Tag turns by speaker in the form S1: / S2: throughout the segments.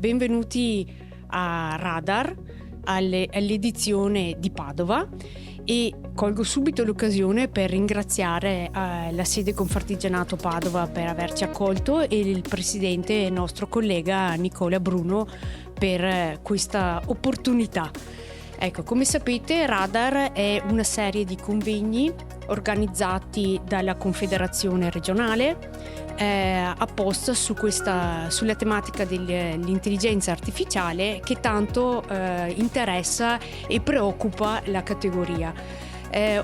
S1: benvenuti a Radar, all'edizione di Padova, e colgo subito l'occasione per ringraziare la sede Confartigianato Padova per averci accolto e il presidente e nostro collega Nicola Bruno per questa opportunità. Ecco, come sapete, Radar è una serie di convegni organizzati dalla Confederazione regionale apposta sulla tematica dell'intelligenza artificiale che tanto interessa e preoccupa la categoria.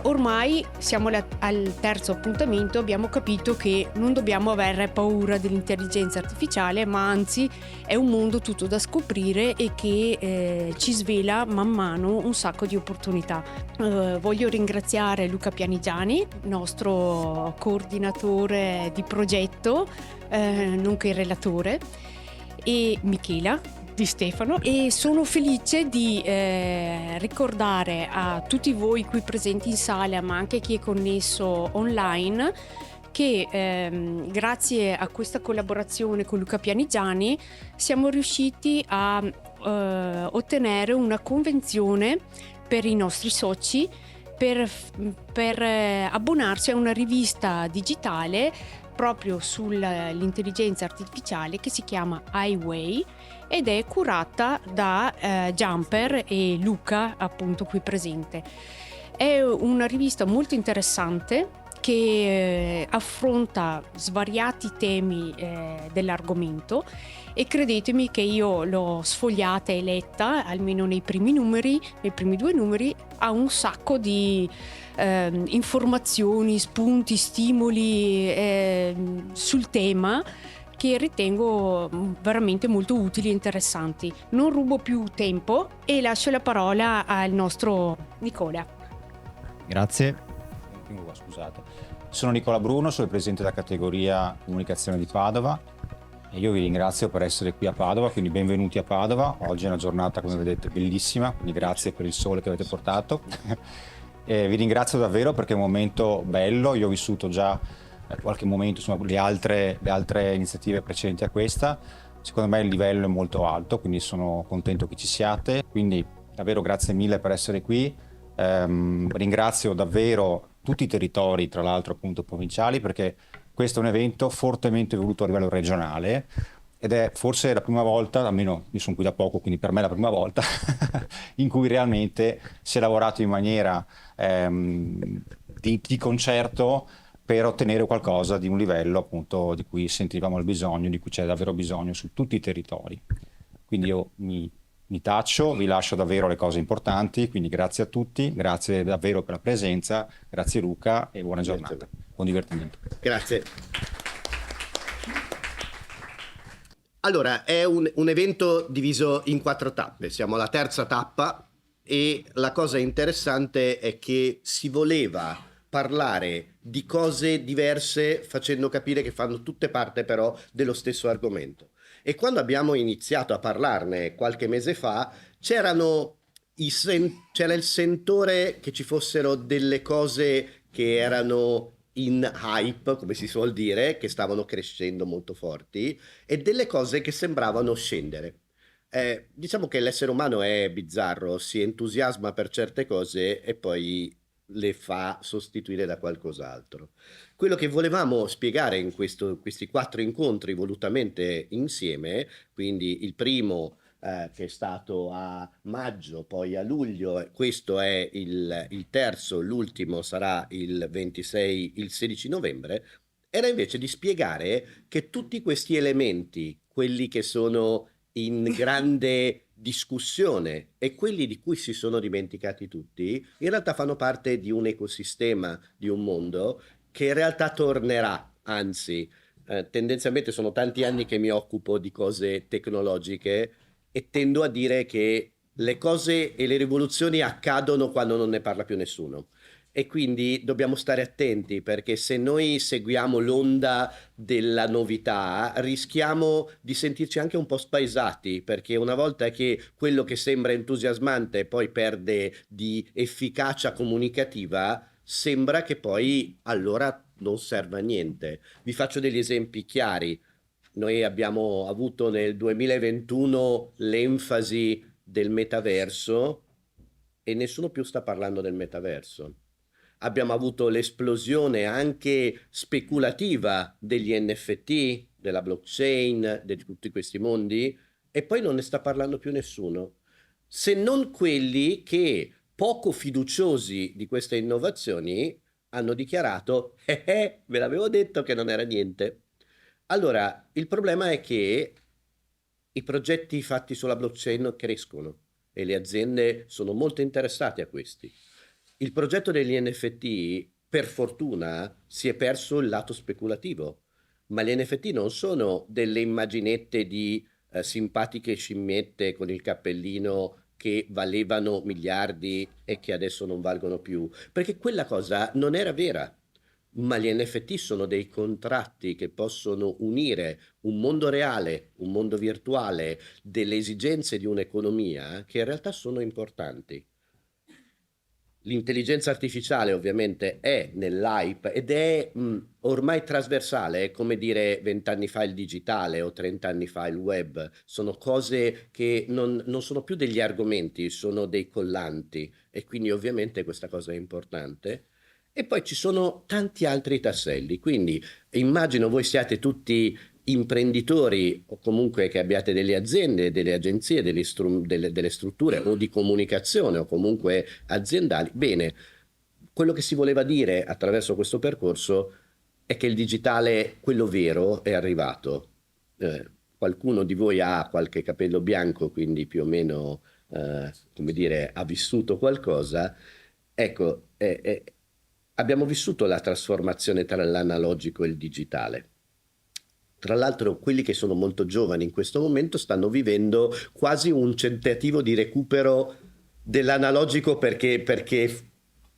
S1: Ormai siamo al terzo appuntamento, abbiamo capito che non dobbiamo avere paura dell'intelligenza artificiale, ma anzi è un mondo tutto da scoprire e che ci svela man mano un sacco di opportunità. Voglio ringraziare Luca Pianigiani, nostro coordinatore di progetto, nonché relatore, e Michela Di Stefano, e sono felice di ricordare a tutti voi qui presenti in sala, ma anche chi è connesso online, che grazie a questa collaborazione con Luca Pianigiani siamo riusciti a ottenere una convenzione per i nostri soci per abbonarsi a una rivista digitale proprio sull'intelligenza artificiale che si chiama iWay ed è curata da Jumper e Luca, appunto qui presente. È una rivista molto interessante che affronta svariati temi dell'argomento, e credetemi che io l'ho sfogliata e letta, almeno nei primi due numeri, ha un sacco di informazioni, spunti, stimoli sul tema che ritengo veramente molto utili e interessanti. Non rubo più tempo e lascio la parola al nostro Nicola.
S2: Grazie. Scusate. Sono Nicola Bruno, sono il presidente della categoria comunicazione di Padova e io vi ringrazio per essere qui a Padova, quindi benvenuti a Padova. Oggi è una giornata, come vedete, bellissima, quindi grazie per il sole che avete portato. E vi ringrazio davvero perché è un momento bello. Io ho vissuto già qualche momento, insomma, le altre iniziative precedenti a questa. Secondo me il livello è molto alto, quindi sono contento che ci siate, quindi davvero grazie mille per essere qui. Ringrazio davvero tutti i territori, tra l'altro appunto provinciali, perché questo è un evento fortemente voluto a livello regionale ed è forse la prima volta, almeno io sono qui da poco, quindi per me è la prima volta in cui realmente si è lavorato in maniera di concerto per ottenere qualcosa di un livello appunto di cui sentivamo il bisogno, di cui c'è davvero bisogno su tutti i territori. Quindi io mi taccio, vi lascio davvero le cose importanti, quindi grazie a tutti, grazie davvero per la presenza, grazie Luca e buona giornata, buon divertimento.
S3: Grazie. Allora, è un evento diviso in 4 tappe, siamo alla terza tappa e la cosa interessante è che si voleva parlare di cose diverse facendo capire che fanno tutte parte però dello stesso argomento. E quando abbiamo iniziato a parlarne qualche mese fa, c'era il sentore che ci fossero delle cose che erano in hype, come si suol dire, che stavano crescendo molto forti, e delle cose che sembravano scendere. Diciamo che l'essere umano è bizzarro, si entusiasma per certe cose e poi le fa sostituire da qualcos'altro. Quello che volevamo spiegare in questi 4 incontri volutamente insieme, quindi il primo che è stato a maggio, poi a luglio, questo è il terzo, l'ultimo sarà il 26, il 16 novembre, era invece di spiegare che tutti questi elementi, quelli che sono in grande discussione e quelli di cui si sono dimenticati tutti, in realtà fanno parte di un ecosistema, di un mondo che in realtà tornerà, anzi, tendenzialmente sono tanti anni che mi occupo di cose tecnologiche e tendo a dire che le cose e le rivoluzioni accadono quando non ne parla più nessuno. E quindi dobbiamo stare attenti perché se noi seguiamo l'onda della novità rischiamo di sentirci anche un po' spaesati, perché una volta che quello che sembra entusiasmante poi perde di efficacia comunicativa, sembra che poi allora non serva a niente. Vi faccio degli esempi chiari. Noi abbiamo avuto nel 2021 l'enfasi del metaverso e nessuno più sta parlando del metaverso. Abbiamo avuto l'esplosione anche speculativa degli NFT, della blockchain, di tutti questi mondi, e poi non ne sta parlando più nessuno, se non quelli che, poco fiduciosi di queste innovazioni, hanno dichiarato, ve l'avevo detto che non era niente. Allora, il problema è che i progetti fatti sulla blockchain crescono e le aziende sono molto interessate a questi. Il progetto degli NFT, per fortuna, si è perso il lato speculativo, ma gli NFT non sono delle immaginette di simpatiche scimmiette con il cappellino che valevano miliardi e che adesso non valgono più, perché quella cosa non era vera. Ma gli NFT sono dei contratti che possono unire un mondo reale, un mondo virtuale, delle esigenze di un'economia che in realtà sono importanti. L'intelligenza artificiale ovviamente è nell'hype ed è ormai trasversale, è come dire 20 anni fa il digitale o 30 anni fa il web, sono cose che non sono più degli argomenti, sono dei collanti e quindi ovviamente questa cosa è importante. E poi ci sono tanti altri tasselli, quindi immagino voi siate tutti imprenditori o comunque che abbiate delle aziende, delle agenzie, delle strutture o di comunicazione o comunque aziendali. Bene, quello che si voleva dire attraverso questo percorso è che il digitale, quello vero, è arrivato. Qualcuno di voi ha qualche capello bianco, quindi più o meno, come dire, ha vissuto qualcosa. Ecco, abbiamo vissuto la trasformazione tra l'analogico e il digitale. Tra l'altro quelli che sono molto giovani in questo momento stanno vivendo quasi un tentativo di recupero dell'analogico perché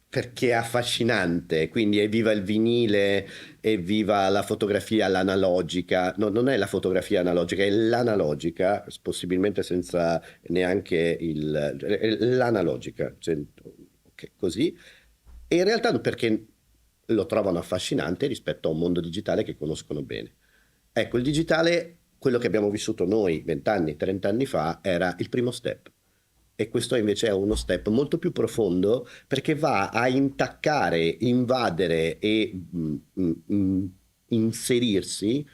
S3: è affascinante, quindi evviva il vinile, evviva la fotografia l'analogica, no, non è la fotografia analogica, è l'analogica, possibilmente senza neanche l'analogica, cioè, okay, così, e in realtà perché lo trovano affascinante rispetto a un mondo digitale che conoscono bene. Ecco, il digitale, quello che abbiamo vissuto noi 20 anni, 30 anni fa, era il primo step. E questo invece è uno step molto più profondo perché va a intaccare, invadere e inserirsi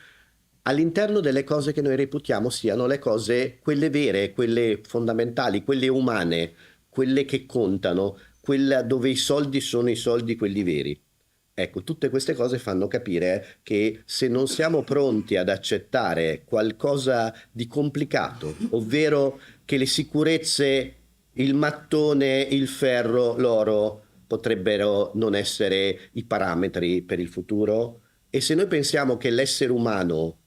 S3: all'interno delle cose che noi reputiamo siano le cose, quelle vere, quelle fondamentali, quelle umane, quelle che contano, quella dove i soldi sono i soldi, quelli veri. Ecco, tutte queste cose fanno capire che se non siamo pronti ad accettare qualcosa di complicato, ovvero che le sicurezze, il mattone, il ferro, l'oro potrebbero non essere i parametri per il futuro, e se noi pensiamo che l'essere umano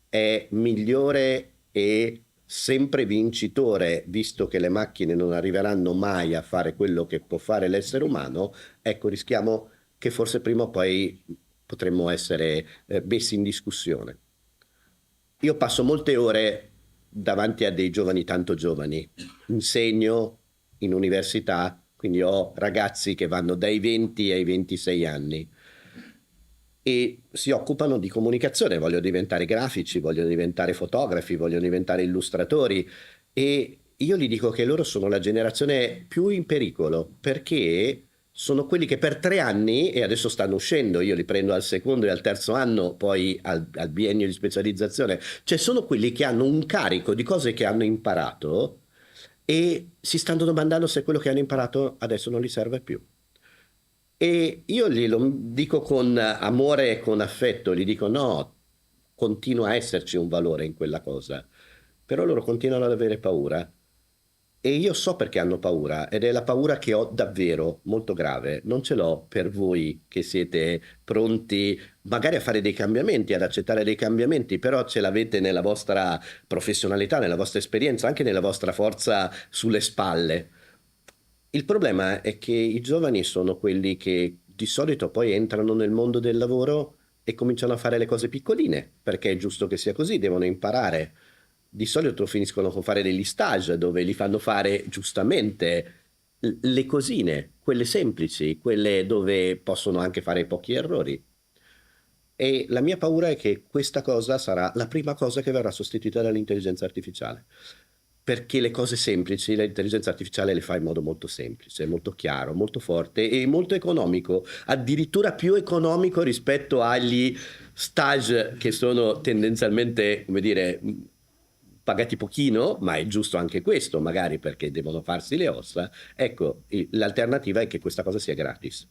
S3: è migliore e sempre vincitore, visto che le macchine non arriveranno mai a fare quello che può fare l'essere umano, ecco, rischiamo che forse prima o poi potremmo essere messi in discussione. Io passo molte ore davanti a dei giovani tanto giovani, insegno in università, quindi ho ragazzi che vanno dai 20 ai 26 anni e si occupano di comunicazione, vogliono diventare grafici, vogliono diventare fotografi, vogliono diventare illustratori, e io gli dico che loro sono la generazione più in pericolo perché sono quelli che per 3 anni, e adesso stanno uscendo, io li prendo al secondo e al terzo anno, poi al biennio di specializzazione, cioè sono quelli che hanno un carico di cose che hanno imparato e si stanno domandando se quello che hanno imparato adesso non gli serve più. E io glielo dico con amore e con affetto, gli dico no, continua a esserci un valore in quella cosa, però loro continuano ad avere paura. E io so perché hanno paura, ed è la paura che ho davvero molto grave. Non ce l'ho per voi che siete pronti magari a fare dei cambiamenti, ad accettare dei cambiamenti, però ce l'avete nella vostra professionalità, nella vostra esperienza, anche nella vostra forza sulle spalle. Il problema è che i giovani sono quelli che di solito poi entrano nel mondo del lavoro e cominciano a fare le cose piccoline, perché è giusto che sia così, devono imparare. Di solito finiscono con fare degli stage dove li fanno fare giustamente le cosine, quelle semplici, quelle dove possono anche fare pochi errori. E la mia paura è che questa cosa sarà la prima cosa che verrà sostituita dall'intelligenza artificiale. Perché le cose semplici, l'intelligenza artificiale le fa in modo molto semplice, molto chiaro, molto forte e molto economico, addirittura più economico rispetto agli stage che sono tendenzialmente, come dire, pagati pochino, ma è giusto anche questo, magari perché devono farsi le ossa. Ecco, l'alternativa è che questa cosa sia gratis.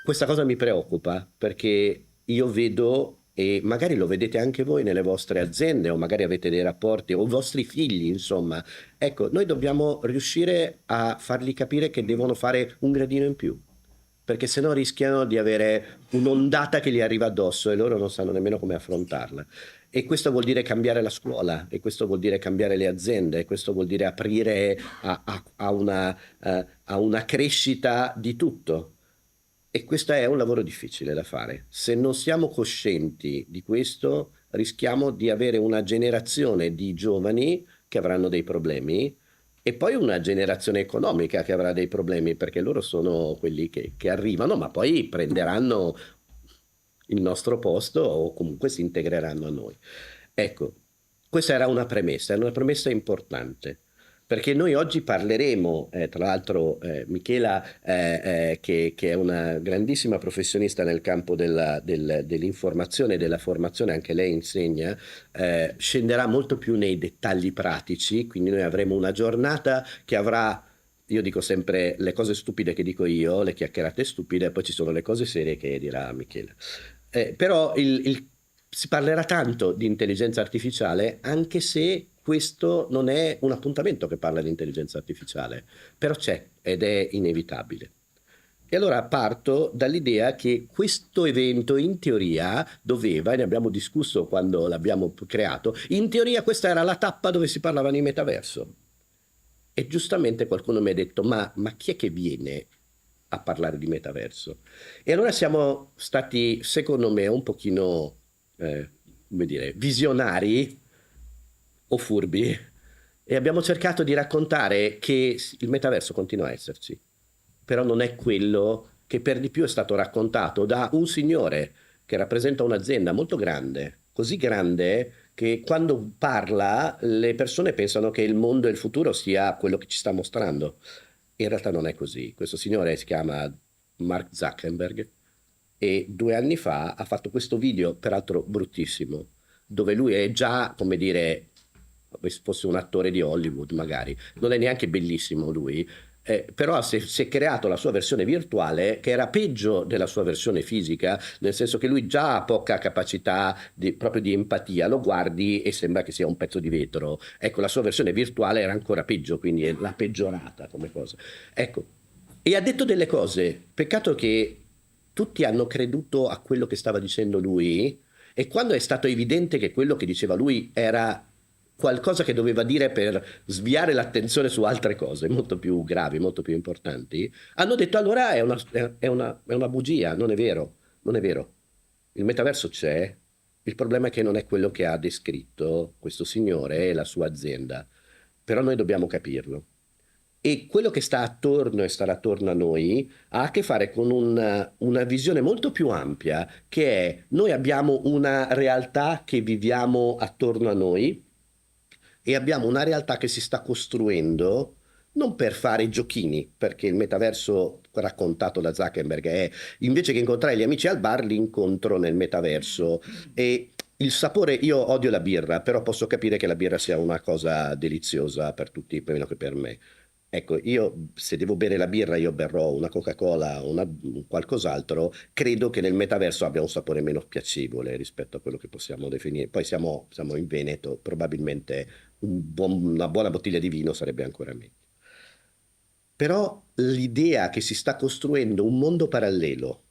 S3: Questa cosa mi preoccupa perché io vedo, e magari lo vedete anche voi nelle vostre aziende, o magari avete dei rapporti, o i vostri figli, insomma. Ecco, noi dobbiamo riuscire a fargli capire che devono fare un gradino in più, perché sennò rischiano di avere un'ondata che gli arriva addosso e loro non sanno nemmeno come affrontarla. E questo vuol dire cambiare la scuola, e questo vuol dire cambiare le aziende, e questo vuol dire aprire a una crescita di tutto. E questo è un lavoro difficile da fare. Se non siamo coscienti di questo, rischiamo di avere una generazione di giovani che avranno dei problemi e poi una generazione economica che avrà dei problemi, perché loro sono quelli che arrivano, ma poi prenderanno il nostro posto o comunque si integreranno a noi. Ecco, questa era una premessa importante. Perché noi oggi parleremo, tra l'altro Michela, che è una grandissima professionista nel campo dell'informazione e della formazione, anche lei insegna, scenderà molto più nei dettagli pratici, quindi noi avremo una giornata che avrà, io dico sempre le cose stupide che dico io, le chiacchierate stupide, e poi ci sono le cose serie che dirà Michela. Però si parlerà tanto di intelligenza artificiale, anche se questo non è un appuntamento che parla di intelligenza artificiale, però c'è ed è inevitabile. E allora parto dall'idea che questo evento in teoria doveva, e ne abbiamo discusso quando l'abbiamo creato, in teoria questa era la tappa dove si parlava di metaverso. E giustamente qualcuno mi ha detto, ma chi è che viene a parlare di metaverso? E allora siamo stati, secondo me, un pochino, come dire, visionari o furbi, e abbiamo cercato di raccontare che il metaverso continua a esserci, però non è quello che per di più è stato raccontato da un signore che rappresenta un'azienda molto grande, così grande che quando parla le persone pensano che il mondo e il futuro sia quello che ci sta mostrando. In realtà non è così. Questo signore si chiama Mark Zuckerberg e 2 anni fa ha fatto questo video, peraltro bruttissimo, dove lui è già, come dire, come se fosse un attore di Hollywood magari, non è neanche bellissimo lui, però si è creato la sua versione virtuale che era peggio della sua versione fisica, nel senso che lui già ha poca capacità proprio di empatia, lo guardi e sembra che sia un pezzo di vetro. Ecco, la sua versione virtuale era ancora peggio, quindi l'ha peggiorata come cosa. Ecco, e ha detto delle cose, peccato che tutti hanno creduto a quello che stava dicendo lui, e quando è stato evidente che quello che diceva lui era qualcosa che doveva dire per sviare l'attenzione su altre cose molto più gravi, molto più importanti, hanno detto allora è una bugia, non è vero, non è vero. Il metaverso c'è, il problema è che non è quello che ha descritto questo signore e la sua azienda, però noi dobbiamo capirlo. E quello che sta attorno e starà attorno a noi ha a che fare con una visione molto più ampia, che è noi abbiamo una realtà che viviamo attorno a noi, e abbiamo una realtà che si sta costruendo non per fare i giochini, perché il metaverso raccontato da Zuckerberg è invece che incontrare gli amici al bar, l'incontro nel metaverso. E il sapore, io odio la birra, però posso capire che la birra sia una cosa deliziosa per tutti, meno che per me. Ecco, io se devo bere la birra, io berrò una Coca-Cola o qualcos'altro, credo che nel metaverso abbia un sapore meno piacevole rispetto a quello che possiamo definire. Poi siamo in Veneto, probabilmente una buona bottiglia di vino sarebbe ancora meglio. Però l'idea che si sta costruendo un mondo parallelo,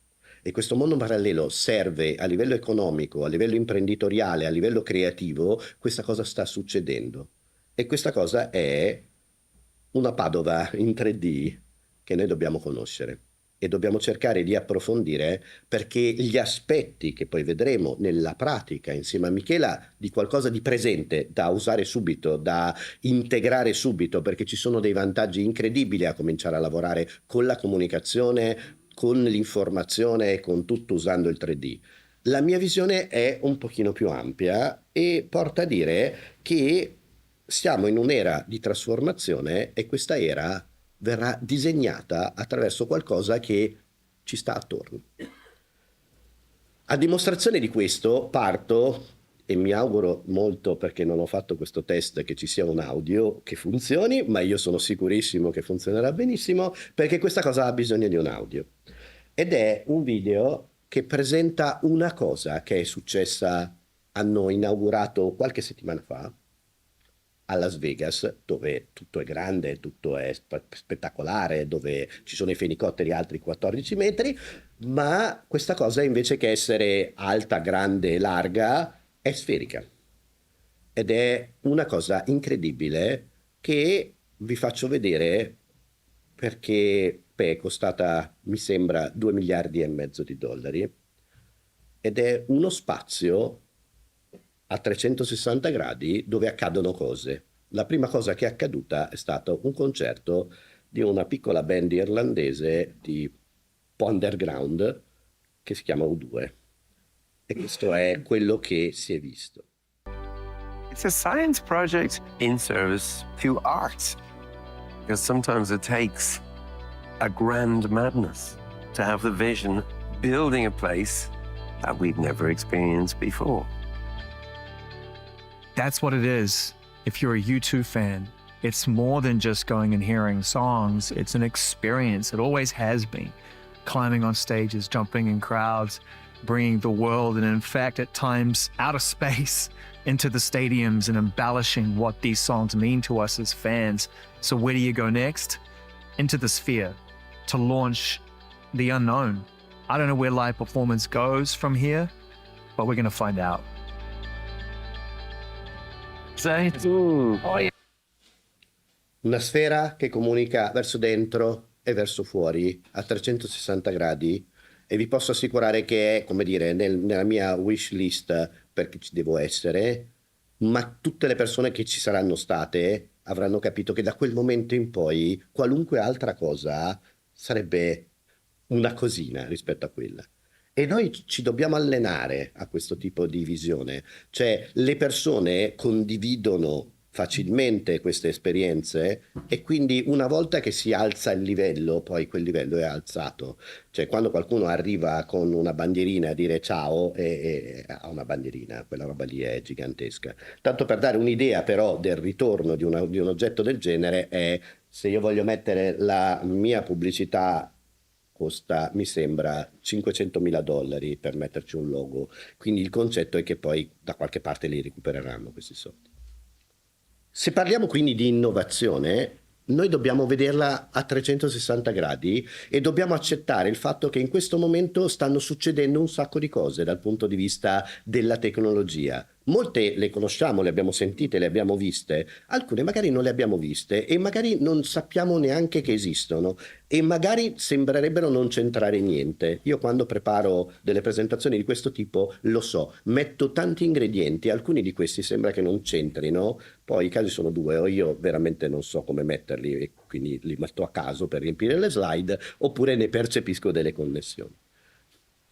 S3: e questo mondo parallelo serve a livello economico, a livello imprenditoriale, a livello creativo, questa cosa sta succedendo. E questa cosa è una Padova in 3D che noi dobbiamo conoscere e dobbiamo cercare di approfondire, perché gli aspetti che poi vedremo nella pratica insieme a Michela di qualcosa di presente da usare subito, da integrare subito, perché ci sono dei vantaggi incredibili a cominciare a lavorare con la comunicazione, con l'informazione, con tutto usando il 3D. La mia visione è un pochino più ampia e porta a dire che siamo in un'era di trasformazione e questa era verrà disegnata attraverso qualcosa che ci sta attorno. A dimostrazione di questo parto, e mi auguro molto, perché non ho fatto questo test, che ci sia un audio che funzioni, ma io sono sicurissimo che funzionerà benissimo, perché questa cosa ha bisogno di un audio. Ed è un video che presenta una cosa che è successa, hanno inaugurato qualche settimana fa a Las Vegas, dove tutto è grande, tutto è spettacolare, dove ci sono i fenicotteri altri 14 metri, ma questa cosa invece che essere alta, grande e larga è sferica. Ed è una cosa incredibile che vi faccio vedere perché è costata, mi sembra, 2 miliardi e mezzo di dollari ed è uno spazio a 360 gradi dove accadono cose. La prima cosa che è accaduta è stato un concerto di una piccola band irlandese di underground che si chiama U2 e questo è quello che si è visto.
S4: It's a science project in service to art, because sometimes it takes a grand madness to have the vision building a place that we've never experienced before.
S5: That's what it is. If you're a U2 fan, it's more than just going and hearing songs. It's an experience. It always has been. Climbing on stages, jumping in crowds, bringing the world and in fact at times outer space into the stadiums and embellishing what these songs mean to us as fans. So where do you go next? Into the sphere to launch the unknown. I don't know where live performance goes from here, but we're going to find out.
S3: Una sfera che comunica verso dentro e verso fuori a 360 gradi e vi posso assicurare che è, come dire, nella mia wish list perché ci devo essere, ma tutte le persone che ci saranno state avranno capito che da quel momento in poi qualunque altra cosa sarebbe una cosina rispetto a quella. E noi ci dobbiamo allenare a questo tipo di visione, cioè le persone condividono facilmente queste esperienze e quindi una volta che si alza il livello, poi quel livello è alzato. Cioè quando qualcuno arriva con una bandierina a dire ciao e ha una bandierina, quella roba lì è gigantesca. Tanto per dare un'idea però del ritorno di un oggetto del genere è se io voglio mettere la mia pubblicità costa, mi sembra, $500.000 per metterci un logo. Quindi il concetto è che poi da qualche parte li recupereranno questi soldi. Se parliamo quindi di innovazione, noi dobbiamo vederla a 360 gradi e dobbiamo accettare il fatto che in questo momento stanno succedendo un sacco di cose dal punto di vista della tecnologia. Molte le conosciamo, le abbiamo sentite, le abbiamo viste, alcune magari non le abbiamo viste e magari non sappiamo neanche che esistono e magari sembrerebbero non c'entrare niente. Io quando preparo delle presentazioni di questo tipo lo so, metto tanti ingredienti, alcuni di questi sembra che non c'entrino, poi i casi sono due, o io veramente non so come metterli e quindi li metto a caso per riempire le slide, oppure ne percepisco delle connessioni.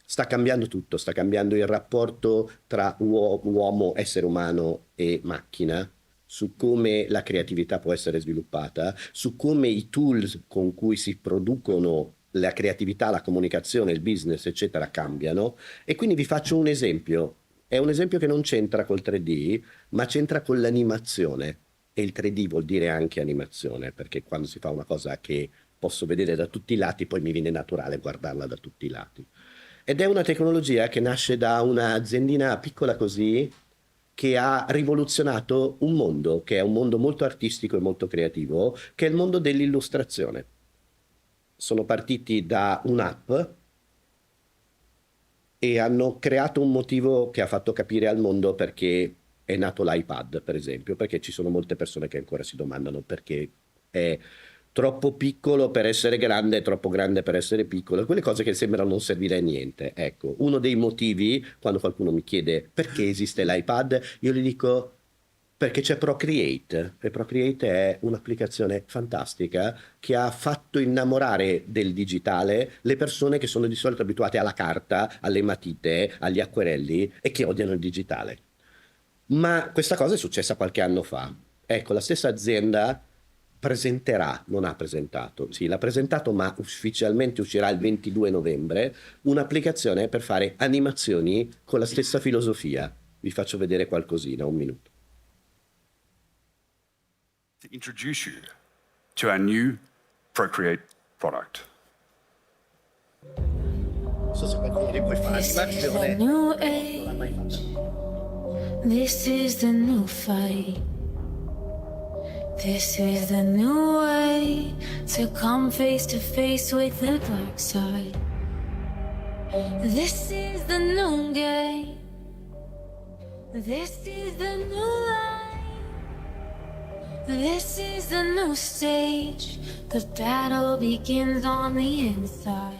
S3: Sta cambiando tutto, sta cambiando il rapporto tra uomo, essere umano e macchina, su come la creatività può essere sviluppata, su come i tools con cui si producono la creatività, la comunicazione, il business, eccetera, cambiano. E quindi vi faccio un esempio. È un esempio che non c'entra col 3D, ma c'entra con l'animazione. E il 3D vuol dire anche animazione, perché quando si fa una cosa che posso vedere da tutti i lati, poi mi viene naturale guardarla da tutti i lati. Ed è una tecnologia che nasce da un'aziendina piccola così, che ha rivoluzionato un mondo, che è un mondo molto artistico e molto creativo, che è il mondo dell'illustrazione. Sono partiti da un'app e hanno creato un motivo che ha fatto capire al mondo perché è nato l'iPad, per esempio, perché ci sono molte persone che ancora si domandano perché è troppo piccolo per essere grande, è troppo grande per essere piccolo, quelle cose che sembrano non servire a niente. Ecco, uno dei motivi, quando qualcuno mi chiede perché esiste l'iPad, io gli dico Perché c'è Procreate, e Procreate è un'applicazione fantastica che ha fatto innamorare del digitale le persone che sono di solito abituate alla carta, alle matite, agli acquerelli e che odiano il digitale. Ma questa cosa è successa qualche anno fa. Ecco, la stessa azienda presenterà, non ha presentato, sì, l'ha presentato, ma ufficialmente uscirà il 22 novembre, un'applicazione per fare animazioni con la stessa filosofia. Vi faccio vedere qualcosina, un minuto.
S6: To introduce you to our new Procreate product.
S3: Non so se qualcuno di voi fa
S7: This is the
S3: animazione.
S7: new
S3: Non l'ha
S7: age.
S3: mai fatto.
S7: This is the new fight. This is the new way to come face to face with the dark side. This is the new game. This is the new life. This is the new stage. The battle begins on the inside.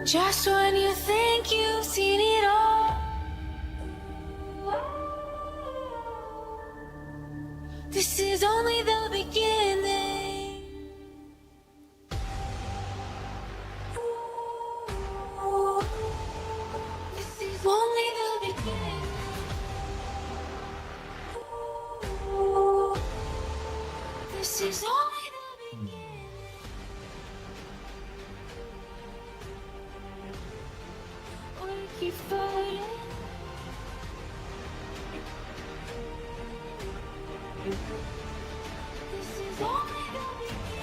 S7: Just when you think you've seen it all, this is only the beginning. This is only the beginning. This is only the beginning. We keep fighting. This is only the beginning.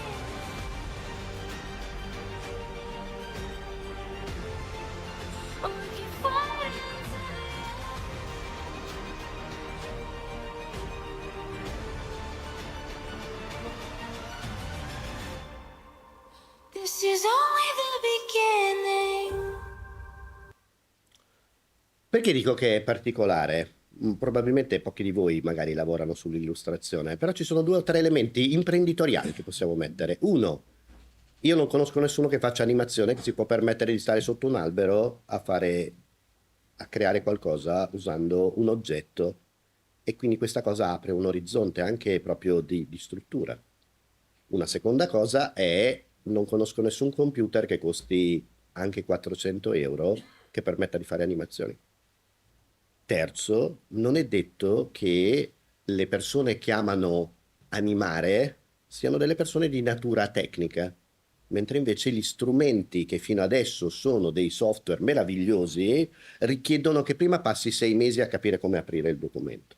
S7: We keep fighting to the end. This is only the beginning.
S3: Perché dico che è particolare? Probabilmente pochi di voi magari lavorano sull'illustrazione, però ci sono 2 o 3 elementi imprenditoriali che possiamo mettere. Uno, io non conosco nessuno che faccia animazione che si può permettere di stare sotto un albero a creare qualcosa usando un oggetto, e quindi questa cosa apre un orizzonte anche proprio di struttura. Una seconda cosa è, non conosco nessun computer che costi anche 400 euro che permetta di fare animazioni. Terzo, non è detto che le persone che amano animare siano delle persone di natura tecnica, mentre invece gli strumenti che fino adesso sono dei software meravigliosi richiedono che prima passi 6 mesi a capire come aprire il documento.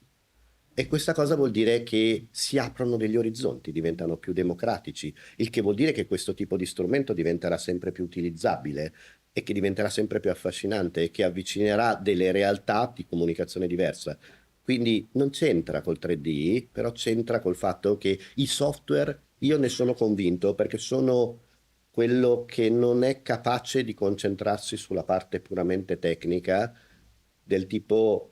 S3: E questa cosa vuol dire che si aprono degli orizzonti, diventano più democratici, il che vuol dire che questo tipo di strumento diventerà sempre più utilizzabile e che diventerà sempre più affascinante e che avvicinerà delle realtà di comunicazione diversa. Quindi non c'entra col 3D, però c'entra col fatto che i software, io ne sono convinto perché sono quello che non è capace di concentrarsi sulla parte puramente tecnica, del tipo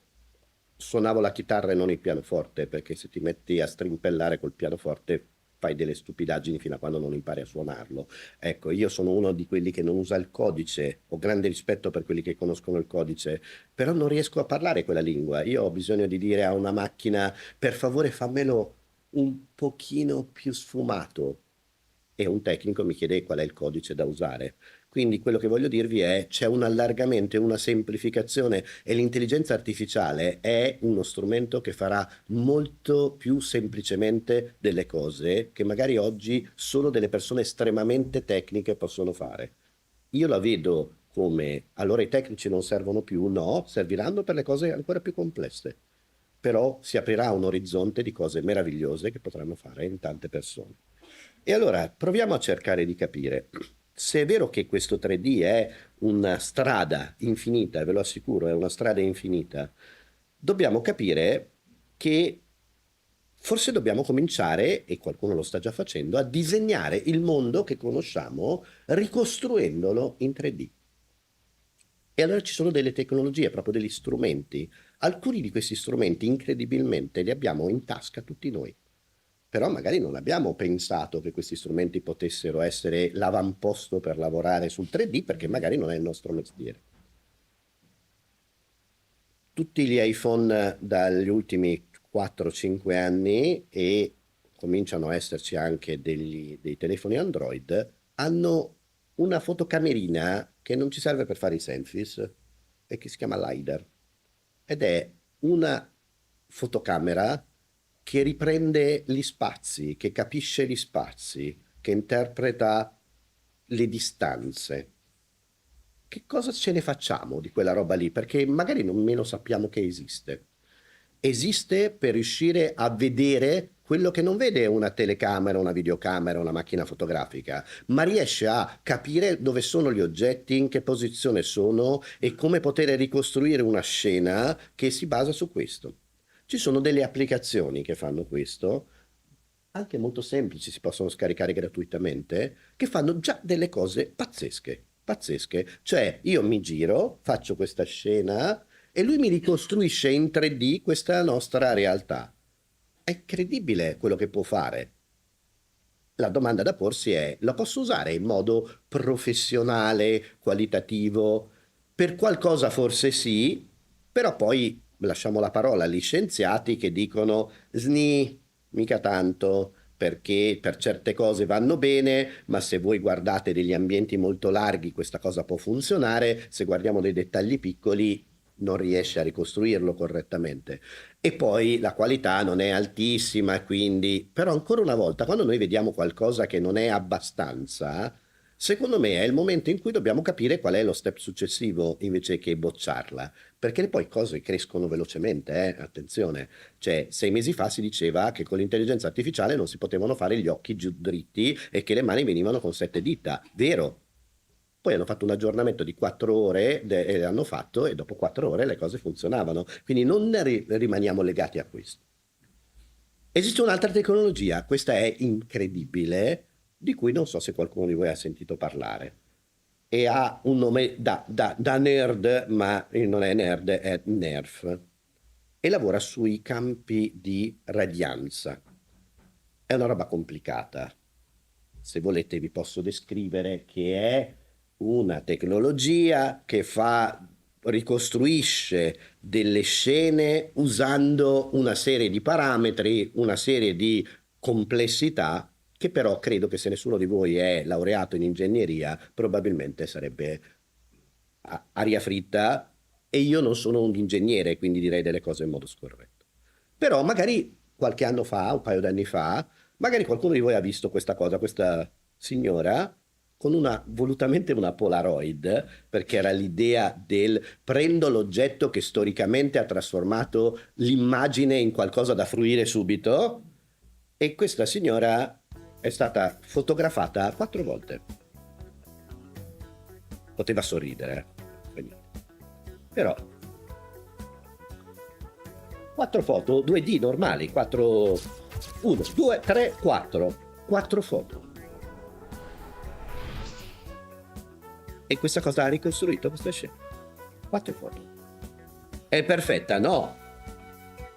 S3: suonavo la chitarra e non il pianoforte, perché se ti metti a strimpellare col pianoforte fai delle stupidaggini fino a quando non impari a suonarlo. Ecco, io sono uno di quelli che non usa il codice, ho grande rispetto per quelli che conoscono il codice, però non riesco a parlare quella lingua. Io ho bisogno di dire a una macchina, per favore fammelo un pochino più sfumato, e un tecnico mi chiede qual è il codice da usare. Quindi quello che voglio dirvi è c'è un allargamento e una semplificazione, e l'intelligenza artificiale è uno strumento che farà molto più semplicemente delle cose che magari oggi solo delle persone estremamente tecniche possono fare. Io la vedo come allora i tecnici non servono più, no, serviranno per le cose ancora più complesse, però si aprirà un orizzonte di cose meravigliose che potranno fare in tante persone. E allora proviamo a cercare di capire se è vero che questo 3D è una strada infinita, ve lo assicuro, è una strada infinita. Dobbiamo capire che forse dobbiamo cominciare, e qualcuno lo sta già facendo, a disegnare il mondo che conosciamo ricostruendolo in 3D. E allora ci sono delle tecnologie, proprio degli strumenti. Alcuni di questi strumenti incredibilmente li abbiamo in tasca tutti noi. Però magari non abbiamo pensato che questi strumenti potessero essere l'avamposto per lavorare sul 3D, perché magari non è il nostro mestiere. tutti gli iPhone dagli ultimi 4-5 anni, e cominciano a esserci anche dei telefoni Android, hanno una fotocamerina che non ci serve per fare i selfies e che si chiama LiDAR, ed è una fotocamera che riprende gli spazi, che capisce gli spazi, che interpreta le distanze. Che cosa ce ne facciamo di quella roba lì? Perché magari nemmeno sappiamo che esiste. Esiste per riuscire a vedere quello che non vede una telecamera, una videocamera, una macchina fotografica, ma riesce a capire dove sono gli oggetti, in che posizione sono e come poter ricostruire una scena che si basa su questo. Ci sono delle applicazioni che fanno questo, anche molto semplici, si possono scaricare gratuitamente, che fanno già delle cose pazzesche, pazzesche. Cioè, io mi giro, faccio questa scena e lui mi ricostruisce in 3D questa nostra realtà. È incredibile quello che può fare. La domanda da porsi è: la posso usare in modo professionale, qualitativo? Per qualcosa forse sì, però poi lasciamo la parola agli scienziati che dicono sni, mica tanto, perché per certe cose vanno bene, ma se voi guardate degli ambienti molto larghi questa cosa può funzionare, se guardiamo dei dettagli piccoli non riesce a ricostruirlo correttamente. E poi la qualità non è altissima, quindi... Però ancora una volta, quando noi vediamo qualcosa che non è abbastanza, secondo me è il momento in cui dobbiamo capire qual è lo step successivo invece che bocciarla, perché poi cose crescono velocemente, attenzione. Cioè, 6 mesi fa si diceva che con l'intelligenza artificiale non si potevano fare gli occhi giù dritti e che le mani venivano con 7 dita. Vero? Poi hanno fatto un aggiornamento di 4 ore e l'hanno fatto, e dopo 4 ore le cose funzionavano. Quindi non rimaniamo legati a questo. Esiste un'altra tecnologia, questa è incredibile, di cui non so se qualcuno di voi ha sentito parlare. E ha un nome da nerd, ma non è nerd, è NERF. E lavora sui campi di radianza. È una roba complicata. Se volete vi posso descrivere che è una tecnologia che ricostruisce delle scene usando una serie di parametri, una serie di complessità, che però credo che se nessuno di voi è laureato in ingegneria probabilmente sarebbe aria fritta, e io non sono un ingegnere, quindi direi delle cose in modo scorretto. Però magari qualche anno fa, un paio d'anni fa, magari qualcuno di voi ha visto questa cosa, questa signora con volutamente una Polaroid, perché era l'idea del prendo l'oggetto che storicamente ha trasformato l'immagine in qualcosa da fruire subito, e questa signora è stata fotografata 4 volte. Poteva sorridere, però 4 foto, 2D normali, 1, 2, 3, 4 foto. E questa cosa ha ricostruito questa scena. 4 foto. È perfetta? No.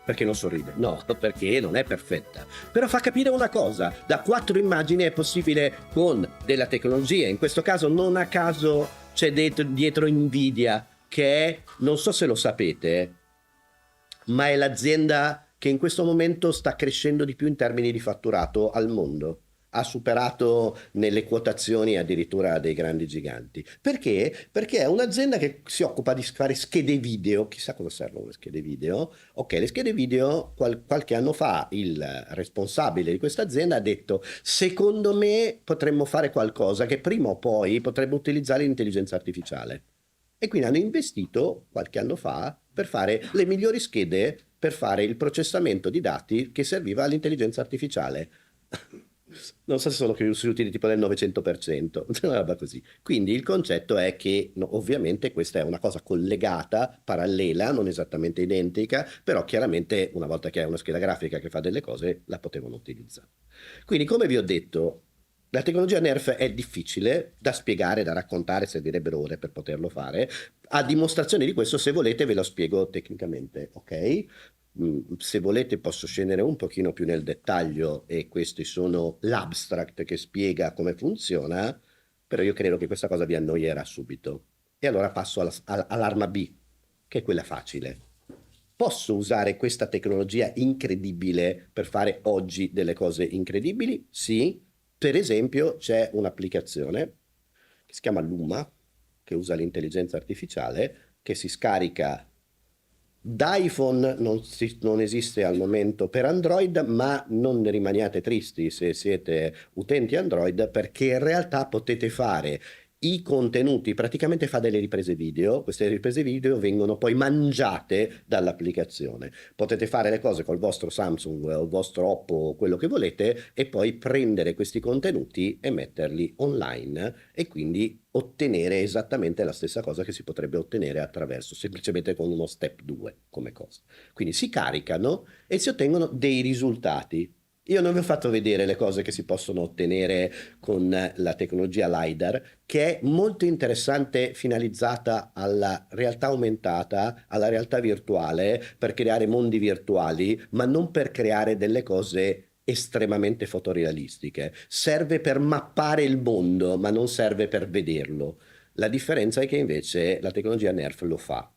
S3: Perché non sorride? No, perché non è perfetta. Però fa capire una cosa: da 4 immagini è possibile, con della tecnologia, in questo caso non a caso c'è dietro Nvidia, che è, non so se lo sapete, ma è l'azienda che in questo momento sta crescendo di più in termini di fatturato al mondo. Ha superato nelle quotazioni addirittura dei grandi giganti. Perché? Perché è un'azienda che si occupa di fare schede video. Chissà cosa servono le schede video. Ok, le schede video, qualche anno fa il responsabile di questa azienda ha detto: secondo me potremmo fare qualcosa che prima o poi potrebbe utilizzare l'intelligenza artificiale. E quindi hanno investito qualche anno fa per fare le migliori schede per fare il processamento di dati che serviva all'intelligenza artificiale. Non so se sono riusciti tipo del 900%, una roba così. Quindi il concetto è che ovviamente questa è una cosa collegata, parallela, non esattamente identica, però chiaramente una volta che hai una scheda grafica che fa delle cose la potevano utilizzare. Quindi, come vi ho detto, la tecnologia NERF è difficile da spiegare, da raccontare, servirebbero ore per poterlo fare. A dimostrazione di questo, se volete, ve lo spiego tecnicamente, ok? Se volete posso scendere un pochino più nel dettaglio, e questi sono l'abstract che spiega come funziona, però io credo che questa cosa vi annoierà subito. E allora passo all'arma B, che è quella facile. posso usare questa tecnologia incredibile per fare oggi delle cose incredibili? Sì. Per esempio c'è un'applicazione che si chiama Luma, che usa l'intelligenza artificiale, che si scarica da iPhone, non esiste al momento per Android, ma non rimaniate tristi se siete utenti Android, perché in realtà potete fare i contenuti, praticamente fa delle riprese video, queste riprese video vengono poi mangiate dall'applicazione. Potete fare le cose col vostro Samsung o il vostro Oppo, quello che volete, e poi prendere questi contenuti e metterli online e quindi ottenere esattamente la stessa cosa che si potrebbe ottenere attraverso, semplicemente con uno step 2 come cosa. Quindi si caricano e si ottengono dei risultati. Io non vi ho fatto vedere le cose che si possono ottenere con la tecnologia LiDAR, che è molto interessante, finalizzata alla realtà aumentata, alla realtà virtuale, per creare mondi virtuali, ma non per creare delle cose estremamente fotorealistiche. Serve per mappare il mondo, ma non serve per vederlo. La differenza è che invece la tecnologia NERF lo fa.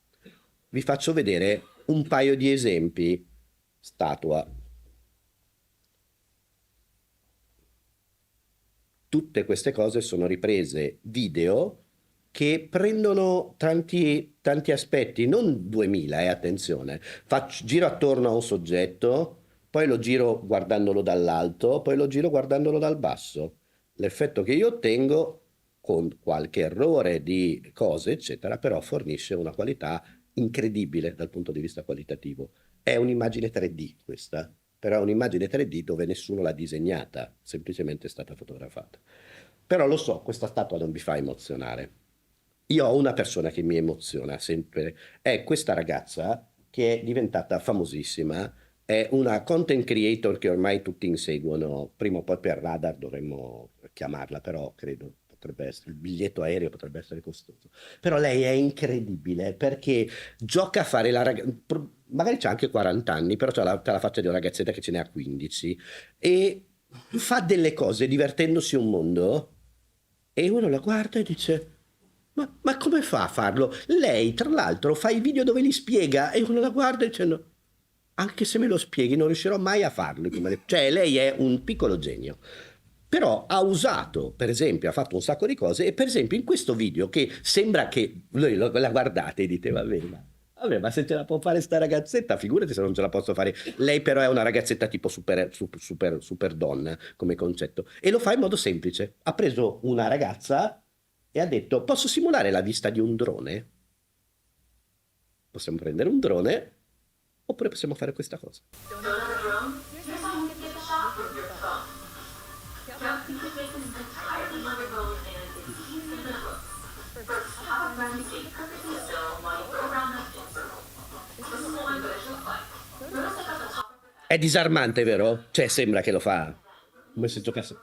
S3: Vi faccio vedere un paio di esempi. Statua. Tutte queste cose sono riprese video che prendono tanti aspetti, non 2000, attenzione. Giro attorno a un soggetto, poi lo giro guardandolo dall'alto, poi lo giro guardandolo dal basso. L'effetto che io ottengo, con qualche errore di cose, eccetera, però fornisce una qualità incredibile dal punto di vista qualitativo. È un'immagine 3D questa, però è un'immagine 3D dove nessuno l'ha disegnata, semplicemente è stata fotografata. Però lo so, questa statua non vi fa emozionare. Io ho una persona che mi emoziona sempre, è questa ragazza che è diventata famosissima, è una content creator che ormai tutti inseguono, prima o poi per Radar dovremmo chiamarla, però credo potrebbe essere, il biglietto aereo potrebbe essere costoso. Però lei è incredibile perché gioca a fare la ragazza, magari c'ha anche 40 anni, però c'ha la faccia di una ragazzetta che ce ne ha 15 e fa delle cose divertendosi un mondo e uno la guarda e dice ma come fa a farlo? Lei tra l'altro fa i video dove li spiega e uno la guarda dicendo anche se me lo spieghi non riuscirò mai a farlo. Cioè lei è un piccolo genio. Però ha usato, per esempio, ha fatto un sacco di cose e per esempio in questo video che sembra che voi la guardate e dite vabbè, ma se ce la può fare sta ragazzetta, figurati se non ce la posso fare. Lei però è una ragazzetta tipo super donna come concetto e lo fa in modo semplice. Ha preso una ragazza e ha detto posso simulare la vista di un drone? Possiamo prendere un drone oppure possiamo fare questa cosa. È disarmante, vero? Cioè sembra che lo fa come se giocasse.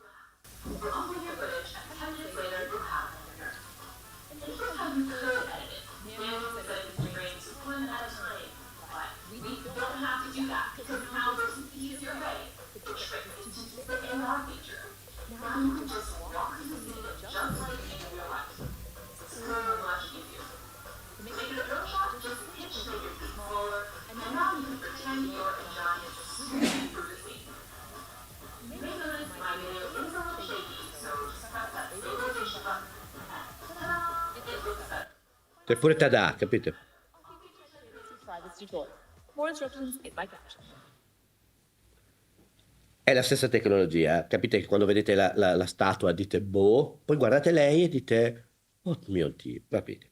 S3: C'è pure Tada, capite? È la stessa tecnologia, capite che quando vedete la statua dite boh, poi guardate lei e dite oh mio Dio, va bene.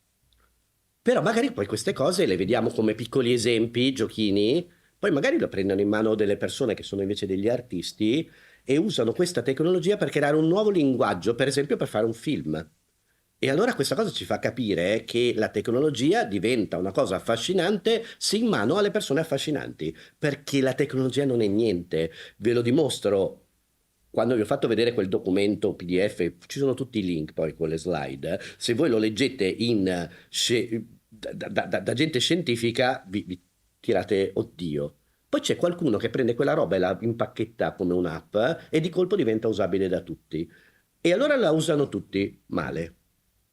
S3: Però magari poi queste cose le vediamo come piccoli esempi, giochini, poi magari lo prendono in mano delle persone che sono invece degli artisti e usano questa tecnologia per creare un nuovo linguaggio, per esempio per fare un film. E allora questa cosa ci fa capire che la tecnologia diventa una cosa affascinante se in mano alle persone affascinanti, perché la tecnologia non è niente. Ve lo dimostro quando vi ho fatto vedere quel documento PDF, ci sono tutti i link poi con le slide. Se voi lo leggete da gente scientifica, vi tirate oddio. Poi c'è qualcuno che prende quella roba e la impacchetta come un'app e di colpo diventa usabile da tutti. E allora la usano tutti male.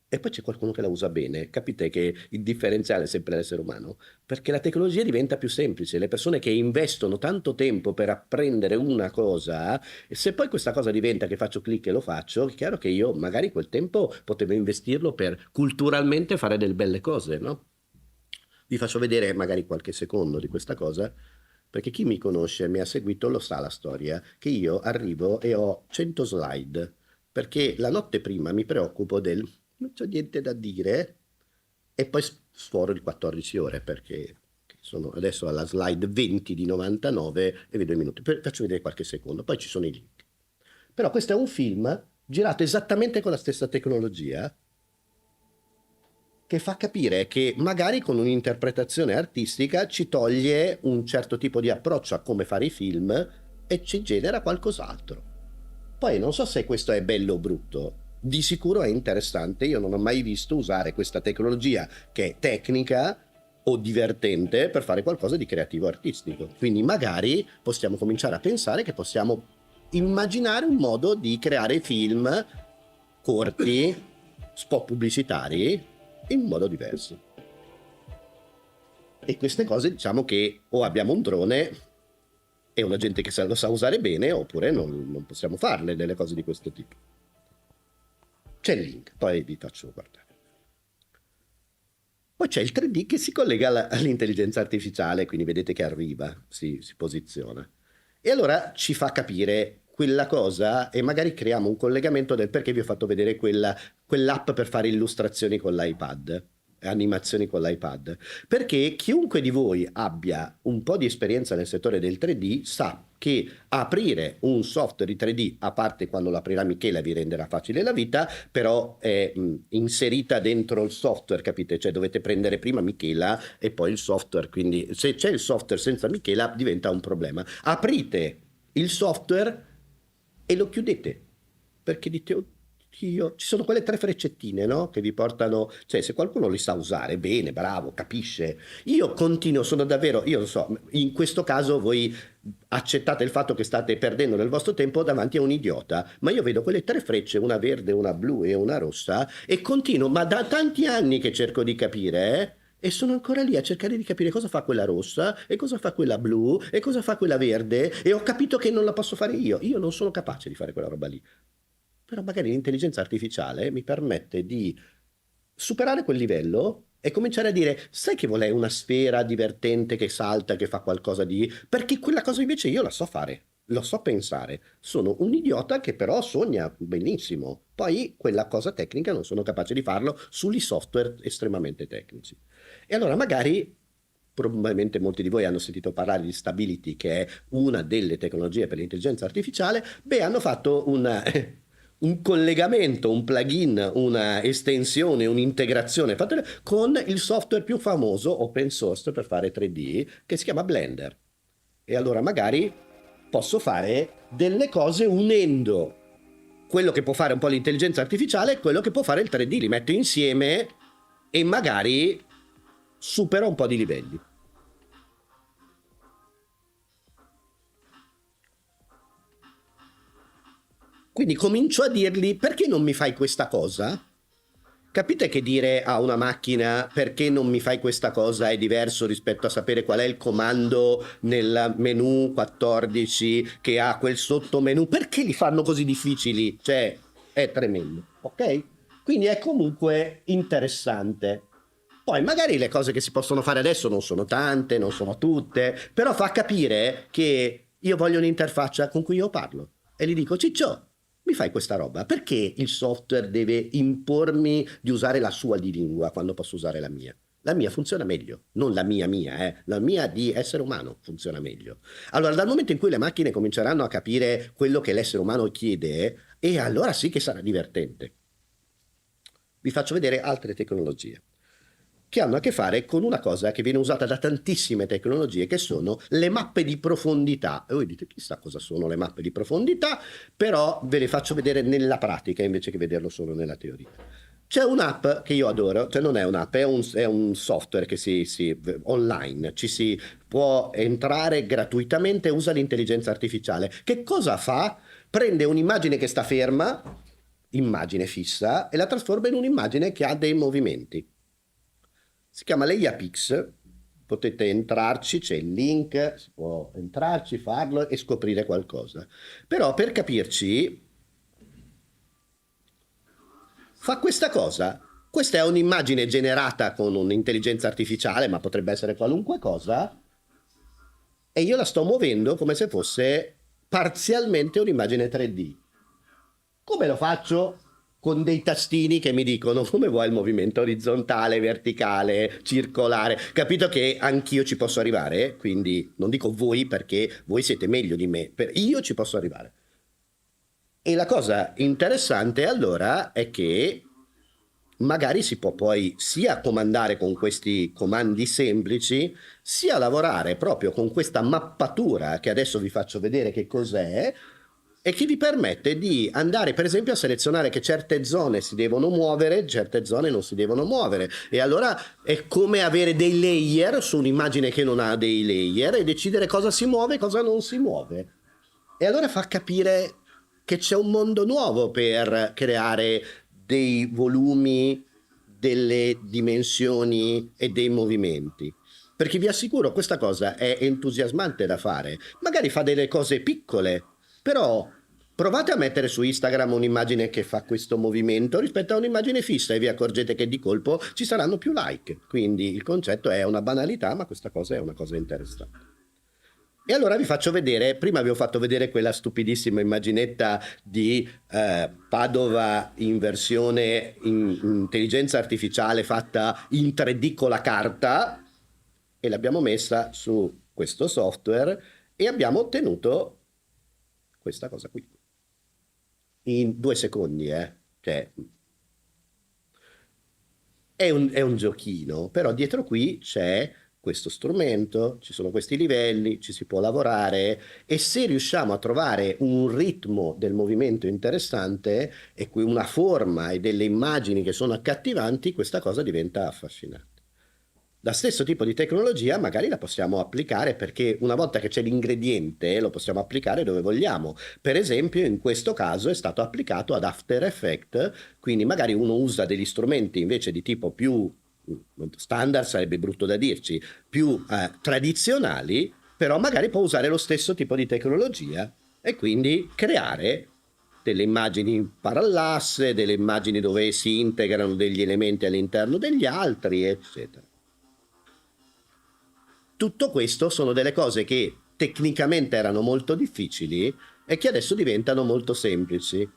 S3: e poi c'è qualcuno che la usa bene. Capite che il differenziale è sempre l'essere umano? Perché la tecnologia diventa più semplice. Le persone che investono tanto tempo per apprendere una cosa, e se poi questa cosa diventa che faccio clic e lo faccio, è chiaro che io magari quel tempo potevo investirlo per culturalmente fare delle belle cose, no? Vi faccio vedere magari qualche secondo di questa cosa, perché chi mi conosce, mi ha seguito, lo sa la storia, che io arrivo e ho 100 slide, perché la notte prima mi preoccupo del non c'ho niente da dire e poi sforo di 14 ore, perché sono adesso alla slide 20 di 99 e vedo i minuti. Faccio vedere qualche secondo, poi ci sono i link. Però questo è un film girato esattamente con la stessa tecnologia, che fa capire che magari con un'interpretazione artistica ci toglie un certo tipo di approccio a come fare i film e ci genera qualcos'altro. Poi non so se questo è bello o brutto, di sicuro è interessante. Io non ho mai visto usare questa tecnologia che è tecnica o divertente per fare qualcosa di creativo artistico. Quindi magari possiamo cominciare a pensare che possiamo immaginare un modo di creare film corti, spot pubblicitari, in modo diverso. E queste cose diciamo che o abbiamo un drone e una gente che lo sa usare bene, oppure non possiamo farle delle cose di questo tipo. C'è il link, poi vi faccio guardare. Poi c'è il 3D che si collega all'intelligenza artificiale, quindi vedete che arriva, si posiziona. E allora ci fa capire quella cosa e magari creiamo un collegamento del perché vi ho fatto vedere quell'app per fare illustrazioni con l'iPad, animazioni con l'iPad. Perché chiunque di voi abbia un po' di esperienza nel settore del 3D sa che aprire un software di 3D, a parte quando lo aprirà Michela vi renderà facile la vita, però è inserita dentro il software, capite? Cioè dovete prendere prima Michela e poi il software, quindi se c'è il software senza Michela diventa un problema. Aprite il software e lo chiudete, perché dite oddio, ci sono quelle 3 freccettine, no? Che vi portano, cioè se qualcuno li sa usare bene, bravo, capisce. Io continuo, sono davvero, io lo so, in questo caso voi accettate il fatto che state perdendo del vostro tempo davanti a un idiota, ma io vedo quelle 3 frecce, una verde, una blu e una rossa, e continuo, ma da tanti anni che cerco di capire, e sono ancora lì a cercare di capire cosa fa quella rossa e cosa fa quella blu e cosa fa quella verde, e ho capito che non la posso fare io non sono capace di fare quella roba lì. Però magari l'intelligenza artificiale mi permette di superare quel livello e cominciare a dire, sai che volei una sfera divertente che salta, che fa qualcosa di... Perché quella cosa invece io la so fare, lo so pensare. Sono un idiota che però sogna benissimo. Poi quella cosa tecnica non sono capace di farlo sugli software estremamente tecnici. E allora magari... Probabilmente molti di voi hanno sentito parlare di Stability, che è una delle tecnologie per l'intelligenza artificiale. Beh, hanno fatto un collegamento, un plugin, una estensione, un'integrazione con il software più famoso open source per fare 3D, che si chiama Blender. E allora magari posso fare delle cose unendo quello che può fare un po' l'intelligenza artificiale e quello che può fare il 3D, li metto insieme e magari supero un po' di livelli. Quindi comincio a dirgli, perché non mi fai questa cosa? Capite che dire a una macchina perché non mi fai questa cosa è diverso rispetto a sapere qual è il comando nel menu 14 che ha quel sottomenu? Perché li fanno così difficili? Cioè, è tremendo, ok? Quindi è comunque interessante. Poi magari le cose che si possono fare adesso non sono tante, non sono tutte, però fa capire che io voglio un'interfaccia con cui io parlo. E gli dico, Ciccio, mi fai questa roba? Perché il software deve impormi di usare la sua di lingua quando posso usare la mia? La mia funziona meglio, non la mia, la mia di essere umano funziona meglio. Allora, dal momento in cui le macchine cominceranno a capire quello che l'essere umano chiede, e allora sì che sarà divertente. Vi faccio vedere altre tecnologie che hanno a che fare con una cosa che viene usata da tantissime tecnologie, che sono le mappe di profondità. E voi dite, chissà cosa sono le mappe di profondità, però ve le faccio vedere nella pratica invece che vederlo solo nella teoria. C'è un'app che io adoro, cioè non è un'app, è un software che online, ci si può entrare gratuitamente, usa l'intelligenza artificiale. Che cosa fa? Prende un'immagine che sta ferma, immagine fissa e la trasforma in un'immagine che ha dei movimenti. Si chiama Leiapix, potete entrarci, c'è il link, si può entrarci, farlo e scoprire qualcosa. Però per capirci, fa questa cosa. Questa è un'immagine generata con un'intelligenza artificiale, ma potrebbe essere qualunque cosa, e io la sto muovendo come se fosse parzialmente un'immagine 3D. Come lo faccio? Con dei tastini che mi dicono come vuoi il movimento orizzontale, verticale, circolare. Capito che anch'io ci posso arrivare, quindi non dico voi perché voi siete meglio di me, io ci posso arrivare. E la cosa interessante allora è che magari si può poi sia comandare con questi comandi semplici, sia lavorare proprio con questa mappatura che adesso vi faccio vedere che cos'è, e che vi permette di andare per esempio a selezionare che certe zone si devono muovere, certe zone non si devono muovere, e allora è come avere dei layer su un'immagine che non ha dei layer e decidere cosa si muove e cosa non si muove. E allora fa capire che c'è un mondo nuovo per creare dei volumi, delle dimensioni e dei movimenti. Perché vi assicuro, questa cosa è entusiasmante da fare. Magari fa delle cose piccole, però provate a mettere su Instagram un'immagine che fa questo movimento rispetto a un'immagine fissa e vi accorgete che di colpo ci saranno più like. Quindi il concetto è una banalità, ma questa cosa è una cosa interessante. E allora vi faccio vedere, prima vi ho fatto vedere quella stupidissima immaginetta di Padova in versione intelligenza artificiale fatta in 3D con la carta, e l'abbiamo messa su questo software e abbiamo ottenuto questa cosa qui. In 2 secondi, Cioè, è un giochino, però dietro qui c'è questo strumento, ci sono questi livelli, ci si può lavorare, e se riusciamo a trovare un ritmo del movimento interessante e una forma e delle immagini che sono accattivanti, questa cosa diventa affascinante. La stesso tipo di tecnologia magari la possiamo applicare, perché una volta che c'è l'ingrediente lo possiamo applicare dove vogliamo. Per esempio in questo caso è stato applicato ad After Effects, quindi magari uno usa degli strumenti invece di tipo più standard, sarebbe brutto da dirci, più tradizionali, però magari può usare lo stesso tipo di tecnologia e quindi creare delle immagini in parallasse, delle immagini dove si integrano degli elementi all'interno degli altri, eccetera. Tutto questo sono delle cose che tecnicamente erano molto difficili e che adesso diventano molto semplici.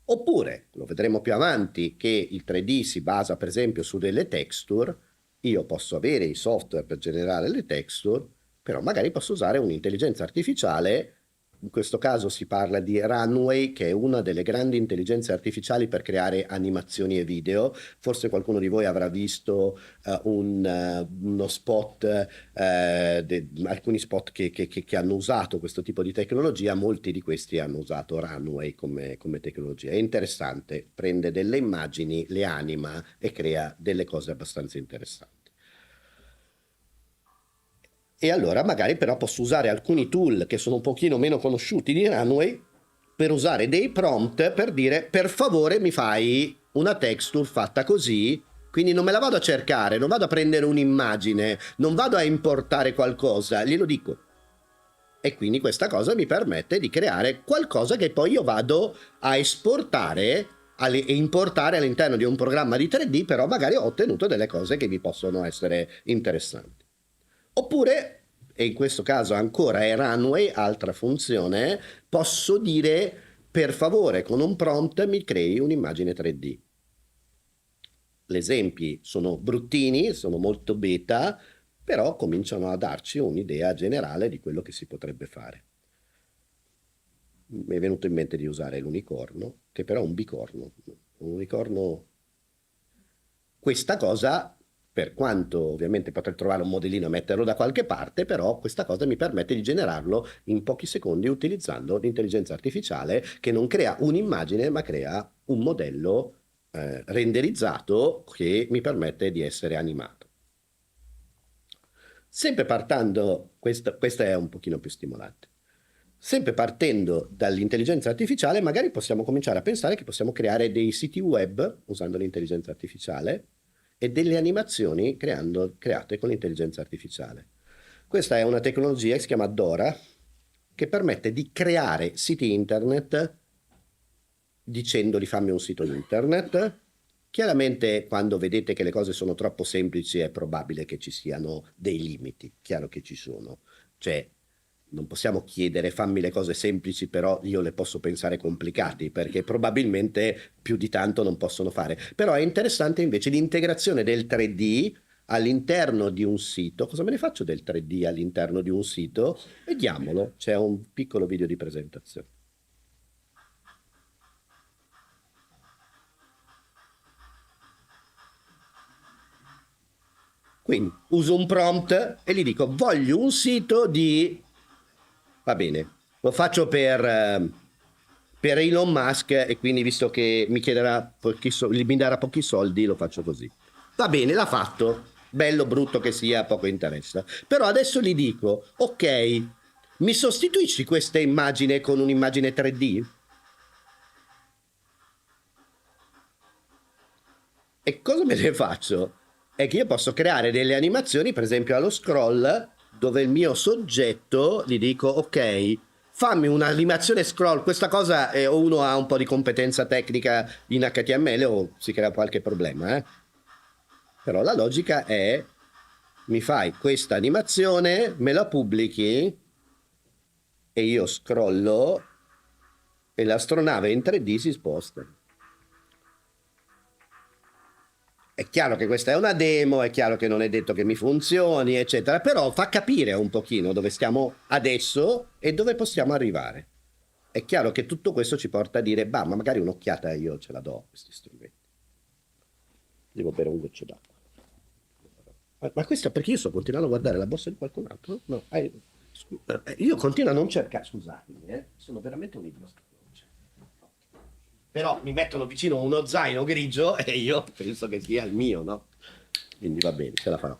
S3: Oppure, lo vedremo più avanti, che il 3D si basa per esempio su delle texture. Io posso avere i software per generare le texture, però magari posso usare un'intelligenza artificiale. In questo caso si parla di Runway, che è una delle grandi intelligenze artificiali per creare animazioni e video. Forse qualcuno di voi avrà visto uno spot, alcuni spot che hanno usato questo tipo di tecnologia. Molti di questi hanno usato Runway come tecnologia. È interessante, prende delle immagini, le anima e crea delle cose abbastanza interessanti. E allora magari però posso usare alcuni tool che sono un pochino meno conosciuti di Runway per usare dei prompt per dire: per favore mi fai una texture fatta così, quindi non me la vado a cercare, non vado a prendere un'immagine, non vado a importare qualcosa, glielo dico. E quindi questa cosa mi permette di creare qualcosa che poi io vado a esportare e importare all'interno di un programma di 3D, però magari ho ottenuto delle cose che mi possono essere interessanti. Oppure, e in questo caso ancora è Runway, altra funzione, posso dire: per favore con un prompt mi crei un'immagine 3D. Gli esempi sono bruttini, sono molto beta, però cominciano a darci un'idea generale di quello che si potrebbe fare. Mi è venuto in mente di usare l'unicorno, che però è un bicorno. Un unicorno. Questa cosa, per quanto ovviamente potrei trovare un modellino e metterlo da qualche parte, però questa cosa mi permette di generarlo in pochi secondi utilizzando l'intelligenza artificiale, che non crea un'immagine ma crea un modello renderizzato che mi permette di essere animato. Sempre partendo, questa è un pochino più stimolante. sempre partendo dall'intelligenza artificiale, magari possiamo cominciare a pensare che possiamo creare dei siti web usando l'intelligenza artificiale e delle animazioni create con l'intelligenza artificiale. Questa è una tecnologia che si chiama Dora, che permette di creare siti internet dicendogli fammi un sito internet. Chiaramente quando vedete che le cose sono troppo semplici è probabile che ci siano dei limiti, chiaro che ci sono. Cioè, non possiamo chiedere fammi le cose semplici, però io le posso pensare complicate, perché probabilmente più di tanto non possono fare. Però è interessante invece l'integrazione del 3D all'interno di un sito. Cosa me ne faccio del 3D all'interno di un sito? Vediamolo, c'è un piccolo video di presentazione. Quindi uso un prompt e gli dico voglio un sito di... Va bene, lo faccio per Elon Musk e quindi visto che mi chiederà mi darà pochi soldi lo faccio così. Va bene, l'ha fatto. Bello, brutto che sia, poco interessa. Però adesso gli dico, ok, mi sostituisci questa immagine con un'immagine 3D? E cosa me ne faccio? È che io posso creare delle animazioni, per esempio allo scroll, dove il mio soggetto gli dico ok, fammi un'animazione scroll. Questa cosa o uno ha un po' di competenza tecnica in HTML o si crea qualche problema, Però la logica è mi fai questa animazione, me la pubblichi e io scrollo e l'astronave in 3D si sposta. È chiaro che questa è una demo, è chiaro che non è detto che mi funzioni, eccetera, però fa capire un pochino dove stiamo adesso e dove possiamo arrivare. È chiaro che tutto questo ci porta a dire, bah, ma magari un'occhiata io ce la do a questi strumenti. Devo bere un goccio d'acqua. Ma questo perché io sto continuando a guardare la borsa di qualcun altro? No, io continuo a non cercare, scusatemi, sono veramente un idiota. Però mi mettono vicino uno zaino grigio e io penso che sia il mio, no? Quindi va bene, ce la farò.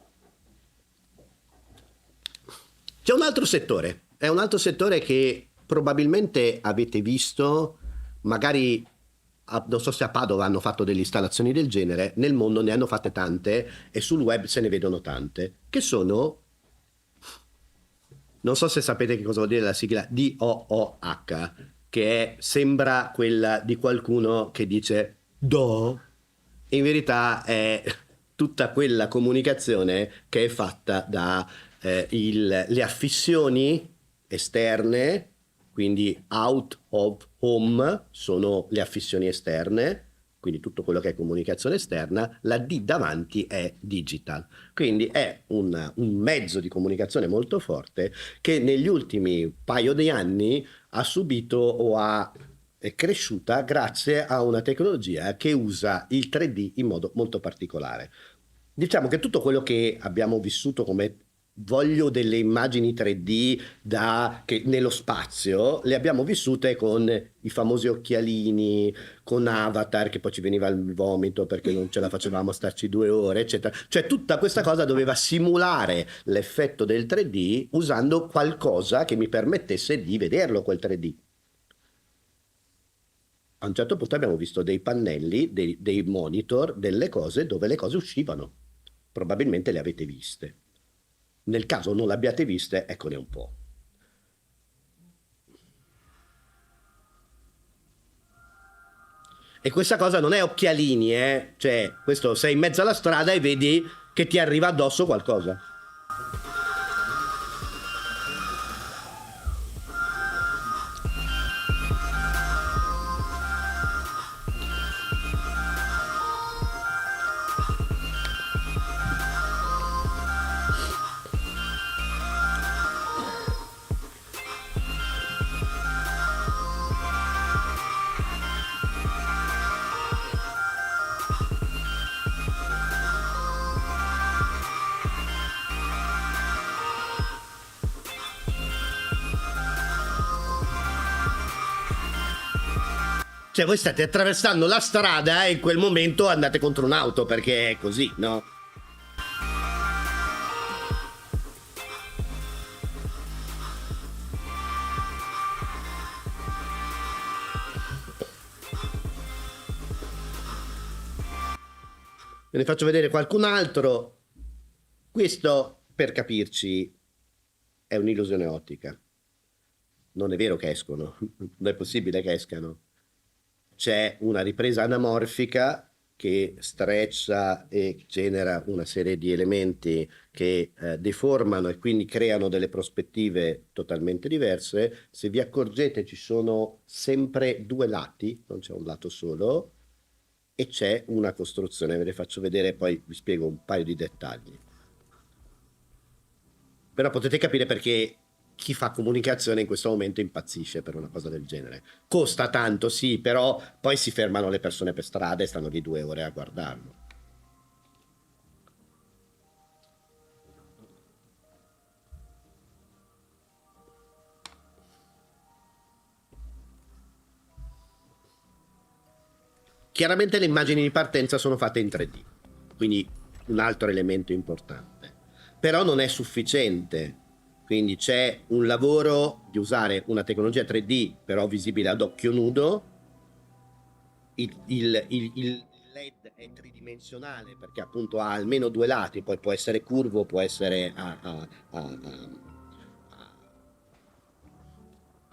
S3: C'è un altro settore, è un altro settore che probabilmente avete visto, magari, non so se a Padova hanno fatto delle installazioni del genere, nel mondo ne hanno fatte tante e sul web se ne vedono tante, che sono, non so se sapete che cosa vuol dire la sigla DOOH, che sembra quella di qualcuno che dice do, in verità è tutta quella comunicazione che è fatta da le affissioni esterne, quindi out of home sono le affissioni esterne, quindi tutto quello che è comunicazione esterna, la D davanti è digital. Quindi è un mezzo di comunicazione molto forte che negli ultimi paio di anni ha subito o è cresciuta grazie a una tecnologia che usa il 3D in modo molto particolare. Diciamo che tutto quello che abbiamo vissuto come voglio delle immagini 3D nello spazio, le abbiamo vissute con i famosi occhialini, con Avatar, che poi ci veniva il vomito perché non ce la facevamo a starci 2 ore, eccetera. Cioè tutta questa cosa doveva simulare l'effetto del 3D usando qualcosa che mi permettesse di vederlo quel 3D. A un certo punto abbiamo visto dei pannelli, dei monitor, delle cose dove le cose uscivano. Probabilmente le avete viste. Nel caso non le abbiate viste, eccone un po'. E questa cosa non è occhialini, cioè questo sei in mezzo alla strada e vedi che ti arriva addosso qualcosa. Cioè voi state attraversando la strada e in quel momento andate contro un'auto perché è così, no? Ve ne faccio vedere qualcun altro. Questo, per capirci, è un'illusione ottica. Non è vero che escono, non è possibile che escano. C'è una ripresa anamorfica che streccia e genera una serie di elementi che deformano e quindi creano delle prospettive totalmente diverse. Se vi accorgete ci sono sempre due lati, non c'è un lato solo, e c'è una costruzione. Ve le faccio vedere, poi vi spiego un paio di dettagli. Però potete capire perché chi fa comunicazione in questo momento impazzisce per una cosa del genere. Costa tanto, sì, però poi si fermano le persone per strada e stanno lì 2 ore a guardarlo. Chiaramente le immagini di partenza sono fatte in 3D, quindi un altro elemento importante. Però non è sufficiente. Quindi c'è un lavoro di usare una tecnologia 3D però visibile ad occhio nudo. Il LED è tridimensionale perché appunto ha almeno 2 lati, poi può essere curvo, può essere a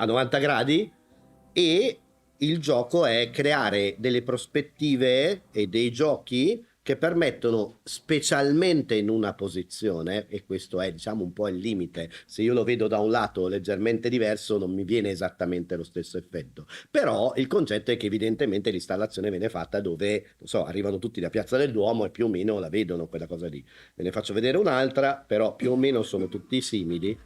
S3: 90 gradi, e il gioco è creare delle prospettive e dei giochi che permettono, specialmente in una posizione, e questo è diciamo un po' il limite, se io lo vedo da un lato leggermente diverso non mi viene esattamente lo stesso effetto, però il concetto è che evidentemente l'installazione viene fatta dove, non so, arrivano tutti da Piazza del Duomo e più o meno la vedono quella cosa lì. Ve ne faccio vedere un'altra, però più o meno sono tutti simili.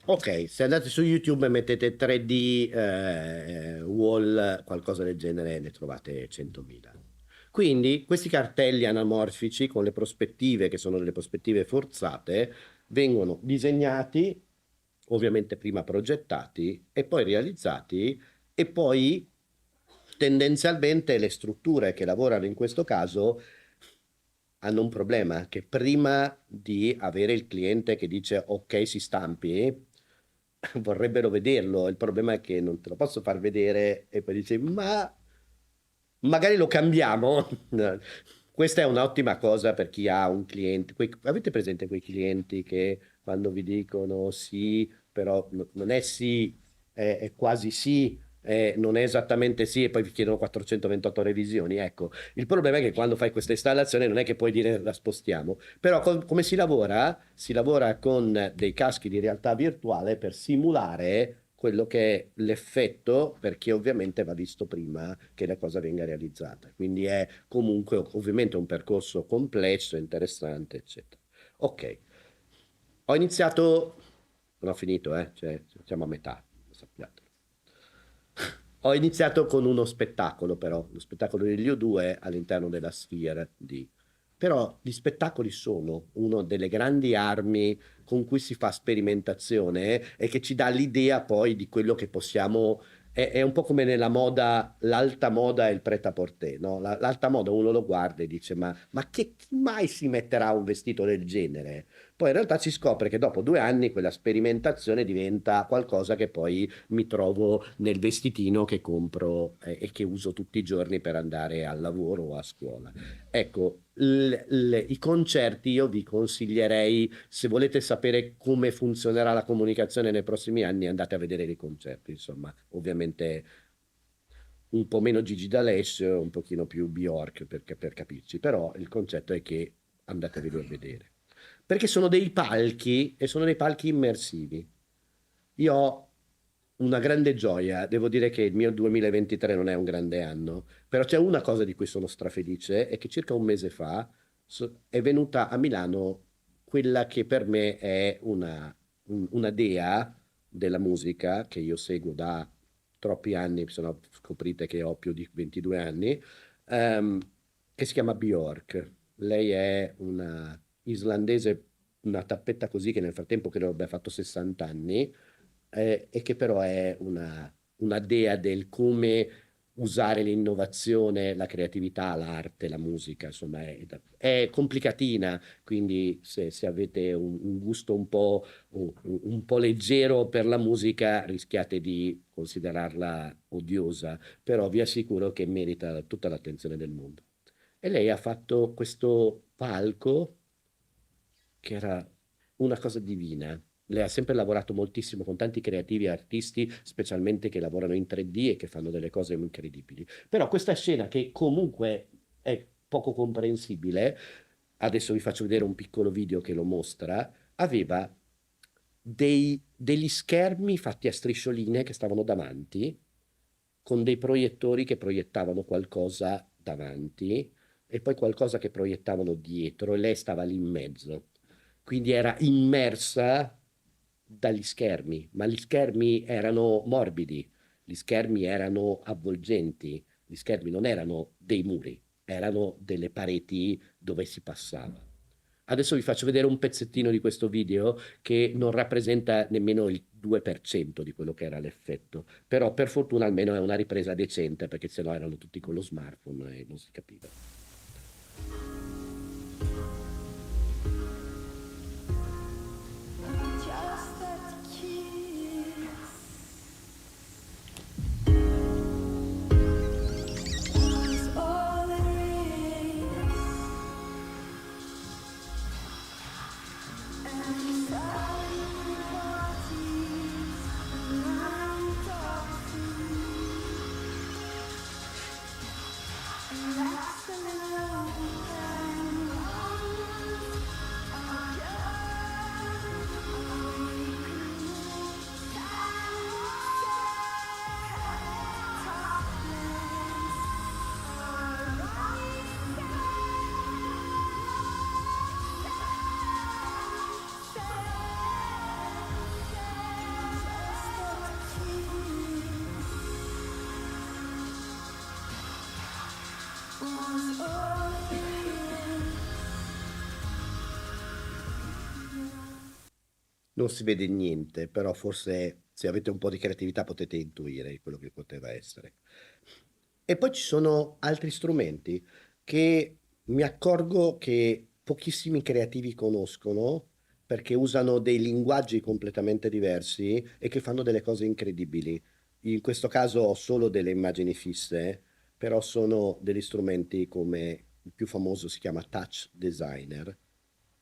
S3: Ok, se andate su YouTube e mettete 3D wall, qualcosa del genere, ne trovate 100.000. Quindi questi cartelli anamorfici con le prospettive, che sono delle prospettive forzate, vengono disegnati, ovviamente prima progettati e poi realizzati, e poi tendenzialmente le strutture che lavorano in questo caso hanno un problema, che prima di avere il cliente che dice ok si stampi, vorrebbero vederlo. Il problema è che non te lo posso far vedere e poi dici ma magari lo cambiamo. Questa è un'ottima cosa per chi ha un cliente. Avete presente quei clienti che quando vi dicono sì, però non è sì, è quasi sì, non è esattamente sì, e poi vi chiedono 428 revisioni? Ecco, il problema è che quando fai questa installazione non è che puoi dire la spostiamo, però come si lavora? Si lavora con dei caschi di realtà virtuale per simulare quello che è l'effetto, perché ovviamente va visto prima che la cosa venga realizzata. Quindi è comunque ovviamente un percorso complesso, interessante, eccetera. Ok, ho iniziato, non ho finito, cioè, siamo a metà, sappiatelo. Ho iniziato con uno spettacolo, però, lo spettacolo degli U2 all'interno della Sphere D. Però gli spettacoli sono una delle grandi armi con cui si fa sperimentazione e che ci dà l'idea poi di quello che possiamo. È un po' come nella moda, l'alta moda e il pret-à-porter, no? L'alta moda uno lo guarda e dice ma chi mai si metterà un vestito del genere? Poi in realtà si scopre che dopo 2 anni quella sperimentazione diventa qualcosa che poi mi trovo nel vestitino che compro e che uso tutti i giorni per andare al lavoro o a scuola. Ecco, i concerti io vi consiglierei, se volete sapere come funzionerà la comunicazione nei prossimi anni, andate a vedere i concerti, insomma, ovviamente un po' meno Gigi D'Alessio, un pochino più Bjork per capirci, però il concetto è che andatevelo a vedere. Perché sono dei palchi e sono dei palchi immersivi. Io ho una grande gioia, devo dire che il mio 2023 non è un grande anno, però c'è una cosa di cui sono strafelice, è che circa un mese fa è venuta a Milano quella che per me è una dea della musica, che io seguo da troppi anni, se no scoprite che ho più di 22 anni, che si chiama Björk. Lei è una islandese, una tappetta così, che nel frattempo credo abbia fatto 60 anni, e che però è una dea del come usare l'innovazione, la creatività, l'arte, la musica, insomma, è complicatina, quindi se avete un gusto un po' leggero per la musica, rischiate di considerarla odiosa, però vi assicuro che merita tutta l'attenzione del mondo. E lei ha fatto questo palco che era una cosa divina. Lei ha sempre lavorato moltissimo con tanti creativi e artisti, specialmente che lavorano in 3D e che fanno delle cose incredibili. Però questa scena, che comunque è poco comprensibile, adesso vi faccio vedere un piccolo video che lo mostra, aveva degli schermi fatti a striscioline che stavano davanti, con dei proiettori che proiettavano qualcosa davanti e poi qualcosa che proiettavano dietro, e lei stava lì in mezzo. Quindi era immersa dagli schermi, ma gli schermi erano morbidi, gli schermi erano avvolgenti, gli schermi non erano dei muri, erano delle pareti dove si passava. Adesso vi faccio vedere un pezzettino di questo video che non rappresenta nemmeno il 2% di quello che era l'effetto, però per fortuna almeno è una ripresa decente, perché sennò erano tutti con lo smartphone e non si capiva. Non si vede niente, però forse se avete un po' di creatività potete intuire quello che poteva essere. E poi ci sono altri strumenti che mi accorgo che pochissimi creativi conoscono, perché usano dei linguaggi completamente diversi e che fanno delle cose incredibili. In questo caso ho solo delle immagini fisse, però sono degli strumenti come il più famoso si chiama Touch Designer,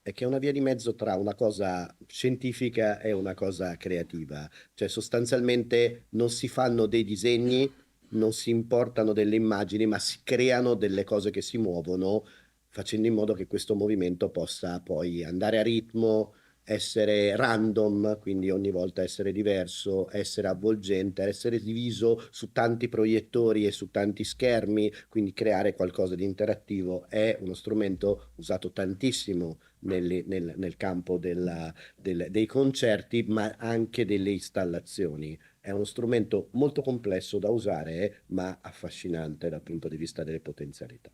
S3: e che è una via di mezzo tra una cosa scientifica e una cosa creativa. Cioè sostanzialmente non si fanno dei disegni, non si importano delle immagini, ma si creano delle cose che si muovono, facendo in modo che questo movimento possa poi andare a ritmo, essere random, quindi ogni volta essere diverso, essere avvolgente, essere diviso su tanti proiettori e su tanti schermi, quindi creare qualcosa di interattivo. È uno strumento usato tantissimo nel campo dei concerti, ma anche delle installazioni. È uno strumento molto complesso da usare, ma affascinante dal punto di vista delle potenzialità.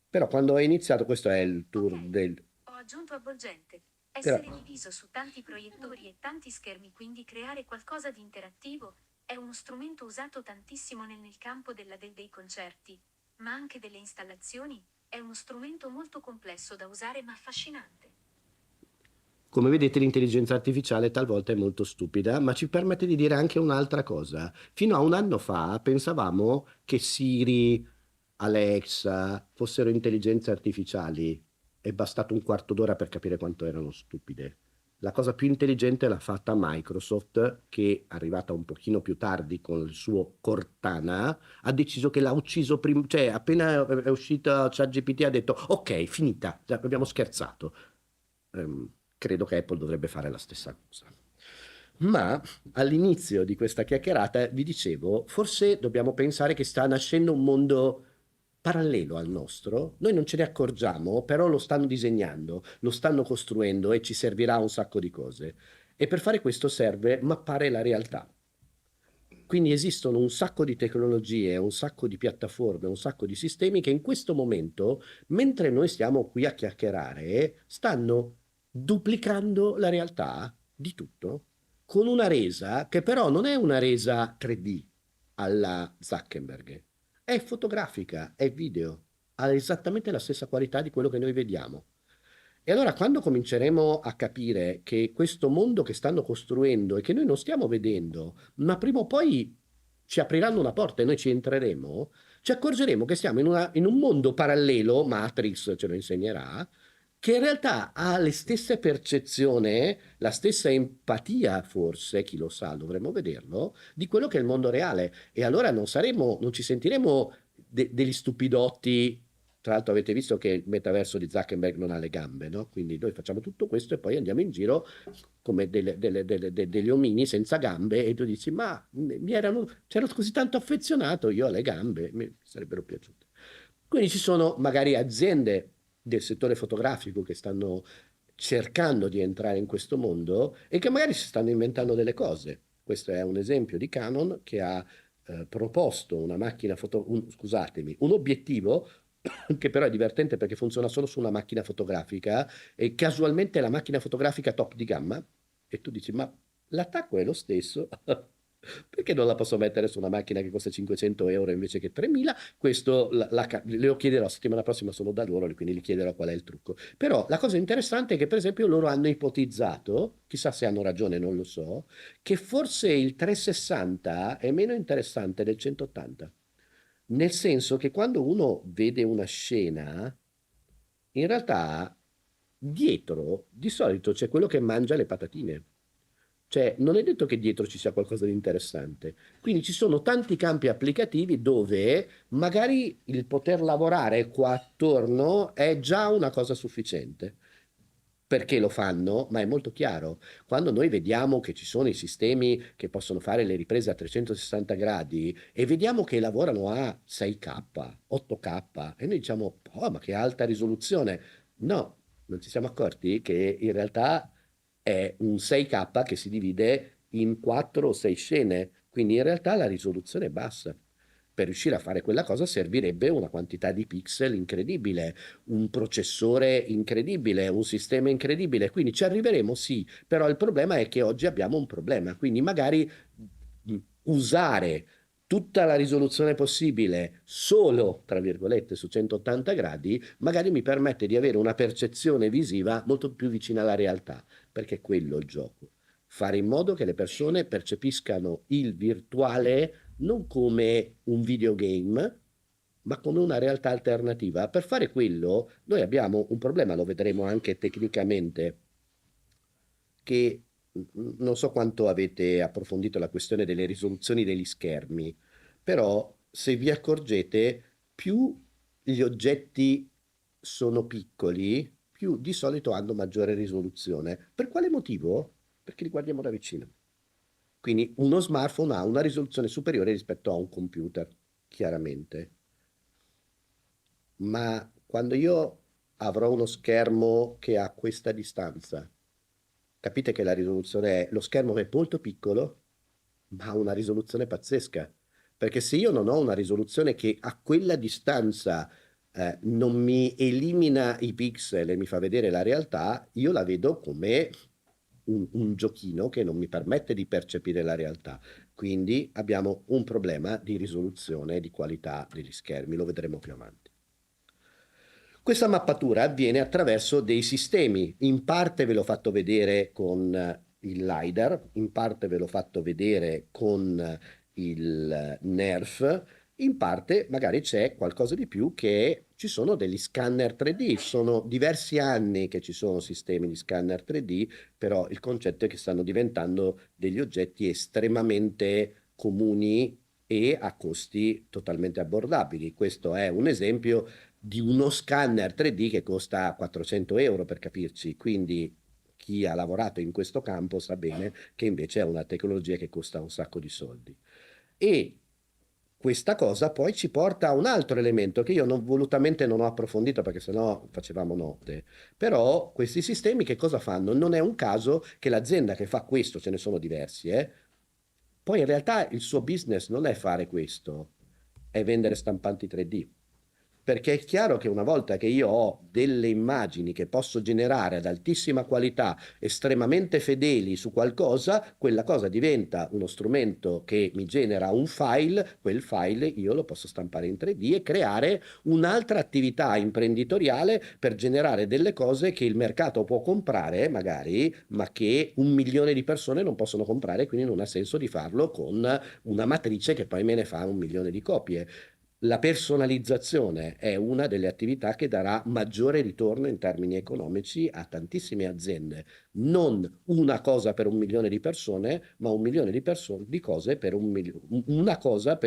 S3: Però quando ho iniziato, questo è il tour del...
S8: Ho aggiunto avvolgente.
S3: Però-
S8: Essere diviso su tanti proiettori e tanti schermi, quindi creare qualcosa di interattivo, è uno strumento usato tantissimo nel campo dei concerti, ma anche delle installazioni. È uno strumento molto complesso da usare ma affascinante.
S3: Come vedete, l'intelligenza artificiale talvolta è molto stupida, ma ci permette di dire anche un'altra cosa. Fino a un anno fa pensavamo che Siri, Alexa fossero intelligenze artificiali. È bastato un quarto d'ora per capire quanto erano stupide. La cosa più intelligente l'ha fatta Microsoft, che, arrivata un pochino più tardi con il suo Cortana, ha deciso che l'ha ucciso prima, cioè appena è uscita ChatGPT ha detto ok, finita, abbiamo scherzato. Credo che Apple dovrebbe fare la stessa cosa. Ma all'inizio di questa chiacchierata vi dicevo, forse dobbiamo pensare che sta nascendo un mondo parallelo al nostro. Noi non ce ne accorgiamo, però lo stanno disegnando, lo stanno costruendo e ci servirà un sacco di cose. E per fare questo serve mappare la realtà. Quindi esistono un sacco di tecnologie, un sacco di piattaforme, un sacco di sistemi che in questo momento, mentre noi stiamo qui a chiacchierare, stanno duplicando la realtà di tutto, con una resa che però non è una resa 3D alla Zuckerberg, è fotografica, è video, ha esattamente la stessa qualità di quello che noi vediamo. E allora quando cominceremo a capire che questo mondo che stanno costruendo e che noi non stiamo vedendo, ma prima o poi ci apriranno una porta e noi ci entreremo, ci accorgeremo che siamo in un mondo parallelo, Matrix ce lo insegnerà, che in realtà ha le stesse percezioni, la stessa empatia forse, chi lo sa, dovremmo vederlo, di quello che è il mondo reale. E allora non ci sentiremo degli stupidotti. Tra l'altro avete visto che il metaverso di Zuckerberg non ha le gambe, no? Quindi noi facciamo tutto questo e poi andiamo in giro come degli omini senza gambe e tu dici, ma c'ero così tanto affezionato io alle gambe, mi sarebbero piaciute. Quindi ci sono magari aziende del settore fotografico che stanno cercando di entrare in questo mondo e che magari si stanno inventando delle cose. Questo è un esempio di Canon che ha proposto una macchina scusatemi, un obiettivo che però è divertente perché funziona solo su una macchina fotografica e casualmente è la macchina fotografica top di gamma e tu dici ma l'attacco è lo stesso, perché non la posso mettere su una macchina che costa 500 euro invece che 3000? Questo lo chiederò settimana prossima, sono da loro, quindi gli chiederò qual è il trucco. Però la cosa interessante è che per esempio loro hanno ipotizzato, chissà se hanno ragione, non lo so, che forse il 360 è meno interessante del 180. Nel senso che quando uno vede una scena, in realtà dietro di solito c'è quello che mangia le patatine. Cioè, non è detto che dietro ci sia qualcosa di interessante. Quindi ci sono tanti campi applicativi dove magari il poter lavorare qua attorno è già una cosa sufficiente. Perché lo fanno? Ma è molto chiaro. Quando noi vediamo che ci sono i sistemi che possono fare le riprese a 360 gradi e vediamo che lavorano a 6K, 8K, e noi diciamo, oh, ma che alta risoluzione. No, non ci siamo accorti che in realtà è un 6K che si divide in 4 o 6 scene, quindi in realtà la risoluzione è bassa. Per riuscire a fare quella cosa servirebbe una quantità di pixel incredibile, un processore incredibile, un sistema incredibile. Quindi ci arriveremo, sì, però il problema è che oggi abbiamo un problema. Quindi magari usare tutta la risoluzione possibile solo, tra virgolette, su 180 gradi, magari mi permette di avere una percezione visiva molto più vicina alla realtà, perché è quello il gioco. Fare in modo che le persone percepiscano il virtuale non come un videogame, ma come una realtà alternativa. Per fare quello, noi abbiamo un problema, lo vedremo anche tecnicamente, che non so quanto avete approfondito la questione delle risoluzioni degli schermi, però se vi accorgete, più gli oggetti sono piccoli, più di solito hanno maggiore risoluzione. Per quale motivo? Perché li guardiamo da vicino. Quindi uno smartphone ha una risoluzione superiore rispetto a un computer, chiaramente. Ma quando io avrò uno schermo che ha questa distanza, capite che la risoluzione lo schermo è molto piccolo, ma ha una risoluzione pazzesca. Perché se io non ho una risoluzione che a quella distanza non mi elimina i pixel e mi fa vedere la realtà, io la vedo come un giochino che non mi permette di percepire la realtà. Quindi abbiamo un problema di risoluzione e di qualità degli schermi, lo vedremo più avanti. Questa mappatura avviene attraverso dei sistemi, in parte ve l'ho fatto vedere con il LiDAR, in parte ve l'ho fatto vedere con il NERF, in parte magari c'è qualcosa di più che ci sono degli scanner 3D, sono diversi anni che ci sono sistemi di scanner 3D, però il concetto è che stanno diventando degli oggetti estremamente comuni e a costi totalmente abbordabili. Questo è un esempio di uno scanner 3D che costa 400 euro per capirci, quindi chi ha lavorato in questo campo sa bene che invece è una tecnologia che costa un sacco di soldi. E Questa cosa poi ci porta a un altro elemento che io volutamente non ho approfondito perché sennò facevamo notte. Però questi sistemi che cosa fanno? Non è un caso che l'azienda che fa questo, ce ne sono diversi, poi in realtà il suo business non è fare questo, è vendere stampanti 3D. Perché è chiaro che una volta che io ho delle immagini che posso generare ad altissima qualità, estremamente fedeli su qualcosa, quella cosa diventa uno strumento che mi genera un file, quel file io lo posso stampare in 3D e creare un'altra attività imprenditoriale per generare delle cose che il mercato può comprare magari, ma che 1 milione di persone non possono comprare, quindi non ha senso di farlo con una matrice che poi me ne fa 1 milione di copie. La personalizzazione è una delle attività che darà maggiore ritorno in termini economici a tantissime aziende. Non una cosa per 1 milione di persone, ma 1 milione di cose per una cosa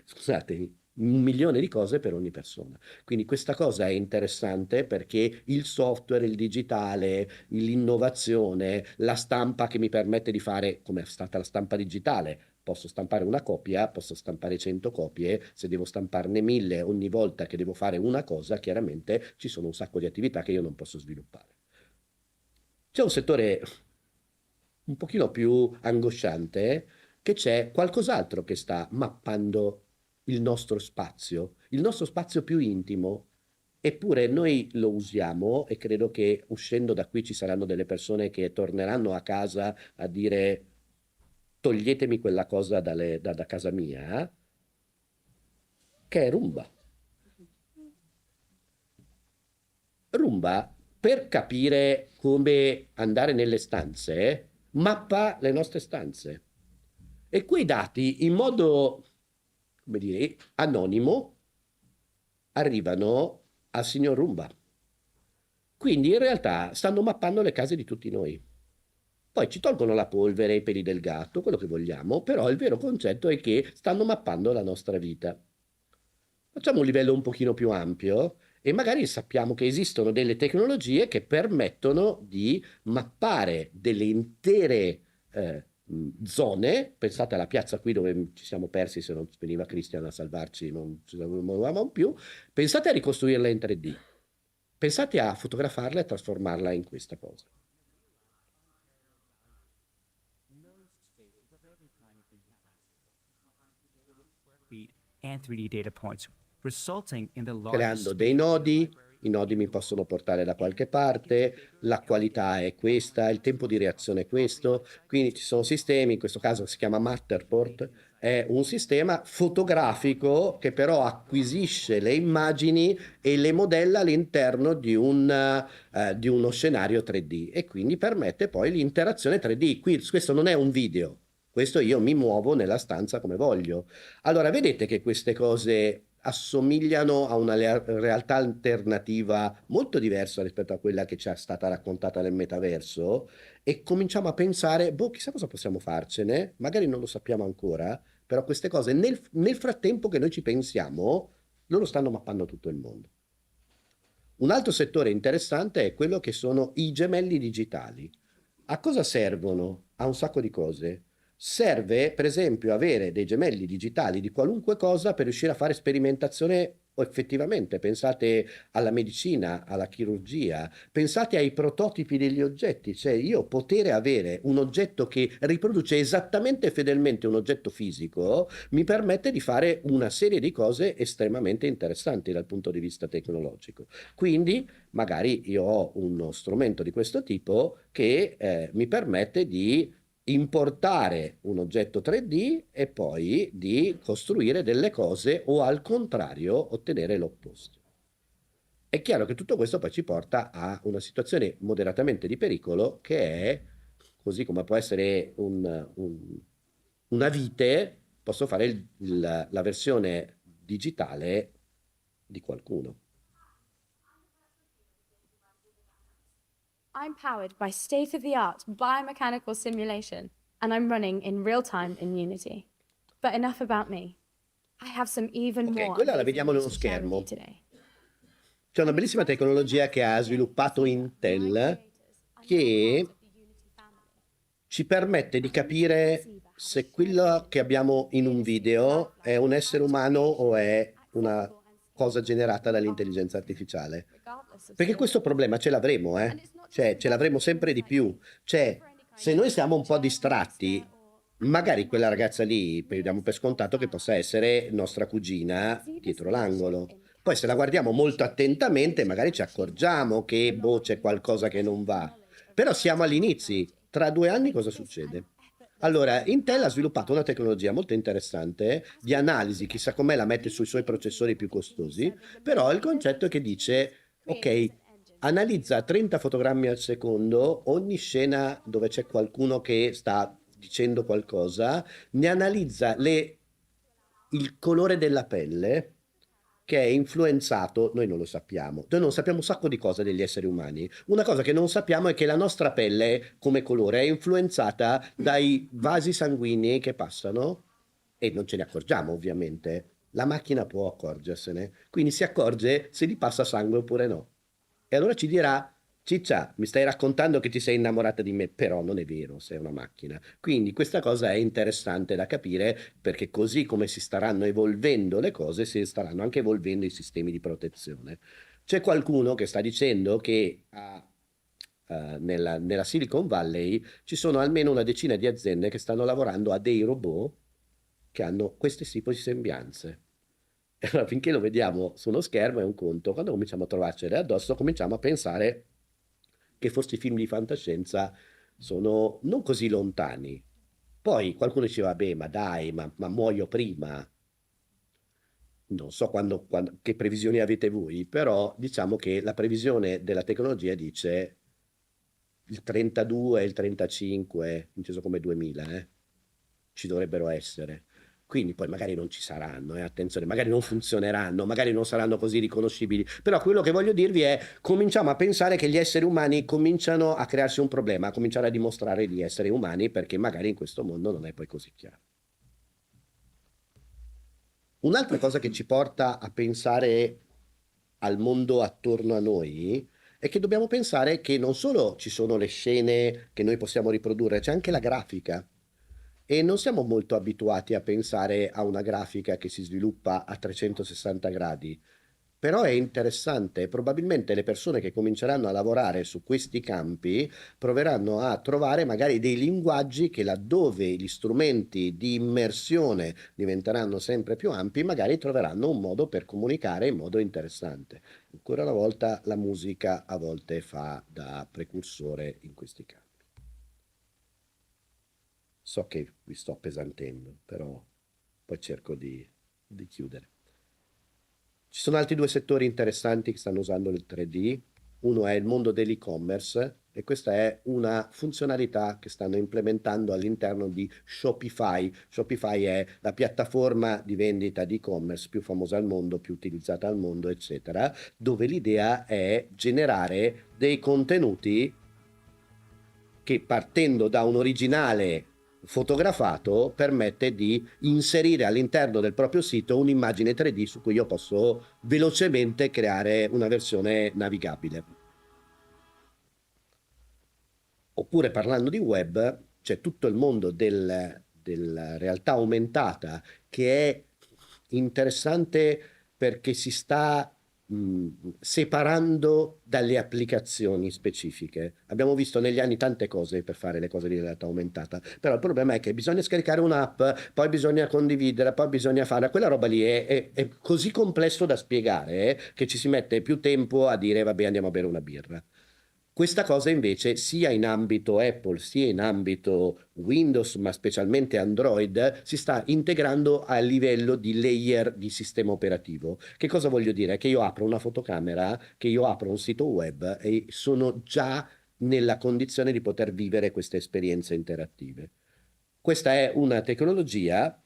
S3: scusatemi, 1 milione di cose per ogni persona. Quindi questa cosa è interessante perché il software, il digitale, l'innovazione, la stampa che mi permette di fare, come è stata la stampa digitale, posso stampare una copia, posso stampare 100 copie, se devo stamparne 1000 ogni volta che devo fare una cosa, chiaramente ci sono un sacco di attività che io non posso sviluppare. C'è un settore un pochino più angosciante, che c'è qualcos'altro che sta mappando il nostro spazio più intimo, eppure noi lo usiamo e credo che uscendo da qui ci saranno delle persone che torneranno a casa a dire toglietemi quella cosa da casa mia, che è Roomba. Roomba, per capire come andare nelle stanze, mappa le nostre stanze. E quei dati, in modo, come dire, anonimo, arrivano al signor Roomba. Quindi in realtà stanno mappando le case di tutti noi. Poi ci tolgono la polvere, i peli del gatto, quello che vogliamo, però il vero concetto è che stanno mappando la nostra vita. Facciamo un livello un pochino più ampio e magari sappiamo che esistono delle tecnologie che permettono di mappare delle intere zone. Pensate alla piazza qui dove ci siamo persi, se non veniva Christian a salvarci non ci muovevamo più. Pensate a ricostruirla in 3D. Pensate a fotografarla e trasformarla in questa cosa.
S9: And 3D data points, resulting in the
S3: Creando
S9: largest
S3: dei nodi, i nodi mi possono portare da qualche parte, la qualità è questa, il tempo di reazione è questo, quindi ci sono sistemi, in questo caso si chiama Matterport, è un sistema fotografico che però acquisisce le immagini e le modella all'interno di uno scenario 3D e quindi permette poi l'interazione 3D. Qui, questo non è un video, questo io mi muovo nella stanza come voglio. Allora, vedete che queste cose assomigliano a una realtà alternativa molto diversa rispetto a quella che ci è stata raccontata nel metaverso e cominciamo a pensare, boh, chissà cosa possiamo farcene, magari non lo sappiamo ancora, però queste cose nel frattempo che noi ci pensiamo, loro stanno mappando tutto il mondo. Un altro settore interessante è quello che sono i gemelli digitali. A cosa servono? A un sacco di cose. Serve, per esempio, avere dei gemelli digitali di qualunque cosa per riuscire a fare sperimentazione effettivamente. Pensate alla medicina, alla chirurgia, pensate ai prototipi degli oggetti, cioè io poter avere un oggetto che riproduce esattamente e fedelmente un oggetto fisico mi permette di fare una serie di cose estremamente interessanti dal punto di vista tecnologico. Quindi magari io ho uno strumento di questo tipo che mi permette di importare un oggetto 3D e poi di costruire delle cose o al contrario ottenere l'opposto. È chiaro che tutto questo poi ci porta a una situazione moderatamente di pericolo che è, così come può essere una vite, posso fare la versione digitale di qualcuno.
S10: I'm powered by state-of-the-art biomechanical simulation, and I'm running in real time in Unity. But enough about me. I have some even more
S3: Quella la
S10: amazing
S3: vediamo nello
S10: news to share with
S3: schermo.
S10: you today.
S3: C'è una bellissima tecnologia che ha sviluppato Intel che ci permette di capire se quello che abbiamo in un video è un essere umano o è una cosa generata dall'intelligenza artificiale. Perché questo problema ce l'avremo, cioè ce l'avremo sempre di più. Cioè, se noi siamo un po' distratti, magari quella ragazza lì diamo per scontato che possa essere nostra cugina dietro l'angolo. Poi se la guardiamo molto attentamente, magari ci accorgiamo che c'è qualcosa che non va. Però siamo agli inizi. Tra 2 anni cosa succede? Allora, Intel ha sviluppato una tecnologia molto interessante di analisi, chissà com'è la mette sui suoi processori più costosi, però il concetto è che dice, ok, analizza 30 fotogrammi al secondo, ogni scena dove c'è qualcuno che sta dicendo qualcosa, ne analizza il colore della pelle, che è influenzato, noi non lo sappiamo, noi non sappiamo un sacco di cose degli esseri umani. Una cosa che non sappiamo è che la nostra pelle come colore è influenzata dai vasi sanguigni che passano e non ce ne accorgiamo ovviamente. La macchina può accorgersene, quindi si accorge se gli passa sangue oppure no. E allora ci dirà, Ciccia, mi stai raccontando che ti sei innamorata di me, però non è vero, sei una macchina. Quindi questa cosa è interessante da capire, perché così come si staranno evolvendo le cose, si staranno anche evolvendo i sistemi di protezione. C'è qualcuno che sta dicendo che nella Silicon Valley ci sono almeno una decina di aziende che stanno lavorando a dei robot che hanno questi tipi di sembianze. E allora, finché lo vediamo su uno schermo è un conto, quando cominciamo a trovarcele addosso cominciamo a pensare che forse i film di fantascienza sono non così lontani. Poi qualcuno diceva, vabbè, ma dai, ma muoio prima. Non so che previsioni avete voi, però diciamo che la previsione della tecnologia dice il 32, il 35, inteso come 2000, ci dovrebbero essere. Quindi poi magari non ci saranno, attenzione, magari non funzioneranno, magari non saranno così riconoscibili, però quello che voglio dirvi è cominciamo a pensare che gli esseri umani cominciano a crearsi un problema, a cominciare a dimostrare di essere umani, perché magari in questo mondo non è poi così chiaro. Un'altra cosa che ci porta a pensare al mondo attorno a noi è che dobbiamo pensare che non solo ci sono le scene che noi possiamo riprodurre, c'è anche la grafica. E non siamo molto abituati a pensare a una grafica che si sviluppa a 360 gradi, però è interessante. Probabilmente le persone che cominceranno a lavorare su questi campi proveranno a trovare magari dei linguaggi che, laddove gli strumenti di immersione diventeranno sempre più ampi, magari troveranno un modo per comunicare in modo interessante. Ancora una volta la musica a volte fa da precursore in questi campi. So che vi sto appesantendo, però poi cerco di chiudere. Ci sono altri 2 settori interessanti che stanno usando il 3D. Uno è il mondo dell'e-commerce e questa è una funzionalità che stanno implementando all'interno di Shopify. Shopify è la piattaforma di vendita di e-commerce più famosa al mondo, più utilizzata al mondo, eccetera, dove l'idea è generare dei contenuti che, partendo da un originale fotografato, permette di inserire all'interno del proprio sito un'immagine 3D su cui io posso velocemente creare una versione navigabile. Oppure, parlando di web, c'è tutto il mondo della realtà aumentata, che è interessante perché si sta separando dalle applicazioni specifiche. Abbiamo visto negli anni tante cose per fare le cose di realtà aumentata, però il problema è che bisogna scaricare un'app, poi bisogna condividere, poi bisogna fare quella roba lì, è così complesso da spiegare che ci si mette più tempo a dire vabbè, andiamo a bere una birra. Questa cosa invece, sia in ambito Apple sia in ambito Windows, ma specialmente Android, si sta integrando a livello di layer di sistema operativo. Che cosa voglio dire? Che io apro una fotocamera, che io apro un sito web e sono già nella condizione di poter vivere queste esperienze interattive. Questa è una tecnologia,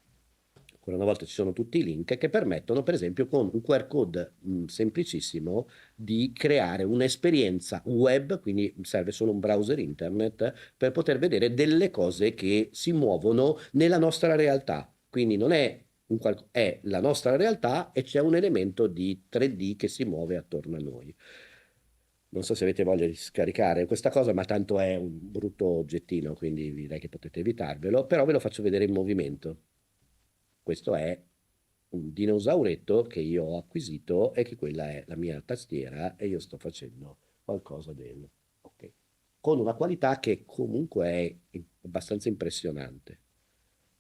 S3: ancora una volta ci sono tutti i link, che permettono, per esempio, con un QR code semplicissimo, di creare un'esperienza web, quindi serve solo un browser internet, per poter vedere delle cose che si muovono nella nostra realtà. Quindi non è è la nostra realtà e c'è un elemento di 3D che si muove attorno a noi. non so se avete voglia di scaricare questa cosa, ma tanto è un brutto oggettino, quindi direi che potete evitarvelo, però ve lo faccio vedere in movimento. Questo è un dinosauretto che io ho acquisito e che quella è la mia tastiera e io sto facendo qualcosa del... ok. Con una qualità che comunque è abbastanza impressionante.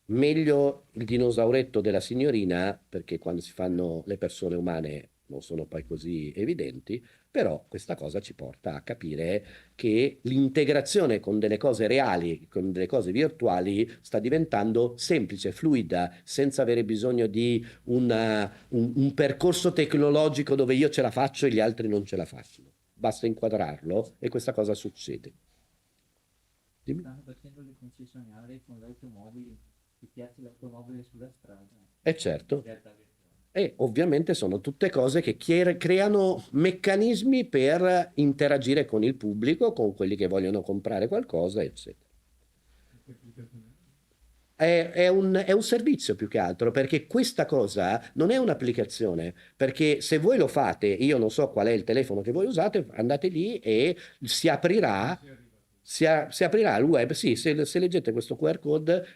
S3: Meglio il dinosauretto della signorina, perché quando si fanno le persone umane non sono poi così evidenti, però questa cosa ci porta a capire che l'integrazione con delle cose reali, con delle cose virtuali, sta diventando semplice, fluida, senza avere bisogno di un percorso tecnologico dove io ce la faccio e gli altri non ce la facciano. Basta inquadrarlo e questa cosa succede. Dimmi.
S11: Stanno facendo le concessionarie con le automobili, ti piace l'automobile sulla strada.
S3: Certo. E ovviamente sono tutte cose che creano meccanismi per interagire con il pubblico, con quelli che vogliono comprare qualcosa, eccetera. È un servizio più che altro, perché questa cosa non è un'applicazione, perché se voi lo fate, io non so qual è il telefono che voi usate, andate lì e si aprirà il web, sì, se leggete questo QR code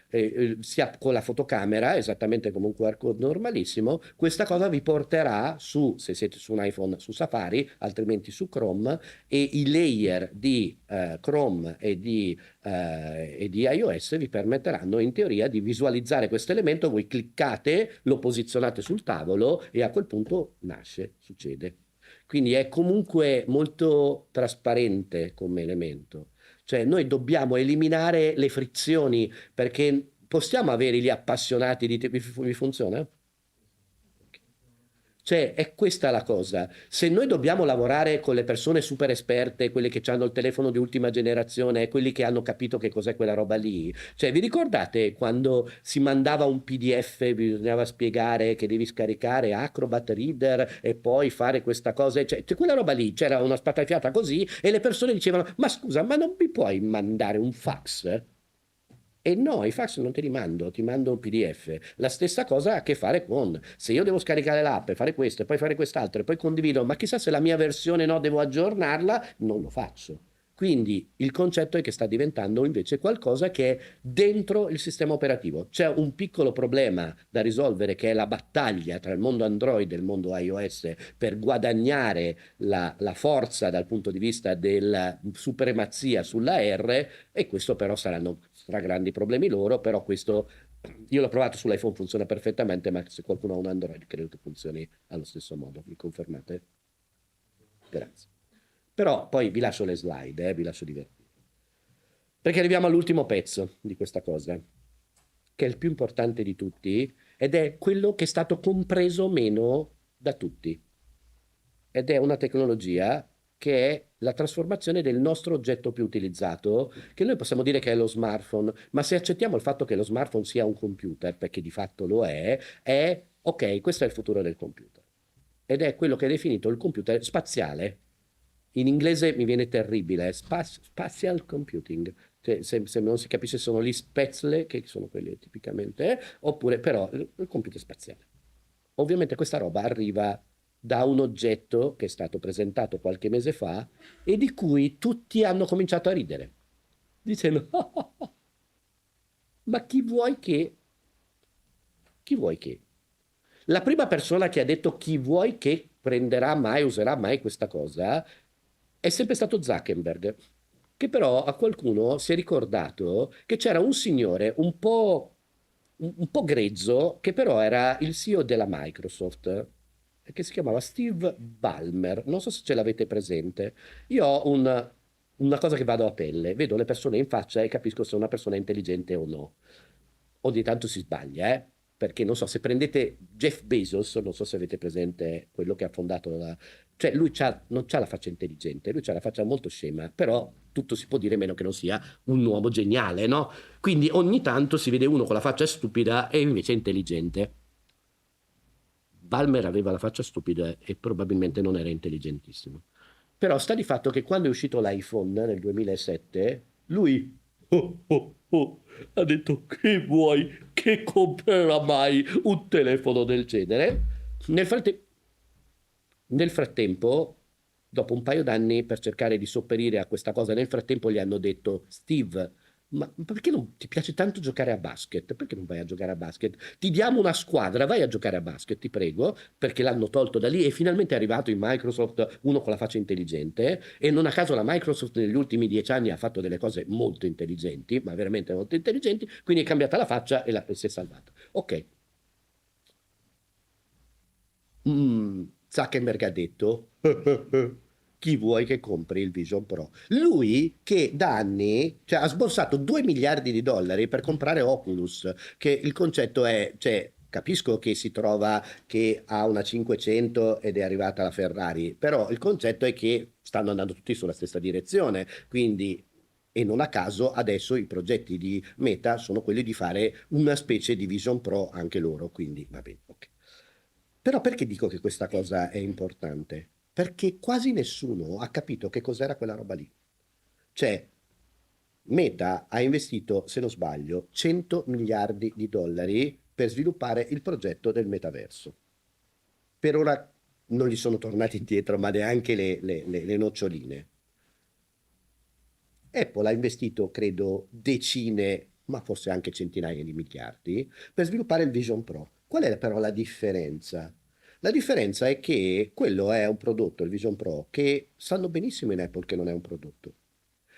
S3: con la fotocamera, esattamente come un QR code normalissimo, questa cosa vi porterà su, se siete su un iPhone, su Safari, altrimenti su Chrome, e i layer di Chrome e di iOS vi permetteranno in teoria di visualizzare questo elemento, voi cliccate, lo posizionate sul tavolo e a quel punto nasce, succede. Quindi è comunque molto trasparente come elemento. Cioè noi dobbiamo eliminare le frizioni, perché possiamo avere gli appassionati di vi funziona? Cioè è questa la cosa. Se noi dobbiamo lavorare con le persone super esperte, quelle che hanno il telefono di ultima generazione, quelli che hanno capito che cos'è quella roba lì, cioè vi ricordate quando si mandava un PDF, bisognava spiegare che devi scaricare Acrobat Reader e poi fare questa cosa, cioè quella roba lì, c'era una spatafiata così e le persone dicevano: ma scusa, ma non mi puoi mandare un fax? E no, i fax non te li mando, ti mando un PDF. La stessa cosa ha a che fare con, se io devo scaricare l'app e fare questo e poi fare quest'altro e poi condivido, ma chissà se la mia versione no, devo aggiornarla, non lo faccio. Quindi il concetto è che sta diventando invece qualcosa che è dentro il sistema operativo. C'è un piccolo problema da risolvere, che è la battaglia tra il mondo Android e il mondo iOS per guadagnare la forza dal punto di vista della supremazia sulla R, e questo però saranno grandi problemi loro, però questo io l'ho provato sull'iPhone, funziona perfettamente, ma se qualcuno ha un Android credo che funzioni allo stesso modo. Mi confermate? Grazie. Però poi vi lascio le slide, vi lascio divertire. Perché arriviamo all'ultimo pezzo di questa cosa, che è il più importante di tutti, ed è quello che è stato compreso meno da tutti. Ed è una tecnologia che è la trasformazione del nostro oggetto più utilizzato, che noi possiamo dire che è lo smartphone, ma se accettiamo il fatto che lo smartphone sia un computer, perché di fatto lo è ok, questo è il futuro del computer. Ed è quello che è definito il computer spaziale. In inglese mi viene terribile, spatial computing, cioè, se non si capisce sono gli spätzle, che sono quelli tipicamente, oppure però il computer spaziale. Ovviamente questa roba arriva da un oggetto che è stato presentato qualche mese fa e di cui tutti hanno cominciato a ridere, dicendo ma chi vuoi che? Chi vuoi che? La prima persona che ha detto chi vuoi che prenderà mai, userà mai questa cosa è sempre stato Zuckerberg, che però a qualcuno si è ricordato che c'era un signore un po' grezzo, che però era il CEO della Microsoft, che si chiamava Steve Ballmer. Non so se ce l'avete presente. Io ho una cosa che vado a pelle, vedo le persone in faccia e capisco se una persona è intelligente o no. Ogni tanto si sbaglia, perché non so, se prendete Jeff Bezos, non so se avete presente quello che ha fondato cioè lui non c'ha la faccia intelligente, lui c'ha la faccia molto scema, però tutto si può dire meno che non sia un uomo geniale, no? Quindi ogni tanto si vede uno con la faccia stupida e invece intelligente. Ballmer aveva la faccia stupida e probabilmente non era intelligentissimo. Però sta di fatto che quando è uscito l'iPhone nel 2007, lui ha detto: che vuoi che comprerà mai un telefono del genere? Nel frattempo Dopo un paio d'anni, per cercare di sopperire a questa cosa, nel frattempo gli hanno detto: Steve, ma perché non ti piace tanto giocare a basket? Perché non vai a giocare a basket? Ti diamo una squadra, vai a giocare a basket, ti prego, perché l'hanno tolto da lì e finalmente è arrivato in Microsoft uno con la faccia intelligente, e non a caso la Microsoft negli ultimi 10 anni ha fatto delle cose molto intelligenti, ma veramente molto intelligenti, quindi è cambiata la faccia e si è salvata. Ok. Zuckerberg ha detto: chi vuoi che compri il Vision Pro? Lui che da anni, cioè, ha sborsato 2 miliardi di dollari per comprare Oculus, che il concetto è, cioè, capisco che si trova che ha una 500 ed è arrivata la Ferrari, però il concetto è che stanno andando tutti sulla stessa direzione, quindi, e non a caso adesso i progetti di Meta sono quelli di fare una specie di Vision Pro anche loro, quindi va bene, ok. Però perché dico che questa cosa è importante? Perché quasi nessuno ha capito che cos'era quella roba lì. Cioè, Meta ha investito, se non sbaglio, 100 miliardi di dollari per sviluppare il progetto del metaverso. Per ora non gli sono tornati indietro, ma neanche le noccioline. Apple ha investito, credo, decine, ma forse anche centinaia di miliardi per sviluppare il Vision Pro. Qual è però la differenza? La differenza è che quello è un prodotto, il Vision Pro, che sanno benissimo in Apple che non è un prodotto.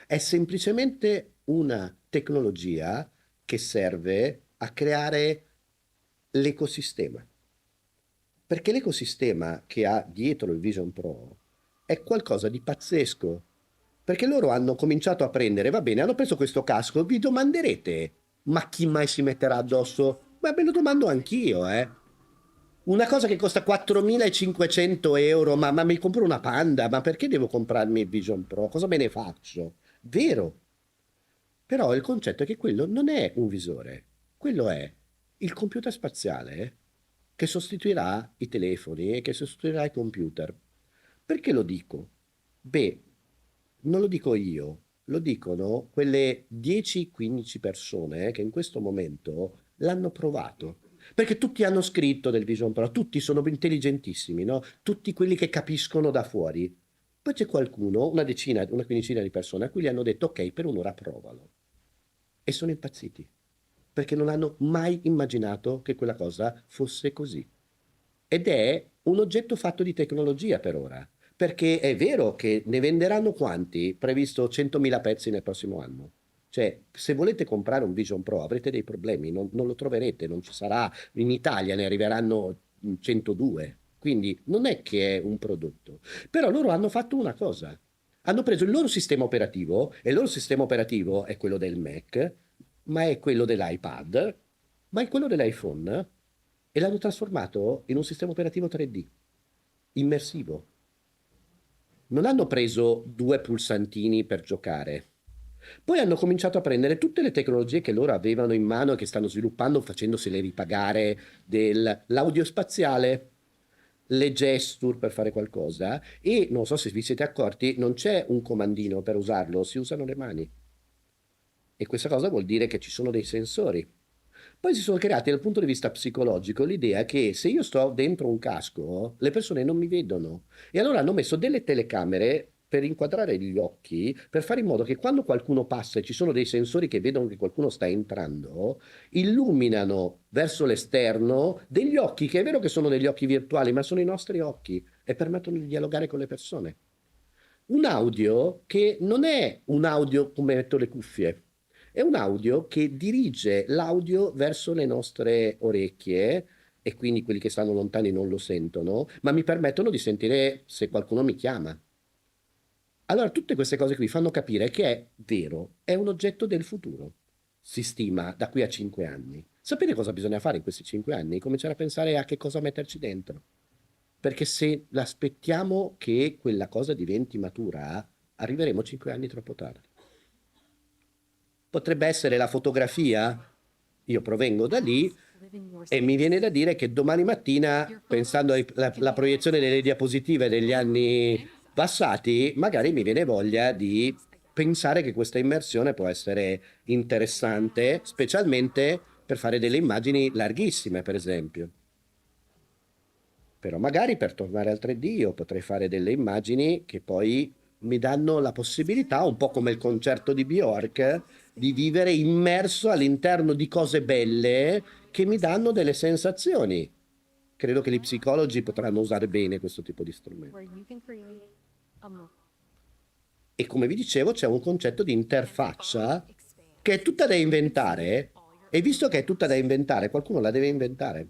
S3: È semplicemente una tecnologia che serve a creare l'ecosistema. Perché l'ecosistema che ha dietro il Vision Pro è qualcosa di pazzesco. Perché loro hanno cominciato a prendere, va bene, hanno preso questo casco, vi domanderete, ma chi mai si metterà addosso? Ma me lo domando anch'io, Una cosa che costa 4.500 euro, ma mi compro una Panda, ma perché devo comprarmi il Vision Pro? Cosa me ne faccio? Vero. Però il concetto è che quello non è un visore, quello è il computer spaziale che sostituirà i telefoni e che sostituirà i computer. Perché lo dico? Beh, non lo dico io, lo dicono quelle 10-15 persone che in questo momento l'hanno provato. Perché tutti hanno scritto del Vision Pro, tutti sono intelligentissimi, no? Tutti quelli che capiscono da fuori. Poi c'è qualcuno, una quindicina di persone a cui gli hanno detto: ok, per un'ora provalo. E sono impazziti, perché non hanno mai immaginato che quella cosa fosse così. Ed è un oggetto fatto di tecnologia per ora, perché è vero che ne venderanno quanti? Previsto 100.000 pezzi nel prossimo anno. Cioè, se volete comprare un Vision Pro avrete dei problemi, non lo troverete, non ci sarà, in Italia ne arriveranno 102, quindi non è che è un prodotto. Però loro hanno fatto una cosa, hanno preso il loro sistema operativo, e il loro sistema operativo è quello del Mac, ma è quello dell'iPad, ma è quello dell'iPhone, e l'hanno trasformato in un sistema operativo 3D, immersivo. Non hanno preso 2 pulsantini per giocare. Poi hanno cominciato a prendere tutte le tecnologie che loro avevano in mano e che stanno sviluppando, facendosele ripagare, dell'audio spaziale, le gesture per fare qualcosa, e non so se vi siete accorti, non c'è un comandino per usarlo, si usano le mani. E questa cosa vuol dire che ci sono dei sensori. Poi si sono creati dal punto di vista psicologico l'idea che se io sto dentro un casco, le persone non mi vedono. E allora hanno messo delle telecamere per inquadrare gli occhi, per fare in modo che quando qualcuno passa e ci sono dei sensori che vedono che qualcuno sta entrando, illuminano verso l'esterno degli occhi, che è vero che sono degli occhi virtuali, ma sono i nostri occhi, e permettono di dialogare con le persone. Un audio che non è un audio come metto le cuffie, è un audio che dirige l'audio verso le nostre orecchie, e quindi quelli che stanno lontani non lo sentono, ma mi permettono di sentire se qualcuno mi chiama. Allora, tutte queste cose qui fanno capire che è vero, è un oggetto del futuro. Si stima da qui a 5 anni. Sapete cosa bisogna fare in questi 5 anni? Cominciare a pensare a che cosa metterci dentro. Perché se l'aspettiamo che quella cosa diventi matura, arriveremo 5 anni troppo tardi. Potrebbe essere la fotografia, io provengo da lì, e mi viene da dire che domani mattina, pensando alla proiezione delle diapositive degli anni passati, magari mi viene voglia di pensare che questa immersione può essere interessante, specialmente per fare delle immagini larghissime, per esempio. Però magari per tornare al 3D io potrei fare delle immagini che poi mi danno la possibilità, un po' come il concerto di Bjork, di vivere immerso all'interno di cose belle che mi danno delle sensazioni. Credo che gli psicologi potranno usare bene questo tipo di strumento. E come vi dicevo, c'è un concetto di interfaccia che è tutta da inventare, e visto che è tutta da inventare, qualcuno la deve inventare.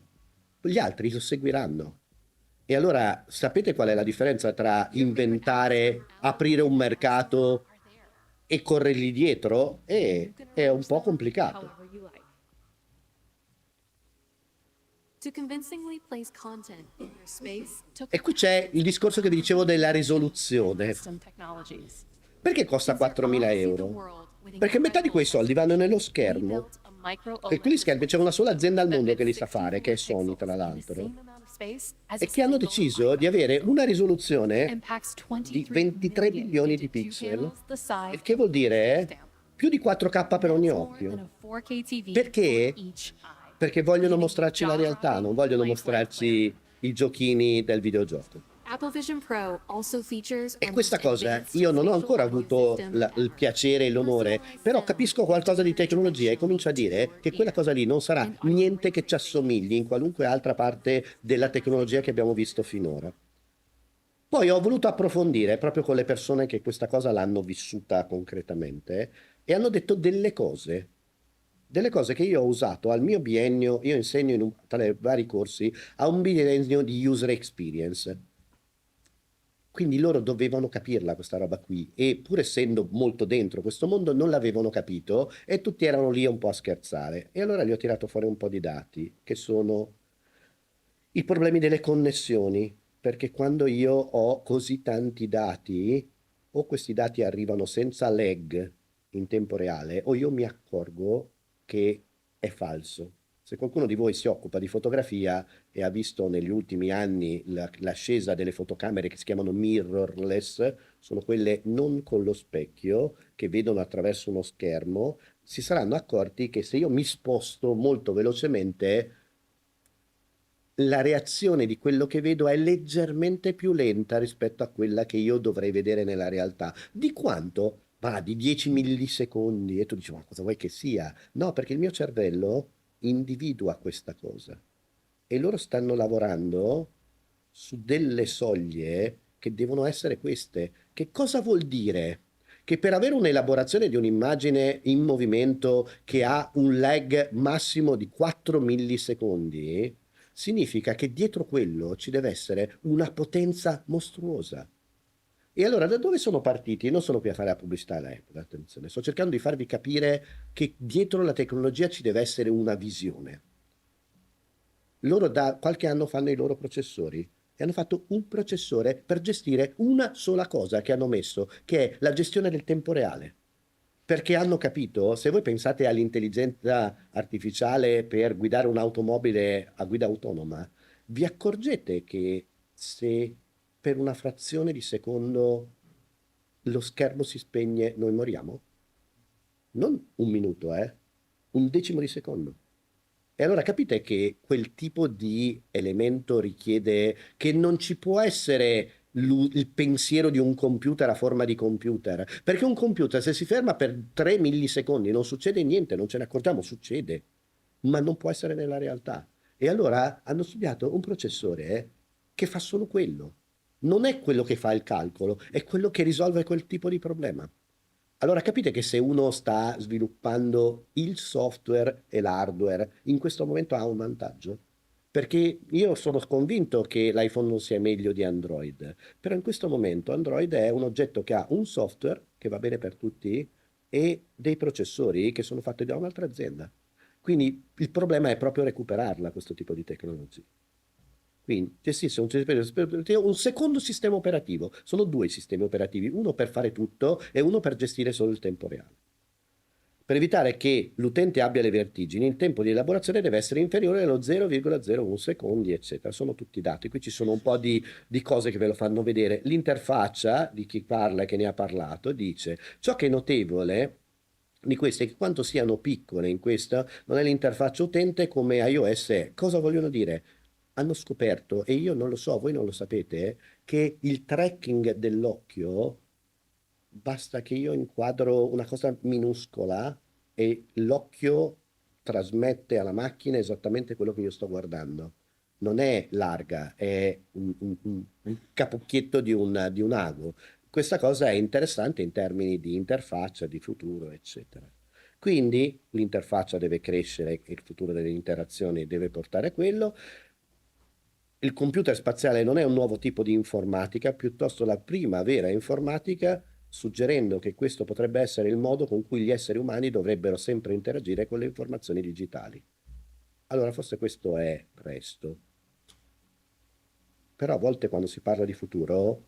S3: Gli altri lo seguiranno. E allora sapete qual è la differenza tra inventare, aprire un mercato e corrergli dietro? È un po' complicato. E qui c'è il discorso che vi dicevo della risoluzione. Perché costa 4.000 euro? Perché metà di quei soldi vanno nello schermo. E quegli schermi c'è una sola azienda al mondo che li sa fare, che è Sony tra l'altro, e che hanno deciso di avere una risoluzione di 23 milioni di pixel, il che vuol dire più di 4K per ogni occhio. Perché? Perché vogliono mostrarci la realtà, non vogliono mostrarci i giochini del videogioco. E questa cosa io non ho ancora avuto il piacere e l'onore, però capisco qualcosa di tecnologia e comincio a dire che quella cosa lì non sarà niente che ci assomigli in qualunque altra parte della tecnologia che abbiamo visto finora. Poi ho voluto approfondire proprio con le persone che questa cosa l'hanno vissuta concretamente e hanno detto delle cose che io ho usato al mio biennio. Io insegno tra i vari corsi a un biennio di user experience. Quindi loro dovevano capirla questa roba qui, e pur essendo molto dentro questo mondo non l'avevano capito e tutti erano lì un po' a scherzare. E allora gli ho tirato fuori un po' di dati, che sono i problemi delle connessioni, perché quando io ho così tanti dati, o questi dati arrivano senza lag in tempo reale, o io mi accorgo che è falso. Se qualcuno di voi si occupa di fotografia e ha visto negli ultimi anni l'ascesa delle fotocamere che si chiamano mirrorless, sono quelle non con lo specchio, che vedono attraverso uno schermo, si saranno accorti che se io mi sposto molto velocemente, la reazione di quello che vedo è leggermente più lenta rispetto a quella che io dovrei vedere nella realtà. Di quanto? Ma di 10 millisecondi. E tu dici, ma cosa vuoi che sia? No, perché il mio cervello individua questa cosa e loro stanno lavorando su delle soglie che devono essere queste. Che cosa vuol dire? Che per avere un'elaborazione di un'immagine in movimento che ha un lag massimo di 4 millisecondi significa che dietro quello ci deve essere una potenza mostruosa. E allora da dove sono partiti? Non sono qui a fare la pubblicità all'Apple, attenzione, sto cercando di farvi capire che dietro la tecnologia ci deve essere una visione. Loro da qualche anno fanno i loro processori e hanno fatto un processore per gestire una sola cosa che hanno messo, che è la gestione del tempo reale. Perché hanno capito, se voi pensate all'intelligenza artificiale per guidare un'automobile a guida autonoma, vi accorgete che se per una frazione di secondo lo schermo si spegne, noi moriamo? Non un minuto, un decimo di secondo. E allora capite che quel tipo di elemento richiede che non ci può essere il pensiero di un computer a forma di computer, perché un computer se si ferma per 3 millisecondi non succede niente, non ce ne accorgiamo, succede, ma non può essere nella realtà. E allora hanno studiato un processore che fa solo quello. Non è quello che fa il calcolo, è quello che risolve quel tipo di problema. Allora capite che se uno sta sviluppando il software e l'hardware, in questo momento ha un vantaggio. Perché io sono convinto che l'iPhone non sia meglio di Android, però in questo momento Android è un oggetto che ha un software che va bene per tutti e dei processori che sono fatti da un'altra azienda. Quindi il problema è proprio recuperarla, questo tipo di tecnologia. Quindi gestisce un secondo sistema operativo. Sono 2 sistemi operativi, uno per fare tutto e uno per gestire solo il tempo reale. Per evitare che l'utente abbia le vertigini, il tempo di elaborazione deve essere inferiore allo 0,01 secondi, eccetera. Sono tutti dati. Qui ci sono un po' di cose che ve lo fanno vedere. L'interfaccia di chi parla e che ne ha parlato dice: ciò che è notevole di queste è che quanto siano piccole in questa non è l'interfaccia utente come iOS è. Cosa vogliono dire? hanno scoperto, e io non lo so, voi non lo sapete, che il tracking dell'occhio, basta che io inquadro una cosa minuscola e l'occhio trasmette alla macchina esattamente quello che io sto guardando. Non è larga, è un capucchietto di un ago. Questa cosa è interessante in termini di interfaccia, di futuro, eccetera. Quindi l'interfaccia deve crescere, il futuro delle interazioni deve portare a quello. Il computer spaziale non è un nuovo tipo di informatica, piuttosto la prima vera informatica, suggerendo che questo potrebbe essere il modo con cui gli esseri umani dovrebbero sempre interagire con le informazioni digitali. Allora forse questo è presto. Però a volte quando si parla di futuro,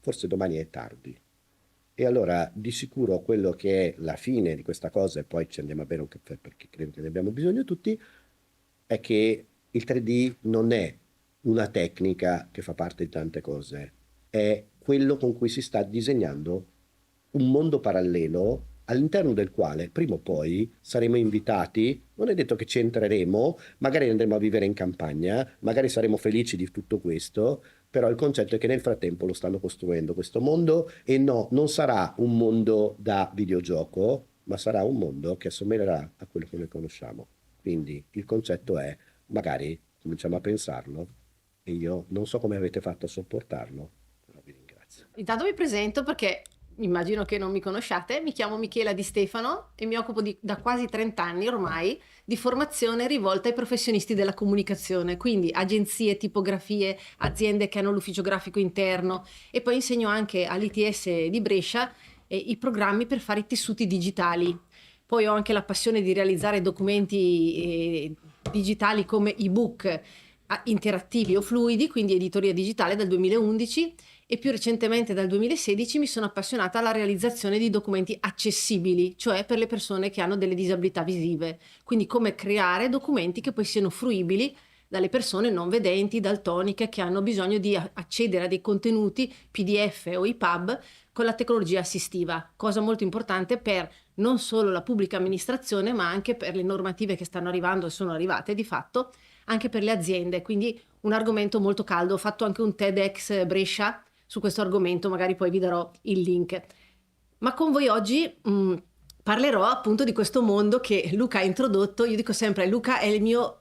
S3: forse domani è tardi. E allora di sicuro quello che è la fine di questa cosa, e poi ci andiamo a bere un caffè perché credo che ne abbiamo bisogno tutti, è che il 3D non è una tecnica che fa parte di tante cose, è quello con cui si sta disegnando un mondo parallelo all'interno del quale prima o poi saremo invitati, non è detto che ci entreremo, magari andremo a vivere in campagna, magari saremo felici di tutto questo, però il concetto è che nel frattempo lo stanno costruendo questo mondo e no, non sarà un mondo da videogioco, ma sarà un mondo che assomiglierà a quello che noi conosciamo. Quindi il concetto è, magari cominciamo a pensarlo e io non so come avete fatto a sopportarlo, però vi ringrazio.
S12: Intanto mi presento perché immagino che non mi conosciate, mi chiamo Michela Di Stefano e mi occupo da quasi 30 anni ormai di formazione rivolta ai professionisti della comunicazione, quindi agenzie, tipografie, aziende che hanno l'ufficio grafico interno, e poi insegno anche all'ITS di Brescia i programmi per fare i tessuti digitali. Poi ho anche la passione di realizzare documenti digitali come ebook interattivi o fluidi, quindi editoria digitale dal 2011, e più recentemente dal 2016 mi sono appassionata alla realizzazione di documenti accessibili, cioè per le persone che hanno delle disabilità visive, quindi come creare documenti che poi siano fruibili dalle persone non vedenti, daltoniche, che hanno bisogno di accedere a dei contenuti PDF o EPUB con la tecnologia assistiva, cosa molto importante per non solo la pubblica amministrazione, ma anche per le normative che stanno arrivando e sono arrivate di fatto, anche per le aziende, quindi un argomento molto caldo. Ho fatto anche un TEDx Brescia su questo argomento, magari poi vi darò il link. Ma con voi oggi parlerò appunto di questo mondo che Luca ha introdotto. Io dico sempre, Luca è il mio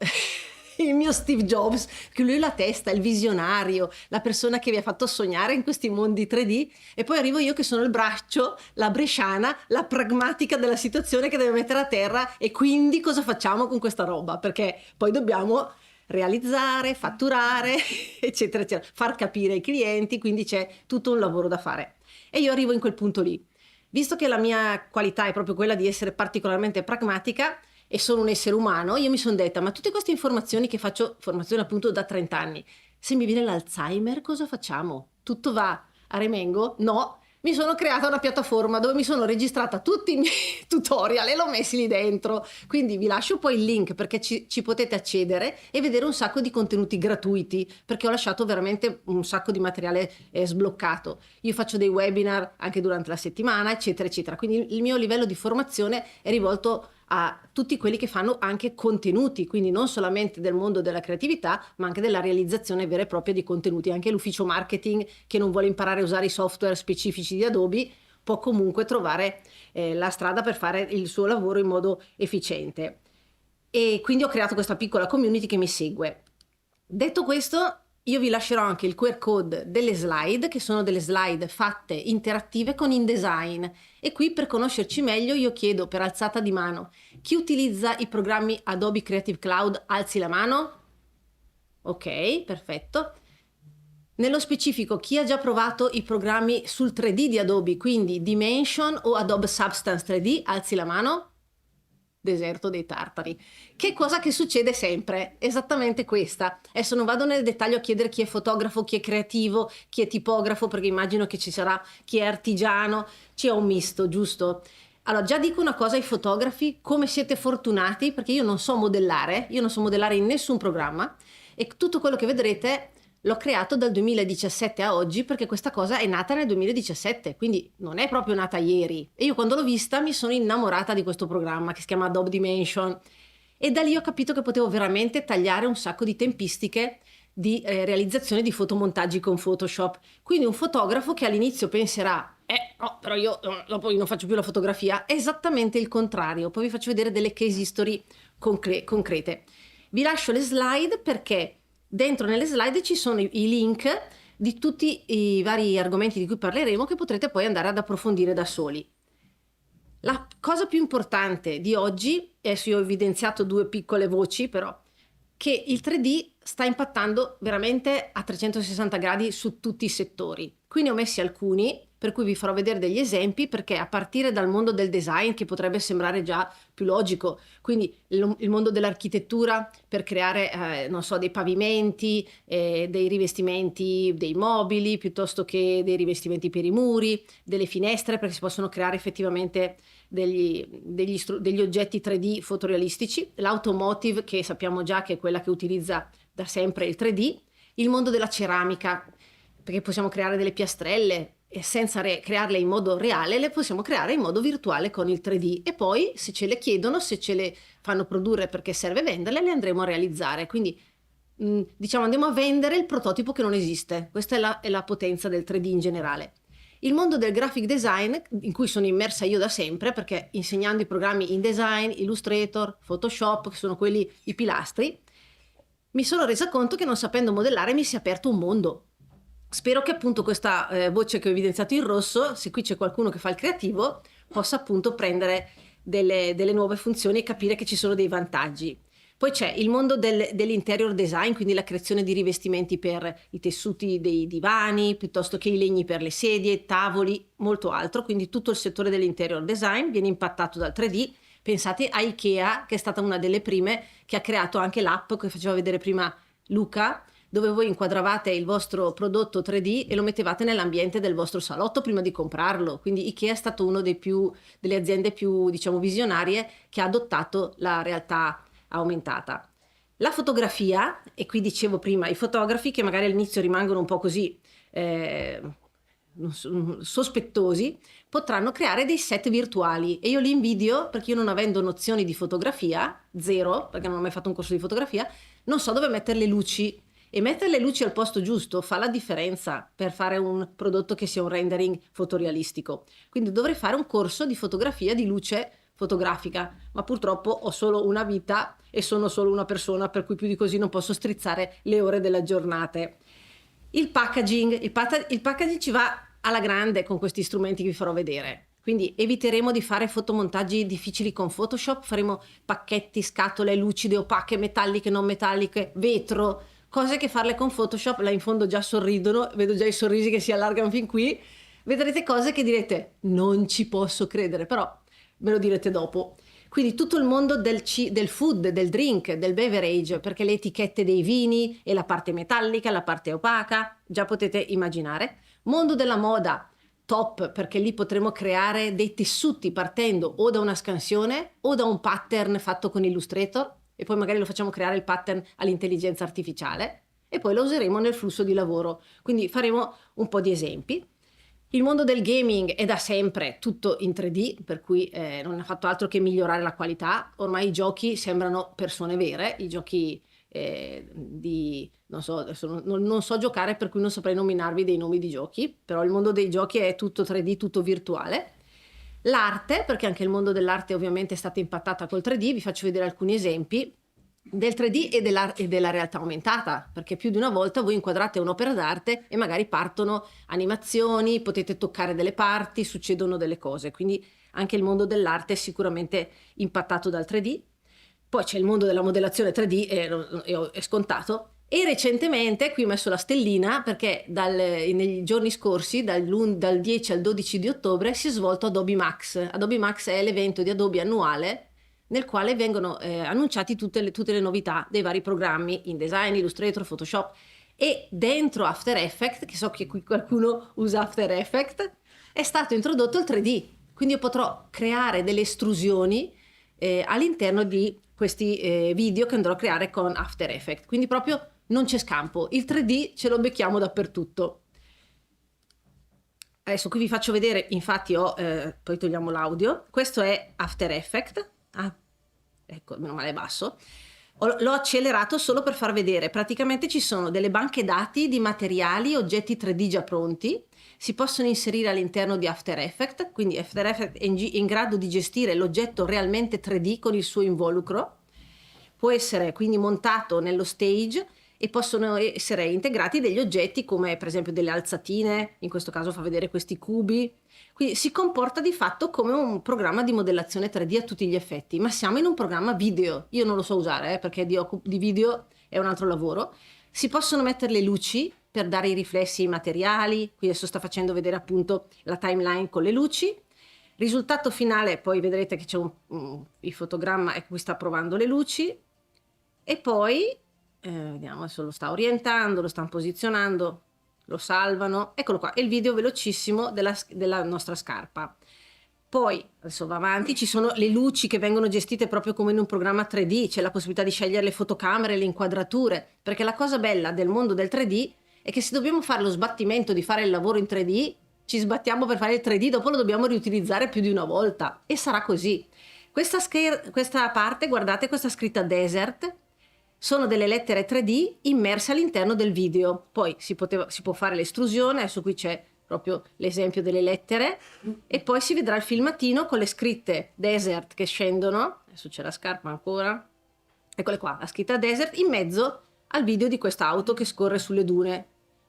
S12: Steve Jobs, che lui è la testa, il visionario, la persona che vi ha fatto sognare in questi mondi 3D, e poi arrivo io che sono il braccio, la bresciana, la pragmatica della situazione che deve mettere a terra, e quindi cosa facciamo con questa roba? Perché poi dobbiamo realizzare, fatturare, eccetera, eccetera, far capire ai clienti, quindi c'è tutto un lavoro da fare. E io arrivo in quel punto lì. Visto che la mia qualità è proprio quella di essere particolarmente pragmatica e sono un essere umano, io mi sono detta, ma tutte queste informazioni che faccio, formazione appunto da 30 anni, se mi viene l'Alzheimer cosa facciamo? Tutto va a remengo? No. Mi sono creata una piattaforma dove mi sono registrata tutti i miei tutorial e l'ho messi lì dentro. Quindi vi lascio poi il link perché ci potete accedere e vedere un sacco di contenuti gratuiti, perché ho lasciato veramente un sacco di materiale sbloccato. Io faccio dei webinar anche durante la settimana, eccetera, eccetera. Quindi il mio livello di formazione è rivolto a tutti quelli che fanno anche contenuti, quindi non solamente del mondo della creatività, ma anche della realizzazione vera e propria di contenuti. Anche l'ufficio marketing che non vuole imparare a usare i software specifici di Adobe può comunque trovare la strada per fare il suo lavoro in modo efficiente. E quindi ho creato questa piccola community che mi segue. Detto questo, io vi lascerò anche il QR code delle slide, che sono delle slide fatte interattive con InDesign. E qui, per conoscerci meglio, io chiedo per alzata di mano: chi utilizza i programmi Adobe Creative Cloud alzi la mano? Ok, perfetto. Nello specifico, chi ha già provato i programmi sul 3D di Adobe, quindi Dimension o Adobe Substance 3D, alzi la mano. Deserto dei tartari. Che cosa che succede sempre? Esattamente questa. Adesso non vado nel dettaglio a chiedere chi è fotografo, chi è creativo, chi è tipografo, perché immagino che ci sarà chi è artigiano, c'è un misto, giusto? Allora, già dico una cosa ai fotografi: come siete fortunati, perché io non so modellare in nessun programma, e tutto quello che vedrete l'ho creato dal 2017 a oggi, perché questa cosa è nata nel 2017, quindi non è proprio nata ieri. E io quando l'ho vista mi sono innamorata di questo programma che si chiama Adobe Dimension. e da lì ho capito che potevo veramente tagliare un sacco di tempistiche di realizzazione di fotomontaggi con Photoshop. Quindi un fotografo che all'inizio penserà no, però io dopo non faccio più la fotografia, è esattamente il contrario. Poi vi faccio vedere delle case history concrete. Vi lascio le slide perché dentro nelle slide ci sono i link di tutti i vari argomenti di cui parleremo, che potrete poi andare ad approfondire da soli. La cosa più importante di oggi, adesso io ho evidenziato 2 piccole voci, però, che il 3D sta impattando veramente a 360 gradi su tutti i settori. Qui ne ho messi alcuni, per cui vi farò vedere degli esempi, perché a partire dal mondo del design, che potrebbe sembrare già più logico, quindi il mondo dell'architettura per creare, non so, dei pavimenti, dei rivestimenti dei mobili, piuttosto che dei rivestimenti per i muri, delle finestre, perché si possono creare effettivamente degli oggetti 3D fotorealistici, l'automotive, che sappiamo già che è quella che utilizza da sempre il 3D, il mondo della ceramica, perché possiamo creare delle piastrelle e senza crearle in modo reale, le possiamo creare in modo virtuale con il 3D, e poi se ce le chiedono, se ce le fanno produrre perché serve venderle, le andremo a realizzare. Quindi diciamo andiamo a vendere il prototipo che non esiste. Questa è la potenza del 3D in generale. Il mondo del graphic design, in cui sono immersa io da sempre, perché insegnando i programmi InDesign, Illustrator, Photoshop, che sono quelli i pilastri, mi sono resa conto che non sapendo modellare mi si è aperto un mondo. Spero che appunto questa voce che ho evidenziato in rosso, se qui c'è qualcuno che fa il creativo, possa appunto prendere delle nuove funzioni e capire che ci sono dei vantaggi. Poi c'è il mondo dell'interior design, quindi la creazione di rivestimenti per i tessuti dei divani, piuttosto che i legni per le sedie, tavoli, molto altro. Quindi tutto il settore dell'interior design viene impattato dal 3D. Pensate a IKEA, che è stata una delle prime che ha creato anche l'app che faceva vedere prima Luca, dove voi inquadravate il vostro prodotto 3D e lo mettevate nell'ambiente del vostro salotto prima di comprarlo. Quindi IKEA è stato uno delle aziende più, diciamo, visionarie che ha adottato la realtà aumentata. La fotografia, e qui dicevo prima, i fotografi che magari all'inizio rimangono un po' così sospettosi, potranno creare dei set virtuali, e io li invidio perché io, non avendo nozioni di fotografia, zero, perché non ho mai fatto un corso di fotografia, non so dove mettere le luci. E mettere le luci al posto giusto fa la differenza per fare un prodotto che sia un rendering fotorealistico. Quindi dovrei fare un corso di fotografia, di luce fotografica, ma purtroppo ho solo una vita e sono solo una persona, per cui più di così non posso strizzare le ore della giornata. Il packaging ci va alla grande con questi strumenti che vi farò vedere. Quindi eviteremo di fare fotomontaggi difficili con Photoshop, faremo pacchetti, scatole lucide, opache, metalliche, non metalliche, vetro, cose che farle con Photoshop. Là in fondo già sorridono, vedo già i sorrisi che si allargano fin qui. Vedrete cose che direte non ci posso credere, però me lo direte dopo. Quindi tutto il mondo del food, del drink, del beverage, perché le etichette dei vini e la parte metallica, la parte opaca, già potete immaginare. Mondo della moda, top, perché lì potremo creare dei tessuti partendo o da una scansione o da un pattern fatto con Illustrator, e poi magari lo facciamo creare il pattern all'intelligenza artificiale e poi lo useremo nel flusso di lavoro. Quindi faremo un po' di esempi. Il mondo del gaming è da sempre tutto in 3D, per cui non ha fatto altro che migliorare la qualità. Ormai i giochi sembrano persone vere, i giochi non so, adesso non so giocare, per cui non saprei nominarvi dei nomi di giochi, però il mondo dei giochi è tutto 3D, tutto virtuale. L'arte, perché anche il mondo dell'arte ovviamente è stata impattata col 3D, vi faccio vedere alcuni esempi del 3D e della realtà aumentata, perché più di una volta voi inquadrate un'opera d'arte e magari partono animazioni, potete toccare delle parti, succedono delle cose, quindi anche il mondo dell'arte è sicuramente impattato dal 3D. Poi c'è il mondo della modellazione 3D, è scontato. E recentemente, qui ho messo la stellina perché nei giorni scorsi, dal 10 al 12 di ottobre, si è svolto Adobe Max. Adobe Max è l'evento di Adobe annuale nel quale vengono annunciati tutte le novità dei vari programmi InDesign, Illustrator, Photoshop, e dentro After Effects, che so che qui qualcuno usa After Effects, è stato introdotto il 3D. Quindi io potrò creare delle estrusioni all'interno di questi video che andrò a creare con After Effects. Quindi proprio non c'è scampo, il 3D ce lo becchiamo dappertutto. Adesso qui vi faccio vedere, infatti poi togliamo l'audio, questo è After Effects. ecco, meno male è basso. L'ho accelerato solo per far vedere, praticamente ci sono delle banche dati di materiali, oggetti 3D già pronti, si possono inserire all'interno di After Effects, quindi After Effects è in grado di gestire l'oggetto realmente 3D con il suo involucro, può essere quindi montato nello stage e possono essere integrati degli oggetti come per esempio delle alzatine, in questo caso fa vedere questi cubi, quindi si comporta di fatto come un programma di modellazione 3D a tutti gli effetti, ma siamo in un programma video, io non lo so usare perché di video è un altro lavoro, si possono mettere le luci per dare i riflessi ai materiali, qui adesso sta facendo vedere appunto la timeline con le luci, risultato finale, poi vedrete che c'è il fotogramma, ecco qui sta provando le luci, e poi vediamo, adesso lo sta orientando, lo stanno posizionando, lo salvano, eccolo qua, è il video velocissimo della nostra scarpa. Poi adesso va avanti, ci sono le luci che vengono gestite proprio come in un programma 3D, c'è la possibilità di scegliere le fotocamere, le inquadrature, perché la cosa bella del mondo del 3D è che se dobbiamo fare lo sbattimento di fare il lavoro in 3D, ci sbattiamo per fare il 3D, dopo lo dobbiamo riutilizzare più di una volta, e sarà così. Questa parte, guardate questa scritta desert, sono delle lettere 3D immerse all'interno del video. Poi si può fare l'estrusione, adesso qui c'è proprio l'esempio delle lettere, e poi si vedrà il filmatino con le scritte desert che scendono, adesso c'è la scarpa ancora, eccole qua, la scritta desert in mezzo al video di quest'auto che scorre sulle dune,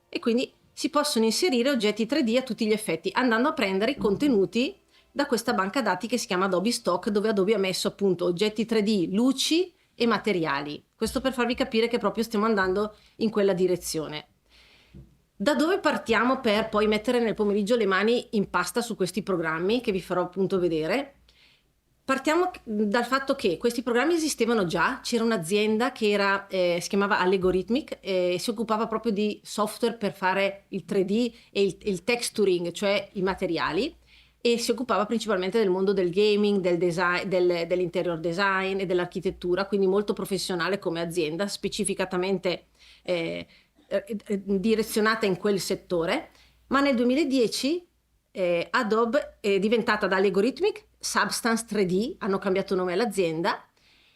S12: e quindi si possono inserire oggetti 3D a tutti gli effetti, andando a prendere i contenuti da questa banca dati che si chiama Adobe Stock, dove Adobe ha messo appunto oggetti 3D, luci e materiali. Questo per farvi capire che proprio stiamo andando in quella direzione. Da dove partiamo per poi mettere nel pomeriggio le mani in pasta su questi programmi che vi farò appunto vedere? Partiamo dal fatto che questi programmi esistevano già, c'era un'azienda che si chiamava Allegorithmic e si occupava proprio di software per fare il 3D e il texturing, cioè i materiali, e si occupava principalmente del mondo del gaming, del design, dell'interior design e dell'architettura, quindi molto professionale come azienda, specificatamente direzionata in quel settore. Ma nel 2010 Adobe è diventata da Allegorithmic Substance 3D, hanno cambiato nome all'azienda,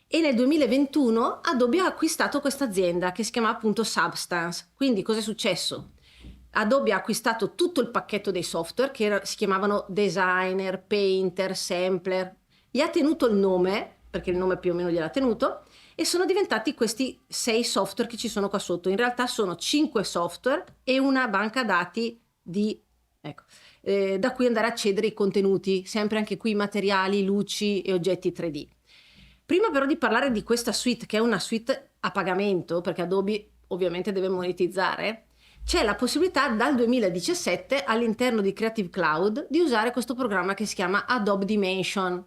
S12: e nel 2021 Adobe ha acquistato questa azienda che si chiama appunto Substance. Quindi cosa è successo? Adobe ha acquistato tutto il pacchetto dei software che si chiamavano Designer, Painter, Sampler, gli ha tenuto il nome, perché il nome più o meno gliel'ha tenuto, e sono diventati questi 6 software che ci sono qua sotto. In realtà sono 5 software e una banca dati da cui andare a accedere i contenuti, sempre anche qui materiali, luci e oggetti 3D. Prima però di parlare di questa suite, che è una suite a pagamento, perché Adobe ovviamente deve monetizzare, c'è la possibilità dal 2017 all'interno di Creative Cloud di usare questo programma che si chiama Adobe Dimension.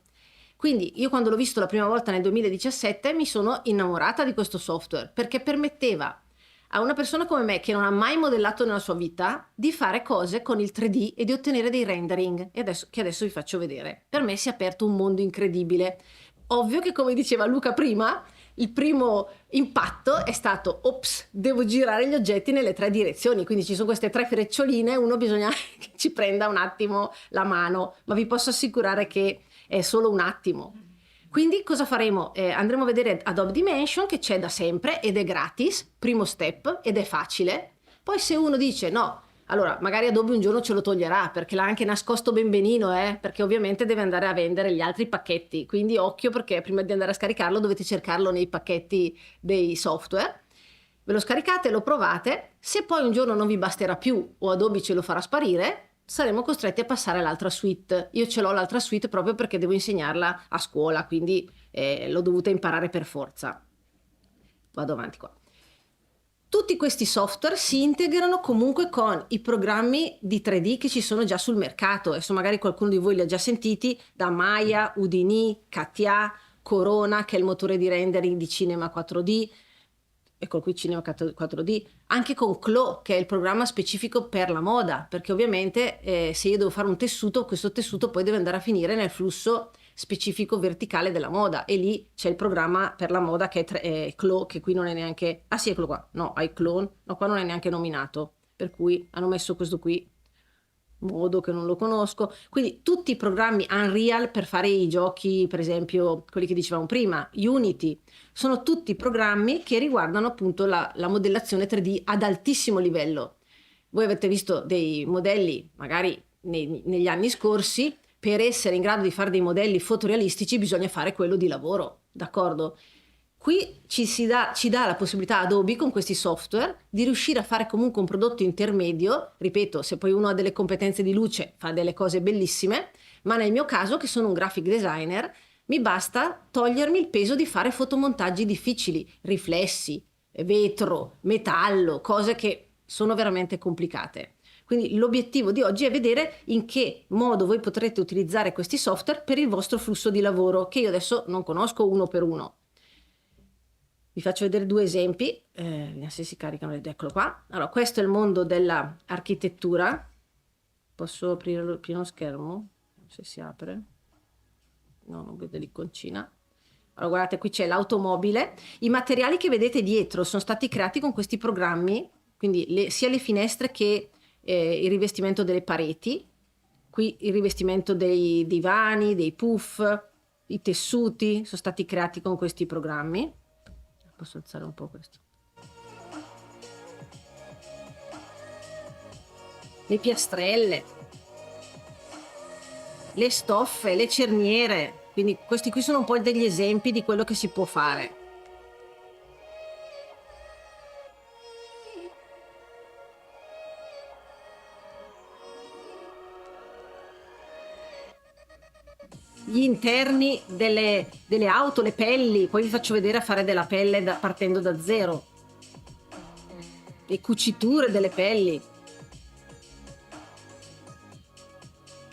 S12: Quindi io quando l'ho visto la prima volta nel 2017 mi sono innamorata di questo software, perché permetteva a una persona come me che non ha mai modellato nella sua vita di fare cose con il 3D e di ottenere dei rendering, che adesso vi faccio vedere. Per me si è aperto un mondo incredibile. Ovvio che, come diceva Luca prima, il primo impatto è stato ops, devo girare gli oggetti nelle 3 direzioni, quindi ci sono queste 3 freccioline, uno bisogna che ci prenda un attimo la mano, ma vi posso assicurare che è solo un attimo. Quindi cosa faremo? Andremo a vedere Adobe Dimension, che c'è da sempre ed è gratis, primo step, ed è facile. Poi se uno dice no, allora magari Adobe un giorno ce lo toglierà, perché l'ha anche nascosto ben benino, perché ovviamente deve andare a vendere gli altri pacchetti, quindi occhio, perché prima di andare a scaricarlo dovete cercarlo nei pacchetti dei software. Ve lo scaricate, lo provate, se poi un giorno non vi basterà più o Adobe ce lo farà sparire, saremo costretti a passare all'altra suite. Io ce l'ho l'altra suite proprio perché devo insegnarla a scuola, quindi l'ho dovuta imparare per forza. Vado avanti qua. Tutti questi software si integrano comunque con i programmi di 3D che ci sono già sul mercato. Adesso magari qualcuno di voi li ha già sentiti, da Maya, Houdini, CATIA, Corona, che è il motore di rendering di Cinema 4D, eccolo qui Cinema 4D, anche con Clo, che è il programma specifico per la moda, perché ovviamente se io devo fare un tessuto, questo tessuto poi deve andare a finire nel flusso specifico verticale della moda, e lì c'è il programma per la moda che è Clo, che qui non è neanche, ah sì, eccolo qua, no, iClone, no, qua non è neanche nominato, per cui hanno messo questo qui, modo che non lo conosco. Quindi tutti i programmi Unreal per fare i giochi, per esempio quelli che dicevamo prima, Unity, sono tutti programmi che riguardano appunto la modellazione 3D ad altissimo livello. Voi avete visto dei modelli magari negli anni scorsi. Per essere in grado di fare dei modelli fotorealistici bisogna fare quello di lavoro, d'accordo? Qui ci dà la possibilità Adobe con questi software di riuscire a fare comunque un prodotto intermedio. Ripeto, se poi uno ha delle competenze di luce fa delle cose bellissime, ma nel mio caso, che sono un graphic designer, mi basta togliermi il peso di fare fotomontaggi difficili, riflessi, vetro, metallo, cose che sono veramente complicate. Quindi l'obiettivo di oggi è vedere in che modo voi potrete utilizzare questi software per il vostro flusso di lavoro, che io adesso non conosco uno per uno. Vi faccio vedere 2 esempi, vediamo se si caricano, eccolo qua. Allora, questo è il mondo dell'architettura. Posso aprire il pieno schermo? Se si apre. No, non vedo l'iconcina. Allora, guardate, qui c'è l'automobile. I materiali che vedete dietro sono stati creati con questi programmi, quindi sia le finestre che il rivestimento delle pareti. Qui il rivestimento dei divani, dei puff, i tessuti sono stati creati con questi programmi. Posso alzare un po' questo. Le piastrelle, le stoffe, le cerniere. Quindi questi qui sono un po' degli esempi di quello che si può fare. Gli interni delle auto, le pelli, poi vi faccio vedere a fare della pelle partendo da zero, le cuciture delle pelli,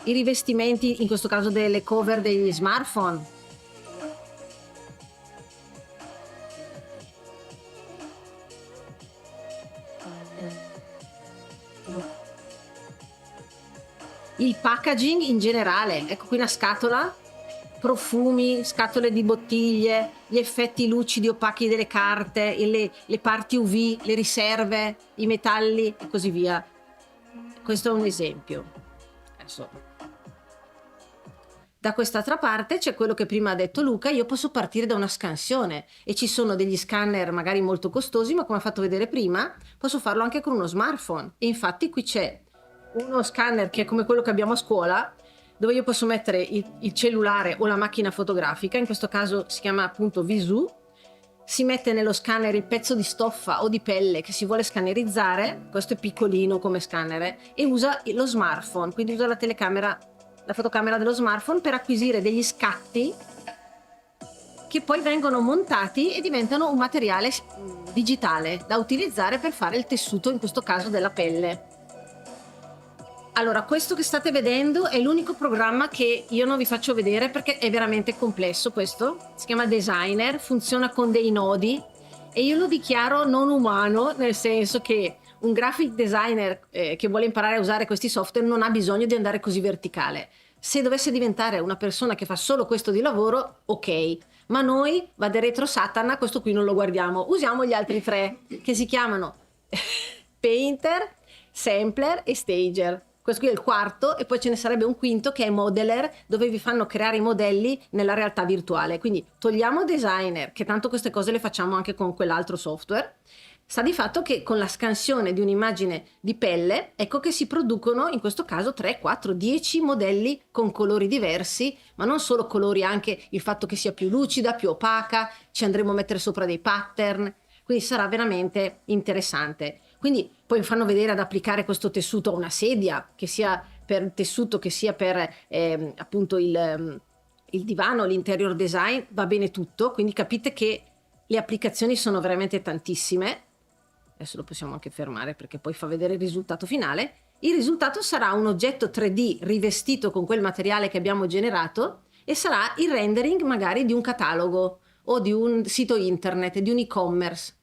S12: i rivestimenti, in questo caso delle cover degli smartphone, il packaging in generale. Ecco qui una scatola, profumi, scatole di bottiglie, gli effetti lucidi opachi delle carte, le parti UV, le riserve, i metalli e così via. Questo è un esempio. Adesso, da quest'altra parte c'è quello che prima ha detto Luca. Io posso partire da una scansione e ci sono degli scanner magari molto costosi, ma come ha fatto vedere prima posso farlo anche con uno smartphone. E infatti qui c'è uno scanner che è come quello che abbiamo a scuola, dove io posso mettere il cellulare o la macchina fotografica. In questo caso si chiama appunto Visu. Si mette nello scanner il pezzo di stoffa o di pelle che si vuole scannerizzare. Questo è piccolino come scanner, e usa lo smartphone, quindi usa la telecamera, la fotocamera dello smartphone per acquisire degli scatti che poi vengono montati e diventano un materiale digitale da utilizzare per fare il tessuto, in questo caso della pelle. Allora, questo che state vedendo è l'unico programma che io non vi faccio vedere perché è veramente complesso. Questo si chiama Designer, funziona con dei nodi e io lo dichiaro non umano, nel senso che un graphic designer che vuole imparare a usare questi software non ha bisogno di andare così verticale. Se dovesse diventare una persona che fa solo questo di lavoro, ok, ma noi, vade retro Satana, questo qui non lo guardiamo, usiamo gli altri 3 che si chiamano Painter, Sampler e Stager. Questo qui è il quarto, e poi ce ne sarebbe un quinto che è Modeler, dove vi fanno creare i modelli nella realtà virtuale. Quindi togliamo Designer, che tanto queste cose le facciamo anche con quell'altro software. Sta di fatto che con la scansione di un'immagine di pelle, ecco che si producono in questo caso 3, 4, 10 modelli con colori diversi, ma non solo colori, anche il fatto che sia più lucida, più opaca, ci andremo a mettere sopra dei pattern, quindi sarà veramente interessante. Quindi poi fanno vedere ad applicare questo tessuto a una sedia, che sia per tessuto, che sia per appunto il divano, l'interior design, va bene tutto. Quindi capite che le applicazioni sono veramente tantissime. Adesso lo possiamo anche fermare perché poi fa vedere il risultato finale. Il risultato sarà un oggetto 3D rivestito con quel materiale che abbiamo generato e sarà il rendering magari di un catalogo o di un sito internet, di un e-commerce.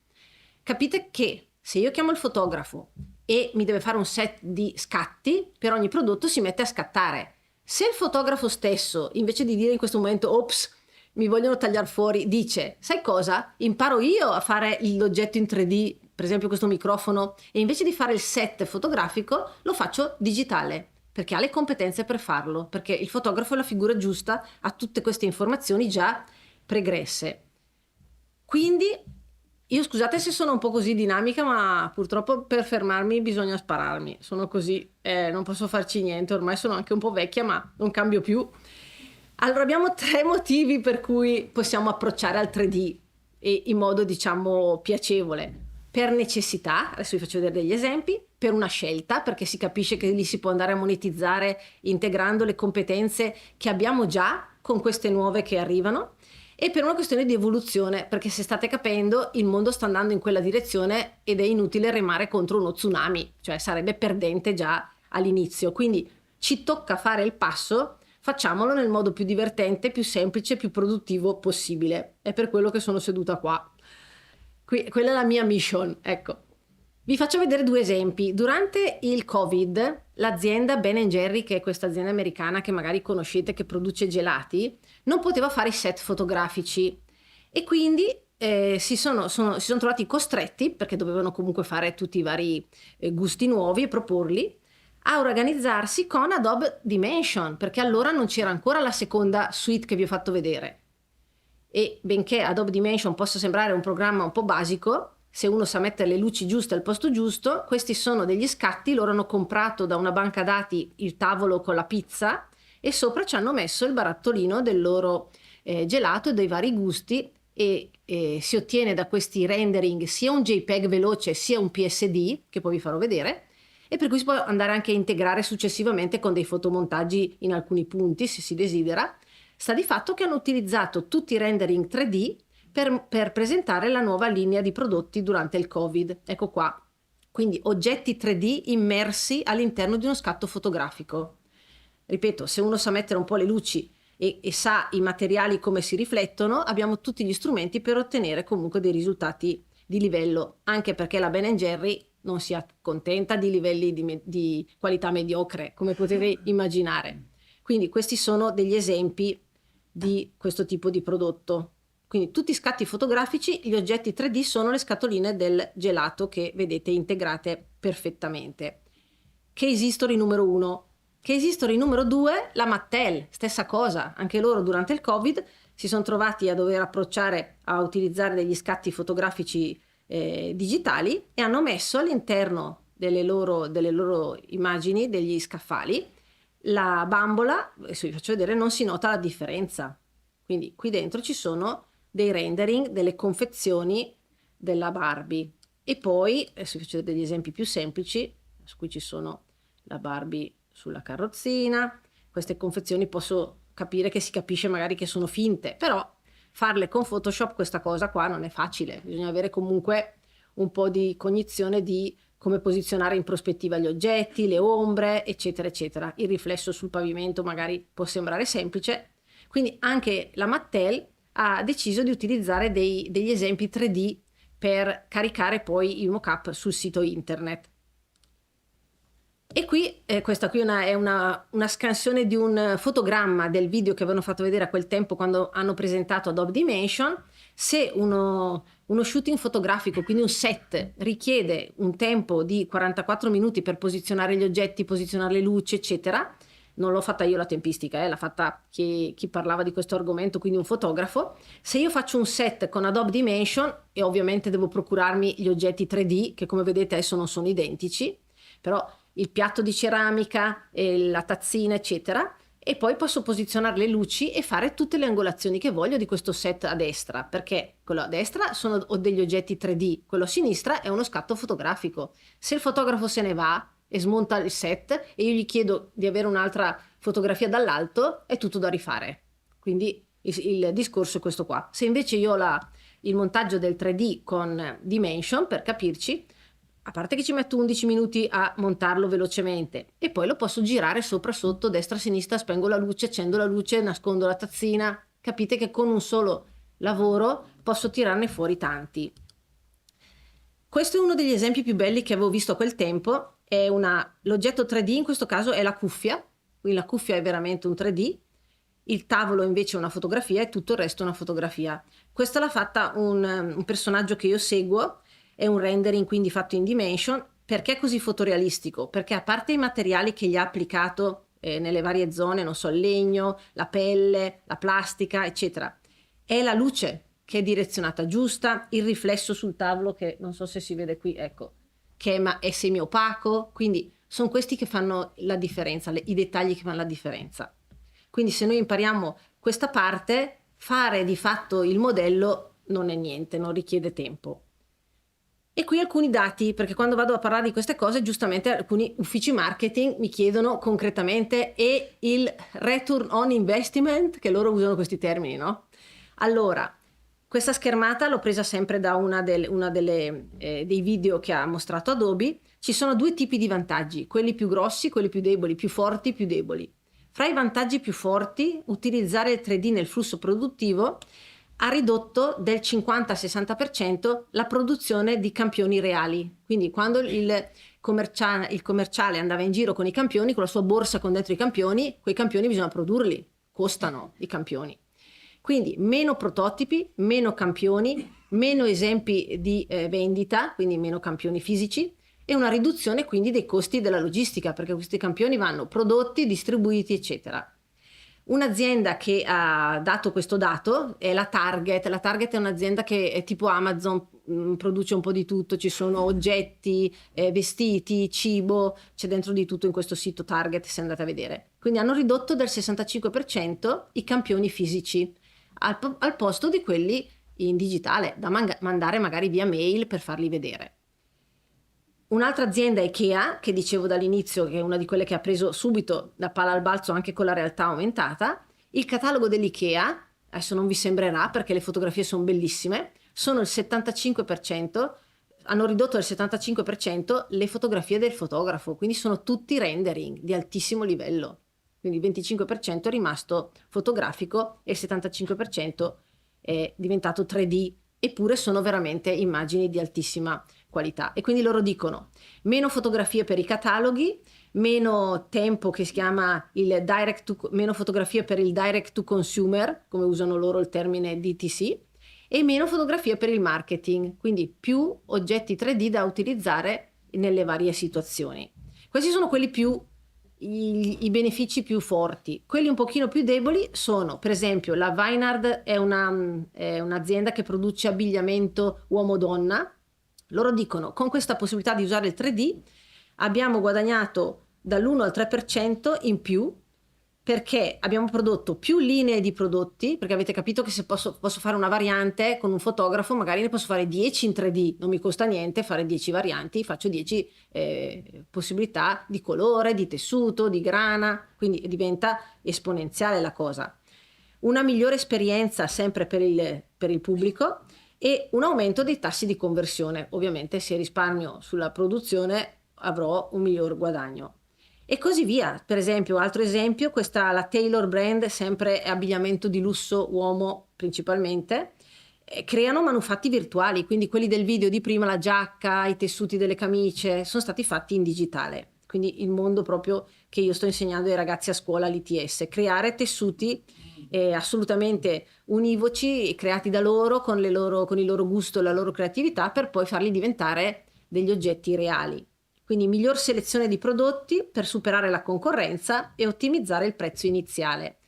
S12: Capite che se io chiamo il fotografo e mi deve fare un set di scatti, per ogni prodotto si mette a scattare. Se il fotografo stesso, invece di dire in questo momento ops, mi vogliono tagliare fuori, dice sai cosa? Imparo io a fare l'oggetto in 3D, per esempio questo microfono, e invece di fare il set fotografico lo faccio digitale. perché ha le competenze per farlo, perché il fotografo è la figura giusta, ha tutte queste informazioni già pregresse. Quindi io, scusate se sono un po' così dinamica, ma purtroppo per fermarmi bisogna spararmi, sono così, non posso farci niente, ormai sono anche un po' vecchia ma non cambio più. Allora abbiamo 3 motivi per cui possiamo approcciare al 3D e in modo diciamo piacevole. Per necessità, adesso vi faccio vedere degli esempi, per una scelta, perché si capisce che lì si può andare a monetizzare integrando le competenze che abbiamo già con queste nuove che arrivano, e per una questione di evoluzione, perché se state capendo il mondo sta andando in quella direzione ed è inutile remare contro uno tsunami, cioè sarebbe perdente già all'inizio, quindi ci tocca fare il passo, facciamolo nel modo più divertente, più semplice, più produttivo possibile. È per quello che sono seduta qua. Quella è la mia mission, ecco. Vi faccio vedere 2 esempi. Durante il Covid, l'azienda Ben & Jerry, che è questa azienda americana che magari conoscete, che produce gelati, non poteva fare i set fotografici e quindi si sono trovati costretti, perché dovevano comunque fare tutti i vari gusti nuovi e proporli, a organizzarsi con Adobe Dimension, perché allora non c'era ancora la seconda suite che vi ho fatto vedere. E benché Adobe Dimension possa sembrare un programma un po' basico, se uno sa mettere le luci giuste al posto giusto, questi sono degli scatti, loro hanno comprato da una banca dati il tavolo con la pizza e sopra ci hanno messo il barattolino del loro gelato e dei vari gusti e si ottiene da questi rendering sia un JPEG veloce sia un PSD, che poi vi farò vedere, e per cui si può andare anche a integrare successivamente con dei fotomontaggi in alcuni punti se si desidera. Sta di fatto che hanno utilizzato tutti i rendering 3D per presentare la nuova linea di prodotti durante il Covid. Ecco qua. Quindi oggetti 3D immersi all'interno di uno scatto fotografico. Ripeto, se uno sa mettere un po' le luci e sa i materiali come si riflettono, abbiamo tutti gli strumenti per ottenere comunque dei risultati di livello, anche perché la Ben & Jerry non si accontenta di livelli di qualità mediocre, come potete immaginare. Quindi questi sono degli esempi di questo tipo di prodotto. Quindi tutti i scatti fotografici, gli oggetti 3D sono le scatoline del gelato che vedete integrate perfettamente. Case history numero 1. Case history numero 2, la Mattel, stessa cosa, anche loro durante il Covid si sono trovati a dover approcciare a utilizzare degli scatti fotografici digitali e hanno messo all'interno delle loro immagini, degli scaffali, la bambola, adesso vi faccio vedere, non si nota la differenza. Quindi qui dentro ci sono dei rendering, delle confezioni della Barbie. E poi, adesso vi faccio degli esempi più semplici, qui ci sono la Barbie sulla carrozzina. Queste confezioni posso capire che si capisce magari che sono finte, però farle con Photoshop questa cosa qua non è facile. Bisogna avere comunque un po' di cognizione di come posizionare in prospettiva gli oggetti, le ombre, eccetera, eccetera. Il riflesso sul pavimento magari può sembrare semplice. Quindi anche la Mattel ha deciso di utilizzare degli esempi 3D per caricare poi i mock-up sul sito internet. E qui, questa qui è una scansione di un fotogramma del video che avevano fatto vedere a quel tempo quando hanno presentato Adobe Dimension. Se uno shooting fotografico, quindi un set, richiede un tempo di 44 minuti per posizionare gli oggetti, posizionare le luci, eccetera, non l'ho fatta io la tempistica, l'ha fatta chi parlava di questo argomento, quindi un fotografo. Se io faccio un set con Adobe Dimension, e ovviamente devo procurarmi gli oggetti 3D, che come vedete adesso non sono identici, però il piatto di ceramica, la tazzina, eccetera, e poi posso posizionare le luci e fare tutte le angolazioni che voglio di questo set a destra, perché quello a destra sono degli oggetti 3D, quello a sinistra è uno scatto fotografico. Se il fotografo se ne va e smonta il set e io gli chiedo di avere un'altra fotografia dall'alto, è tutto da rifare. Quindi il discorso è questo qua. Se invece io ho il montaggio del 3D con Dimension, per capirci, a parte che ci metto 11 minuti a montarlo velocemente e poi lo posso girare sopra, sotto, destra, sinistra, spengo la luce, accendo la luce, nascondo la tazzina. Capite che con un solo lavoro posso tirarne fuori tanti. Questo è uno degli esempi più belli che avevo visto a quel tempo. L'oggetto 3D in questo caso è la cuffia, quindi la cuffia è veramente un 3D. Il tavolo invece è una fotografia e tutto il resto è una fotografia. Questa l'ha fatta un personaggio che io seguo. È un rendering quindi fatto in Dimension Perché è così fotorealistico? Perché a parte i materiali che gli ha applicato nelle varie zone, non so, il legno, la pelle, la plastica, eccetera, è la luce che è direzionata giusta, il riflesso sul tavolo che non so se si vede qui, ecco, che è semi-opaco, quindi sono questi che fanno la differenza, i dettagli che fanno la differenza. Quindi se noi impariamo questa parte, fare di fatto il modello non è niente, non richiede tempo. E qui alcuni dati, perché quando vado a parlare di queste cose, giustamente alcuni uffici marketing mi chiedono concretamente e il return on investment, che loro usano questi termini, no? Allora, questa schermata l'ho presa sempre da dei video che ha mostrato Adobe. Ci sono due tipi di vantaggi, quelli più grossi, quelli più deboli, più forti, più deboli. Fra i vantaggi più forti, utilizzare il 3D nel flusso produttivo ha ridotto del 50-60% la produzione di campioni reali. Quindi quando il commerciale andava in giro con i campioni, con la sua borsa con dentro i campioni, quei campioni bisogna produrli, costano i campioni. Quindi meno prototipi, meno campioni, meno esempi di vendita, quindi meno campioni fisici, e una riduzione quindi dei costi della logistica, perché questi campioni vanno prodotti, distribuiti, eccetera. Un'azienda che ha dato questo dato è la Target. La Target è un'azienda che è tipo Amazon, produce un po' di tutto, ci sono oggetti, vestiti, cibo, c'è dentro di tutto in questo sito Target se andate a vedere. Quindi hanno ridotto del 65% i campioni fisici al posto di quelli in digitale, da mandare magari via mail per farli vedere. Un'altra azienda è Ikea, che dicevo dall'inizio che è una di quelle che ha preso subito da palla al balzo anche con la realtà aumentata. Il catalogo dell'Ikea, adesso non vi sembrerà perché le fotografie sono bellissime, sono il 75%, hanno ridotto del 75% le fotografie del fotografo, quindi sono tutti rendering di altissimo livello. Quindi il 25% è rimasto fotografico e il 75% è diventato 3D, eppure sono veramente immagini di altissima qualità. E quindi loro dicono meno fotografie per i cataloghi, meno tempo che si chiama meno fotografie per il direct to consumer, come usano loro il termine DTC, e meno fotografie per il marketing, quindi più oggetti 3D da utilizzare nelle varie situazioni. Questi sono quelli i benefici più forti. Quelli un pochino più deboli sono, per esempio, la Vinard è un'azienda che produce abbigliamento uomo-donna. Loro dicono, con questa possibilità di usare il 3D abbiamo guadagnato dall'1 al 3% in più, perché abbiamo prodotto più linee di prodotti, perché avete capito che se posso fare una variante con un fotografo, magari ne posso fare 10 in 3D, non mi costa niente fare 10 varianti, faccio 10 possibilità di colore, di tessuto, di grana, quindi diventa esponenziale la cosa. Una migliore esperienza sempre per il pubblico e un aumento dei tassi di conversione. Ovviamente se risparmio sulla produzione avrò un miglior guadagno. E così via. Per esempio, altro esempio, la Taylor brand, sempre abbigliamento di lusso uomo principalmente, creano manufatti virtuali, quindi quelli del video di prima, la giacca, i tessuti delle camicie, sono stati fatti in digitale. Quindi il mondo proprio che io sto insegnando ai ragazzi a scuola all'ITS, creare tessuti assolutamente univoci, creati da loro con il loro gusto e la loro creatività, per poi farli diventare degli oggetti reali. Quindi miglior selezione di prodotti per superare la concorrenza e ottimizzare il prezzo iniziale.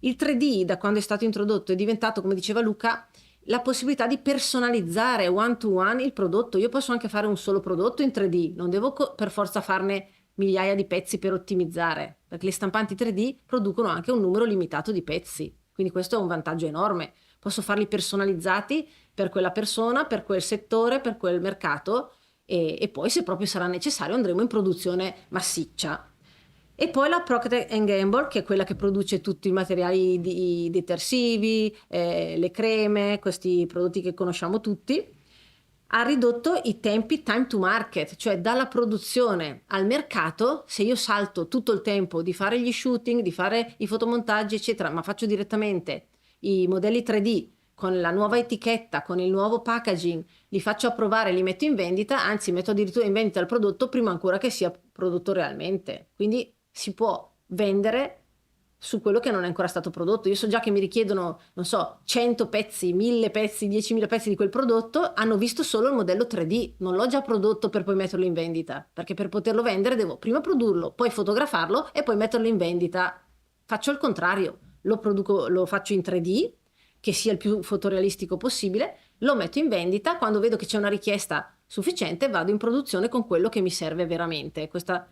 S12: Il 3D, da quando è stato introdotto, è diventato, come diceva Luca, la possibilità di personalizzare one to one il prodotto. Io posso anche fare un solo prodotto in 3D, non devo per forza farne migliaia di pezzi per ottimizzare, perché le stampanti 3D producono anche un numero limitato di pezzi. Quindi questo è un vantaggio enorme. Posso farli personalizzati per quella persona, per quel settore, per quel mercato, e poi se proprio sarà necessario andremo in produzione massiccia. E poi la Procter & Gamble, che è quella che produce tutti i materiali detersivi, le creme, questi prodotti che conosciamo tutti, ha ridotto i tempi time to market, cioè dalla produzione al mercato. Se io salto tutto il tempo di fare gli shooting, di fare i fotomontaggi eccetera, ma faccio direttamente i modelli 3D con la nuova etichetta, con il nuovo packaging, li faccio approvare, li metto in vendita, anzi metto addirittura in vendita il prodotto prima ancora che sia prodotto realmente. Quindi si può vendere su quello che non è ancora stato prodotto. Io so già che mi richiedono, non so, 100 pezzi, 1000 pezzi, 10.000 pezzi di quel prodotto, hanno visto solo il modello 3D, non l'ho già prodotto per poi metterlo in vendita, perché per poterlo vendere devo prima produrlo, poi fotografarlo e poi metterlo in vendita. Faccio il contrario, lo produco, lo faccio in 3D, che sia il più fotorealistico possibile, lo metto in vendita, quando vedo che c'è una richiesta sufficiente vado in produzione con quello che mi serve veramente. Questa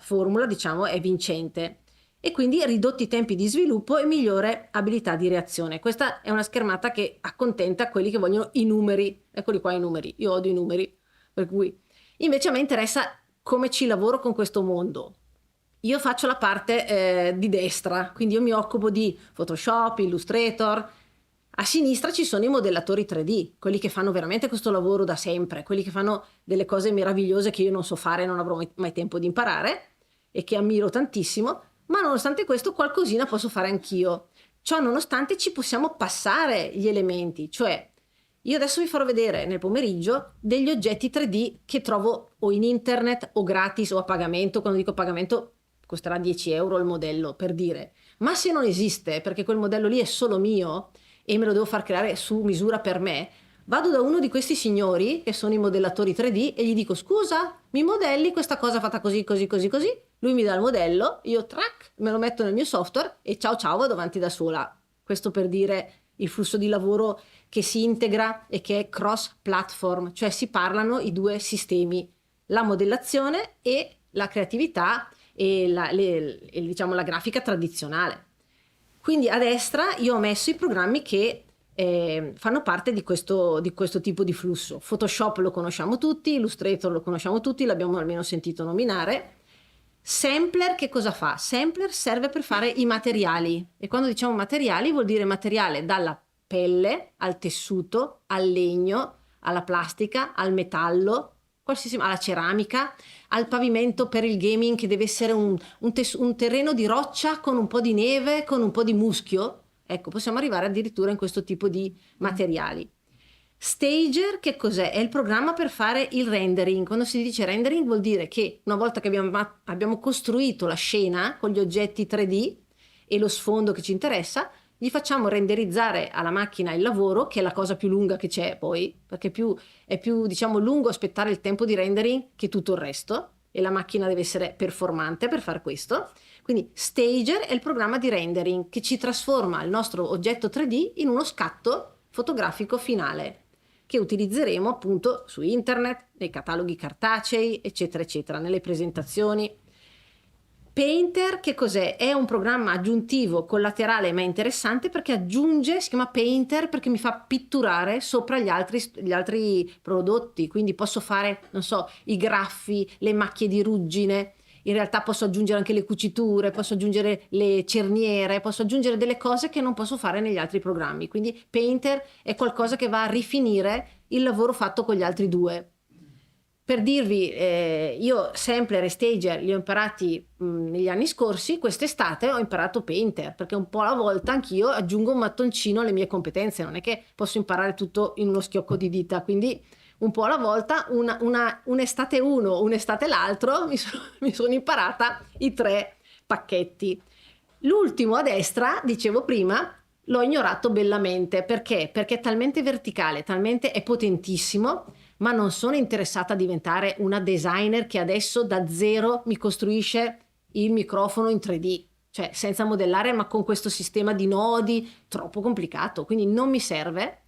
S12: formula, diciamo, è vincente. E quindi ridotti i tempi di sviluppo e migliore abilità di reazione. Questa è una schermata che accontenta quelli che vogliono i numeri. Eccoli qua i numeri, io odio i numeri, per cui invece a me interessa come ci lavoro con questo mondo. Io faccio la parte di destra, quindi io mi occupo di Photoshop, Illustrator. A sinistra ci sono i modellatori 3D, quelli che fanno veramente questo lavoro da sempre, quelli che fanno delle cose meravigliose che io non so fare, non avrò mai tempo di imparare e che ammiro tantissimo. Ma nonostante questo qualcosina posso fare anch'io. Ciò nonostante ci possiamo passare gli elementi, cioè io adesso vi farò vedere nel pomeriggio degli oggetti 3D che trovo o in internet o gratis o a pagamento. Quando dico pagamento costerà 10 euro il modello, per dire. Ma se non esiste, perché quel modello lì è solo mio e me lo devo far creare su misura per me, vado da uno di questi signori che sono i modellatori 3D e gli dico: scusa, mi modelli questa cosa fatta così, così, così, così? Lui mi dà il modello, io track, me lo metto nel mio software e ciao ciao vado avanti da sola. Questo per dire il flusso di lavoro che si integra e che è cross platform, cioè si parlano i due sistemi, la modellazione e la creatività e diciamo la grafica tradizionale. Quindi a destra io ho messo i programmi che fanno parte di questo tipo di flusso. Photoshop lo conosciamo tutti, Illustrator lo conosciamo tutti, l'abbiamo almeno sentito nominare. Sampler che cosa fa? Sampler serve per fare i materiali, e quando diciamo materiali vuol dire materiale dalla pelle al tessuto, al legno, alla plastica, al metallo, alla ceramica, al pavimento per il gaming che deve essere un terreno di roccia con un po' di neve, con un po' di muschio. Ecco, possiamo arrivare addirittura in questo tipo di materiali. Stager che cos'è? È il programma per fare il rendering. Quando si dice rendering vuol dire che una volta che abbiamo costruito la scena con gli oggetti 3D e lo sfondo che ci interessa, gli facciamo renderizzare alla macchina il lavoro, che è la cosa più lunga che c'è poi, perché è più diciamo lungo aspettare il tempo di rendering che tutto il resto, e la macchina deve essere performante per far questo. Quindi Stager è il programma di rendering che ci trasforma il nostro oggetto 3D in uno scatto fotografico finale, che utilizzeremo appunto su internet, nei cataloghi cartacei, eccetera, eccetera, nelle presentazioni. Painter che cos'è? È un programma aggiuntivo collaterale ma interessante perché aggiunge, si chiama Painter perché mi fa pitturare sopra gli altri prodotti, quindi posso fare, non so, i graffi, le macchie di ruggine, in realtà posso aggiungere anche le cuciture, posso aggiungere le cerniere, posso aggiungere delle cose che non posso fare negli altri programmi, quindi Painter è qualcosa che va a rifinire il lavoro fatto con gli altri due. Per dirvi, io Sampler e Stager li ho imparati negli anni scorsi, quest'estate ho imparato Painter, perché un po' alla volta anch'io aggiungo un mattoncino alle mie competenze, non è che posso imparare tutto in uno schiocco di dita, quindi un po' alla volta, un'estate uno, un'estate l'altro, mi sono imparata i 3 pacchetti. L'ultimo a destra, dicevo prima, l'ho ignorato bellamente, perché? Perché è talmente verticale, è potentissimo, ma non sono interessata a diventare una designer che adesso da zero mi costruisce il microfono in 3D, cioè senza modellare ma con questo sistema di nodi troppo complicato, quindi non mi serve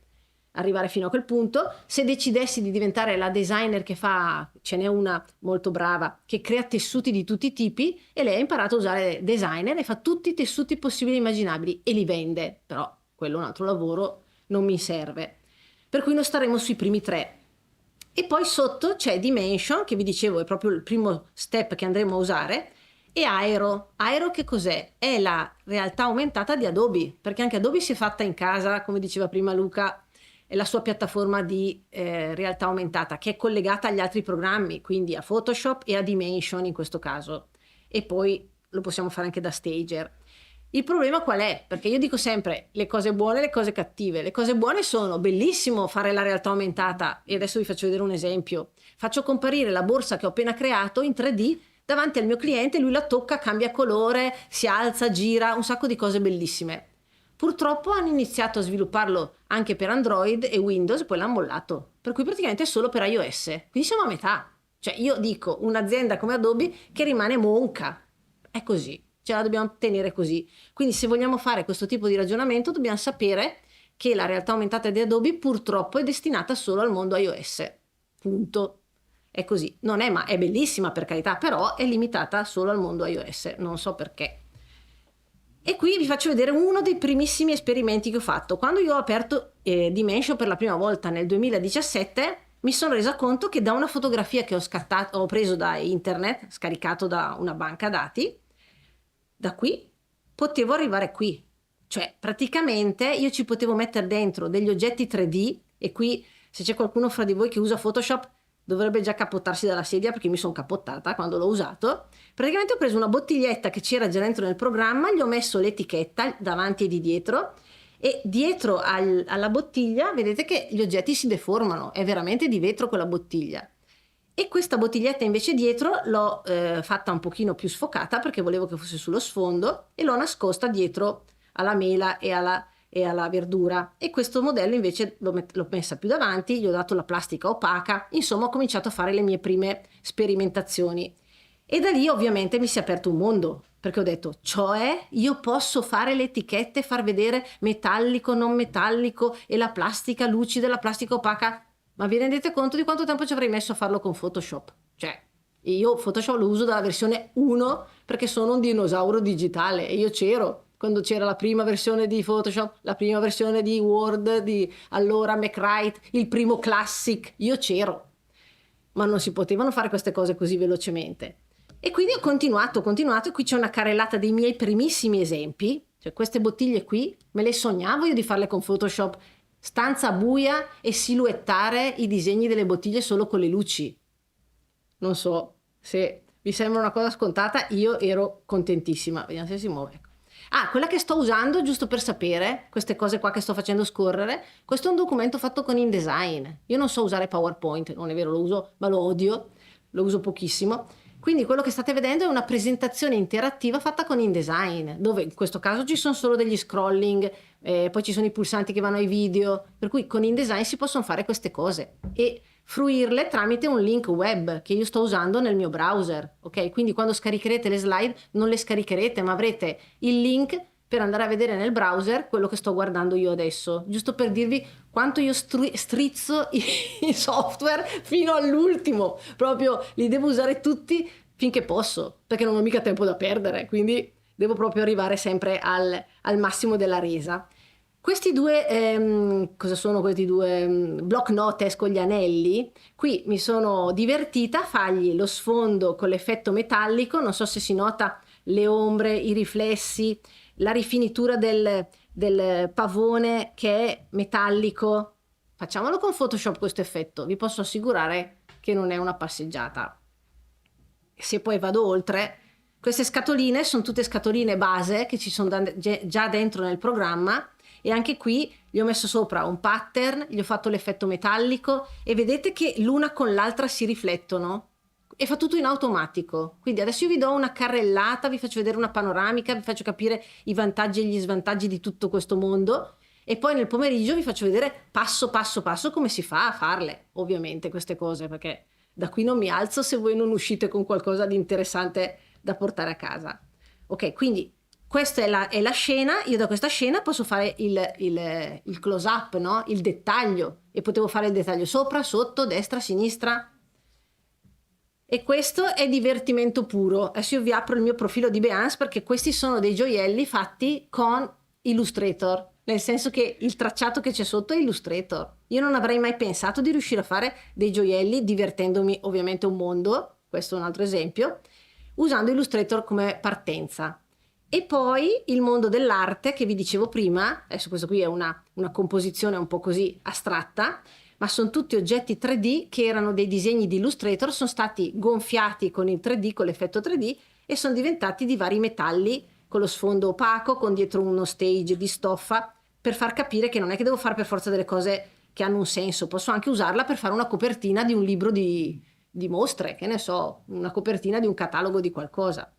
S12: arrivare fino a quel punto. Se decidessi di diventare la designer che fa, ce n'è una molto brava che crea tessuti di tutti i tipi e lei ha imparato a usare designer e fa tutti i tessuti possibili e immaginabili e li vende, però quello è un altro lavoro, non mi serve, per cui noi staremo sui primi 3. E poi sotto c'è Dimension, che vi dicevo è proprio il primo step che andremo a usare, e Aero. Aero che cos'è? È la realtà aumentata di Adobe, perché anche Adobe si è fatta in casa, come diceva prima Luca, è la sua piattaforma di realtà aumentata, che è collegata agli altri programmi, quindi a Photoshop e a Dimension in questo caso, e poi lo possiamo fare anche da Stager. Il problema qual è? Perché io dico sempre le cose buone e le cose cattive. Le cose buone sono bellissimo fare la realtà aumentata, e adesso vi faccio vedere un esempio. Faccio comparire la borsa che ho appena creato in 3D davanti al mio cliente, lui la tocca, cambia colore, si alza, gira, un sacco di cose bellissime. Purtroppo hanno iniziato a svilupparlo anche per Android e Windows e poi l'hanno mollato, per cui praticamente è solo per iOS, quindi siamo a metà. Cioè io dico, un'azienda come Adobe che rimane monca, è così, ce la dobbiamo tenere così. Quindi se vogliamo fare questo tipo di ragionamento dobbiamo sapere che la realtà aumentata di Adobe purtroppo è destinata solo al mondo iOS, punto. È così, non è, ma è bellissima per carità, però è limitata solo al mondo iOS, non so perché. E qui vi faccio vedere uno dei primissimi esperimenti che ho fatto. Quando io ho aperto Dimension per la prima volta nel 2017, mi sono resa conto che da una fotografia che ho preso da internet, scaricato da una banca dati, da qui potevo arrivare qui. Cioè praticamente io ci potevo mettere dentro degli oggetti 3D, e qui se c'è qualcuno fra di voi che usa Photoshop dovrebbe già cappottarsi dalla sedia, perché mi sono cappottata quando l'ho usato. Praticamente ho preso una bottiglietta che c'era già dentro nel programma, gli ho messo l'etichetta davanti e di dietro, e dietro alla bottiglia vedete che gli oggetti si deformano, è veramente di vetro quella bottiglia. E questa bottiglietta invece dietro l'ho fatta un pochino più sfocata perché volevo che fosse sullo sfondo, e l'ho nascosta dietro alla mela e alla verdura, e questo modello invece l'ho messa più davanti, gli ho dato la plastica opaca, insomma ho cominciato a fare le mie prime sperimentazioni, e da lì ovviamente mi si è aperto un mondo, perché ho detto, cioè io posso fare le etichette, far vedere metallico, non metallico, e la plastica lucida, la plastica opaca, ma vi rendete conto di quanto tempo ci avrei messo a farlo con Photoshop? Cioè io Photoshop lo uso dalla versione 1 perché sono un dinosauro digitale, e io c'ero quando c'era la prima versione di Photoshop, la prima versione di Word, di allora MacWrite, il primo Classic, io c'ero. Ma non si potevano fare queste cose così velocemente. E quindi ho continuato, e qui c'è una carrellata dei miei primissimi esempi, cioè queste bottiglie qui, me le sognavo io di farle con Photoshop, stanza buia e silhouettare i disegni delle bottiglie solo con le luci. Non so se vi sembra una cosa scontata, io ero contentissima. Vediamo se si muove, ecco. Ah, quella che sto usando, giusto per sapere, queste cose qua che sto facendo scorrere, questo è un documento fatto con InDesign. Io non so usare PowerPoint, non è vero, lo uso, ma lo odio, lo uso pochissimo. Quindi quello che state vedendo è una presentazione interattiva fatta con InDesign, dove in questo caso ci sono solo degli scrolling, poi ci sono i pulsanti che vanno ai video, per cui con InDesign si possono fare queste cose e fruirle tramite un link web che io sto usando nel mio browser, ok? Quindi quando scaricherete le slide non le scaricherete, ma avrete il link per andare a vedere nel browser quello che sto guardando io adesso, giusto per dirvi quanto io strizzo i software fino all'ultimo, proprio li devo usare tutti finché posso, perché non ho mica tempo da perdere, quindi devo proprio arrivare sempre al massimo della resa. Questi due, cosa sono questi due block notes con gli anelli? Qui mi sono divertita a fargli lo sfondo con l'effetto metallico, non so se si nota le ombre, i riflessi, la rifinitura del pavone che è metallico. Facciamolo con Photoshop questo effetto, vi posso assicurare che non è una passeggiata. Se poi vado oltre, queste scatoline sono tutte scatoline base che ci sono già dentro nel programma, e anche qui gli ho messo sopra un pattern, gli ho fatto l'effetto metallico e vedete che l'una con l'altra si riflettono e fa tutto in automatico. Quindi adesso io vi do una carrellata, vi faccio vedere una panoramica, vi faccio capire i vantaggi e gli svantaggi di tutto questo mondo, e poi nel pomeriggio vi faccio vedere passo passo passo come si fa a farle, ovviamente, queste cose, perché da qui non mi alzo se voi non uscite con qualcosa di interessante da portare a casa. Ok, quindi questa è la scena. Io da questa scena posso fare il close up, no? Il dettaglio, e potevo fare il dettaglio sopra, sotto, destra, sinistra, e questo è divertimento puro. Adesso io vi apro il mio profilo di Behance perché questi sono dei gioielli fatti con Illustrator, nel senso che il tracciato che c'è sotto è Illustrator. Io non avrei mai pensato di riuscire a fare dei gioielli divertendomi ovviamente un mondo, questo è un altro esempio, usando Illustrator come partenza. E poi il mondo dell'arte che vi dicevo prima, adesso questo qui è una composizione un po' così astratta, ma sono tutti oggetti 3D che erano dei disegni di Illustrator, sono stati gonfiati con il 3D, con l'effetto 3D, e sono diventati di vari metalli, con lo sfondo opaco, con dietro uno stage di stoffa, per far capire che non è che devo fare per forza delle cose che hanno un senso, posso anche usarla per fare una copertina di un libro di mostre, che ne so, una copertina di un catalogo di qualcosa.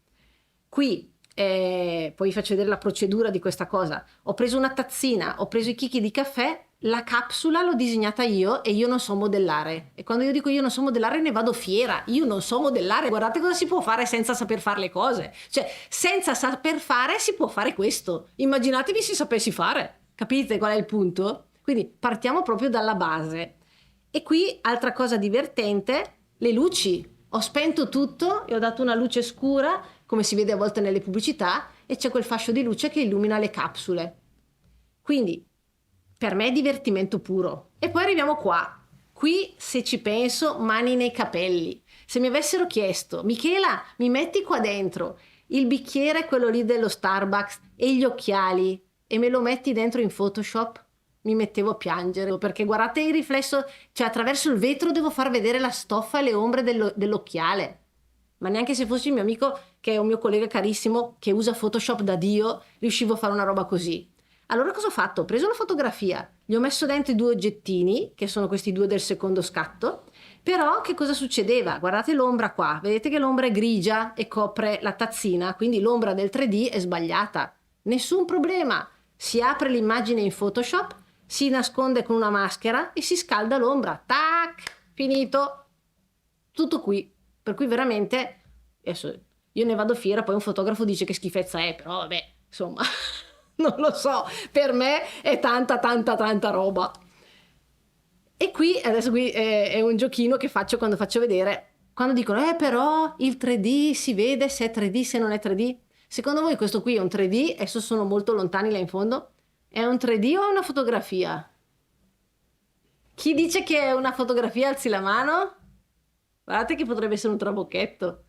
S12: Qui poi vi faccio vedere la procedura di questa cosa. Ho preso una tazzina, ho preso i chicchi di caffè, la capsula l'ho disegnata io e io non so modellare. E quando io dico io non so modellare ne vado fiera. Io non so modellare. Guardate cosa si può fare senza saper fare le cose. Cioè, senza saper fare si può fare questo. Immaginatevi se sapessi fare. Capite qual è il punto? Quindi partiamo proprio dalla base. E qui, altra cosa divertente, le luci. Ho spento tutto e ho dato una luce scura, come si vede a volte nelle pubblicità, e c'è quel fascio di luce che illumina le capsule. Quindi, per me è divertimento puro. E poi arriviamo qua. Qui, se ci penso, mani nei capelli. Se mi avessero chiesto, Michela, mi metti qua dentro il bicchiere, quello lì dello Starbucks, e gli occhiali, e me lo metti dentro in Photoshop, mi mettevo a piangere, perché guardate il riflesso, cioè attraverso il vetro devo far vedere la stoffa e le ombre dell'occhiale. Ma neanche se fossi il mio amico, che è un mio collega carissimo, che usa Photoshop da Dio, riuscivo a fare una roba così. Allora cosa ho fatto? Ho preso la fotografia, gli ho messo dentro i 2 oggettini, che sono questi 2 del secondo scatto, però che cosa succedeva? Guardate l'ombra qua, vedete che l'ombra è grigia e copre la tazzina, quindi l'ombra del 3D è sbagliata. Nessun problema, si apre l'immagine in Photoshop, si nasconde con una maschera e si scalda l'ombra. Tac! Finito. Tutto qui. Per cui veramente, adesso io ne vado fiera, poi un fotografo dice che schifezza è, però vabbè, insomma, non lo so, per me è tanta roba. E qui, adesso qui è un giochino che faccio quando faccio vedere, quando dicono, però il 3D si vede se è 3D, se non è 3D. Secondo voi questo qui è un 3D? Adesso sono molto lontani là in fondo. È un 3D o una fotografia? Chi dice che è una fotografia alzi la mano? Guardate che potrebbe essere un trabocchetto.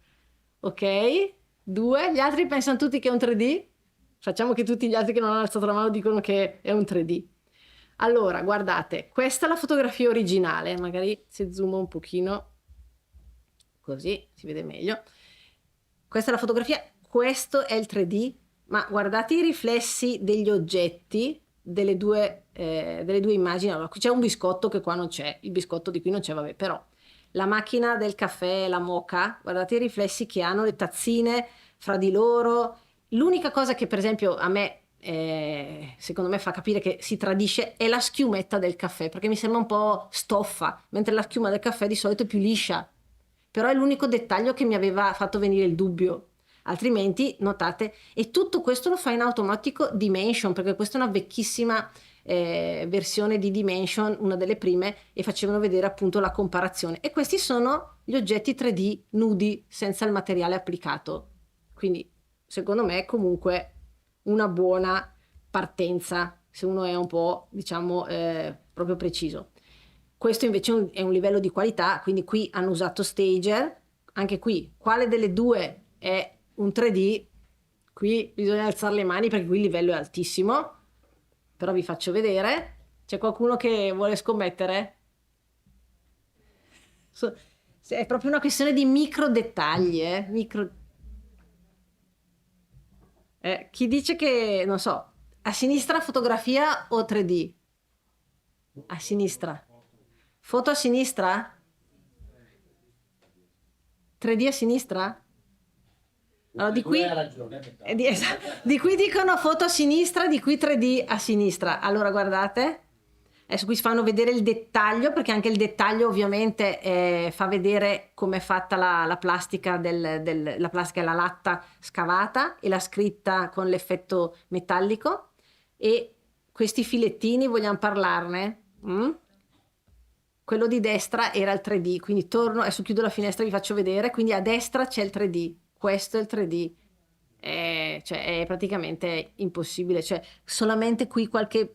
S12: Ok, 2. Gli altri pensano tutti che è un 3D? Facciamo che tutti gli altri che non hanno alzato la mano dicono che è un 3D. Allora, guardate, questa è la fotografia originale. Magari se zoom un pochino, così si vede meglio. Questa è la fotografia, questo è il 3D. Ma guardate i riflessi degli oggetti delle due immagini. Allora, qui c'è un biscotto che qua non c'è, il biscotto di qui non c'è, vabbè, però la macchina del caffè, la moka, guardate i riflessi che hanno le tazzine fra di loro. L'unica cosa che per esempio a me, secondo me fa capire che si tradisce è la schiumetta del caffè, perché mi sembra un po' stoffa, mentre la schiuma del caffè di solito è più liscia. Però è l'unico dettaglio che mi aveva fatto venire il dubbio. Altrimenti, notate, e tutto questo lo fa in automatico Dimension, perché questa è una vecchissima versione di Dimension, una delle prime, e facevano vedere appunto la comparazione. E questi sono gli oggetti 3D nudi, senza il materiale applicato. Quindi, secondo me, è comunque una buona partenza, se uno è un po', diciamo, proprio preciso. Questo invece è un livello di qualità, quindi qui hanno usato Stager. Anche qui, quale delle due è un 3D? Qui bisogna alzare le mani perché qui il livello è altissimo, però vi faccio vedere. C'è qualcuno che vuole scommettere? È proprio una questione di micro dettagli, chi dice che, non so, a sinistra fotografia o 3D? A sinistra. Foto a sinistra? 3D a sinistra? Allora, di qui dicono foto a sinistra, di qui 3D a sinistra. Allora guardate, adesso qui si fanno vedere il dettaglio, perché anche il dettaglio ovviamente fa vedere come è fatta la plastica la plastica è la latta scavata e la scritta con l'effetto metallico. E questi filettini, vogliamo parlarne? Quello di destra era il 3D, quindi torno, adesso chiudo la finestra e vi faccio vedere. Quindi a destra c'è il 3D. Questo è il 3D, cioè è praticamente impossibile, cioè solamente qui qualche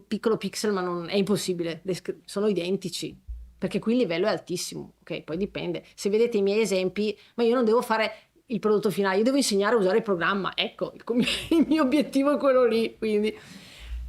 S12: piccolo pixel, ma non è impossibile, sono identici, perché qui il livello è altissimo, ok? Poi dipende, se vedete i miei esempi, ma io non devo fare il prodotto finale, io devo insegnare a usare il programma, ecco, il mio obiettivo è quello lì, quindi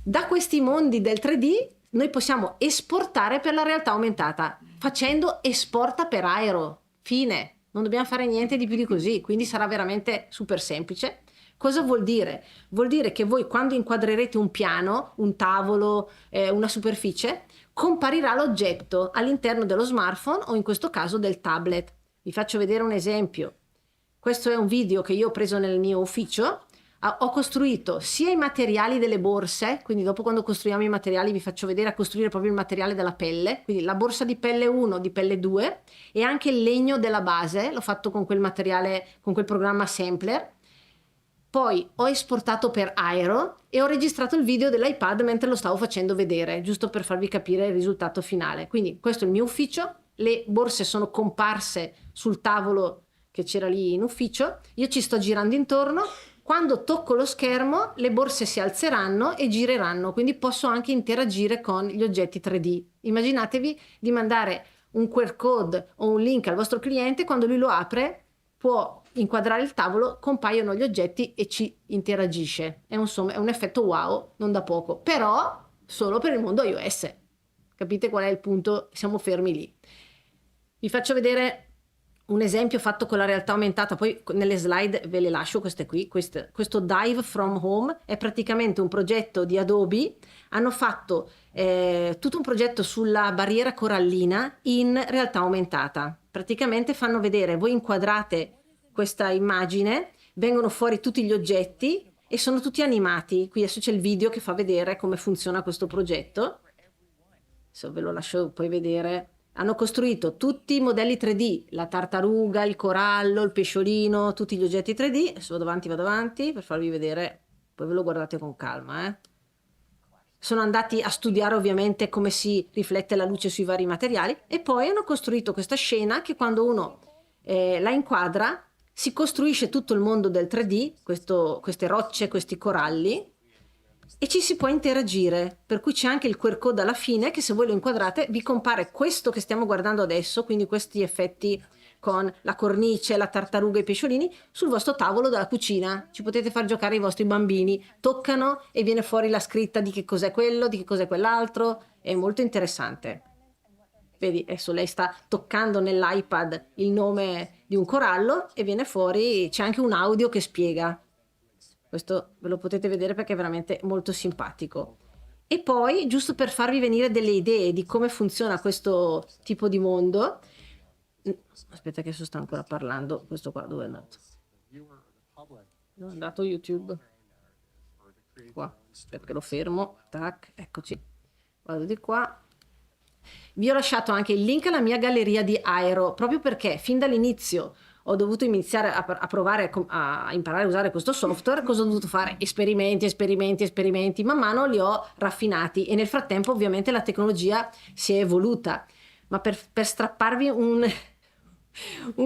S12: da questi mondi del 3D noi possiamo esportare per la realtà aumentata, facendo esporta per aero, fine. Non dobbiamo fare niente di più di così, quindi sarà veramente super semplice. Cosa vuol dire? Vuol dire che voi quando inquadrerete un piano, un tavolo, una superficie, comparirà l'oggetto all'interno dello smartphone o in questo caso del tablet. Vi faccio vedere un esempio. Questo è un video che io ho preso nel mio ufficio. Ho costruito sia i materiali delle borse, quindi dopo quando costruiamo i materiali vi faccio vedere a costruire proprio il materiale della pelle, quindi la borsa di pelle 1, di pelle 2 e anche il legno della base, l'ho fatto con quel materiale, con quel programma Sampler. Poi ho esportato per Aero e ho registrato il video dell'iPad mentre lo stavo facendo vedere, giusto per farvi capire il risultato finale. Quindi questo è il mio ufficio, le borse sono comparse sul tavolo che c'era lì in ufficio, io ci sto girando intorno. Quando tocco lo schermo le borse si alzeranno e gireranno, quindi posso anche interagire con gli oggetti 3D. Immaginatevi di mandare un QR code o un link al vostro cliente, quando lui lo apre può inquadrare il tavolo, compaiono gli oggetti e ci interagisce. È un effetto wow, non da poco, però solo per il mondo iOS. Capite qual è il punto? Siamo fermi lì. Vi faccio vedere un esempio fatto con la realtà aumentata, poi nelle slide ve le lascio queste qui. Questo Dive from Home è praticamente un progetto di Adobe. Hanno fatto tutto un progetto sulla barriera corallina in realtà aumentata. Praticamente fanno vedere, voi inquadrate questa immagine, vengono fuori tutti gli oggetti e sono tutti animati. Qui adesso c'è il video che fa vedere come funziona questo progetto. Adesso ve lo lascio poi vedere. Hanno costruito tutti i modelli 3D, la tartaruga, il corallo, il pesciolino, tutti gli oggetti 3D. Adesso vado avanti per farvi vedere, poi ve lo guardate con calma. Sono andati a studiare ovviamente come si riflette la luce sui vari materiali e poi hanno costruito questa scena che quando uno la inquadra si costruisce tutto il mondo del 3D, queste rocce, questi coralli, e ci si può interagire, per cui c'è anche il QR code alla fine che se voi lo inquadrate vi compare questo che stiamo guardando adesso, quindi questi effetti con la cornice, la tartaruga e i pesciolini sul vostro tavolo della cucina. Ci potete far giocare i vostri bambini, toccano e viene fuori la scritta di che cos'è quello, di che cos'è quell'altro, è molto interessante. Vedi, adesso lei sta toccando nell'iPad il nome di un corallo e viene fuori, c'è anche un audio che spiega. Questo ve lo potete vedere perché è veramente molto simpatico. E poi, giusto per farvi venire delle idee di come funziona questo tipo di mondo, aspetta che adesso sta ancora parlando, questo qua dove è andato? È andato YouTube. Qua, aspetta che lo fermo, tac, eccoci. Vado di qua. Vi ho lasciato anche il link alla mia galleria di Aero, proprio perché fin dall'inizio ho dovuto iniziare a provare a imparare a usare questo software. Cosa ho dovuto fare? Esperimenti, man mano li ho raffinati e nel frattempo ovviamente la tecnologia si è evoluta. Ma per strapparvi un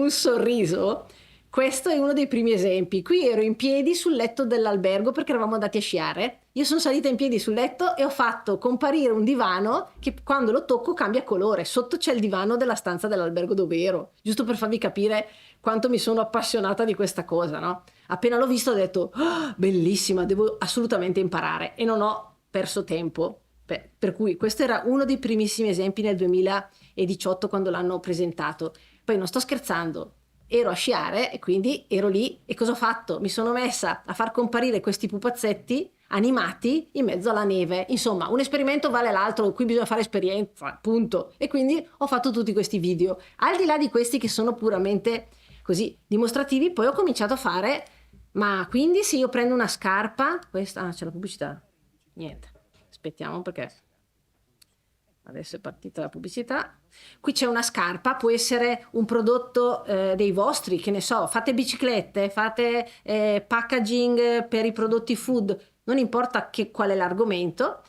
S12: sorriso, questo è uno dei primi esempi. Qui ero in piedi sul letto dell'albergo perché eravamo andati a sciare. Io sono salita in piedi sul letto e ho fatto comparire un divano che quando lo tocco cambia colore. Sotto c'è il divano della stanza dell'albergo dove ero, giusto per farvi capire quanto mi sono appassionata di questa cosa, no? Appena l'ho visto ho detto bellissima, devo assolutamente imparare e non ho perso tempo. Per cui questo era uno dei primissimi esempi nel 2018 quando l'hanno presentato. Poi non sto scherzando, ero a sciare e quindi ero lì e cosa ho fatto? Mi sono messa a far comparire questi pupazzetti animati in mezzo alla neve. Insomma, un esperimento vale l'altro, qui bisogna fare esperienza, punto. E quindi ho fatto tutti questi video. Al di là di questi che sono puramente così dimostrativi, poi ho cominciato a fare, ma quindi se io prendo una scarpa, questa, c'è la pubblicità? Niente, aspettiamo perché adesso è partita la pubblicità. Qui c'è una scarpa, può essere un prodotto dei vostri, che ne so, fate biciclette, fate packaging per i prodotti food, non importa qual è l'argomento.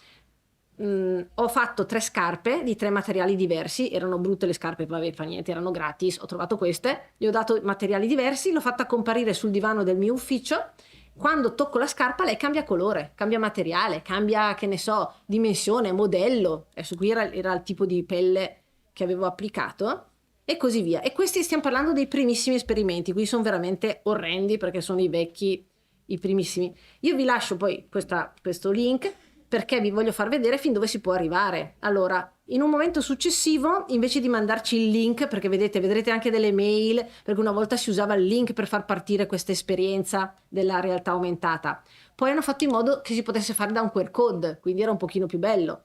S12: Ho fatto 3 scarpe di 3 materiali diversi, erano brutte le scarpe, vabbè, fa niente, erano gratis, ho trovato queste, gli ho dato materiali diversi, l'ho fatta comparire sul divano del mio ufficio. Quando tocco la scarpa lei cambia colore, cambia materiale, cambia, che ne so, dimensione, modello. Adesso qui era il tipo di pelle che avevo applicato e così via. E questi stiamo parlando dei primissimi esperimenti, qui sono veramente orrendi perché sono i vecchi, i primissimi. Io vi lascio poi questo link perché vi voglio far vedere fin dove si può arrivare. Allora, in un momento successivo, invece di mandarci il link, perché vedrete anche delle mail, perché una volta si usava il link per far partire questa esperienza della realtà aumentata. Poi hanno fatto in modo che si potesse fare da un QR code, quindi era un pochino più bello.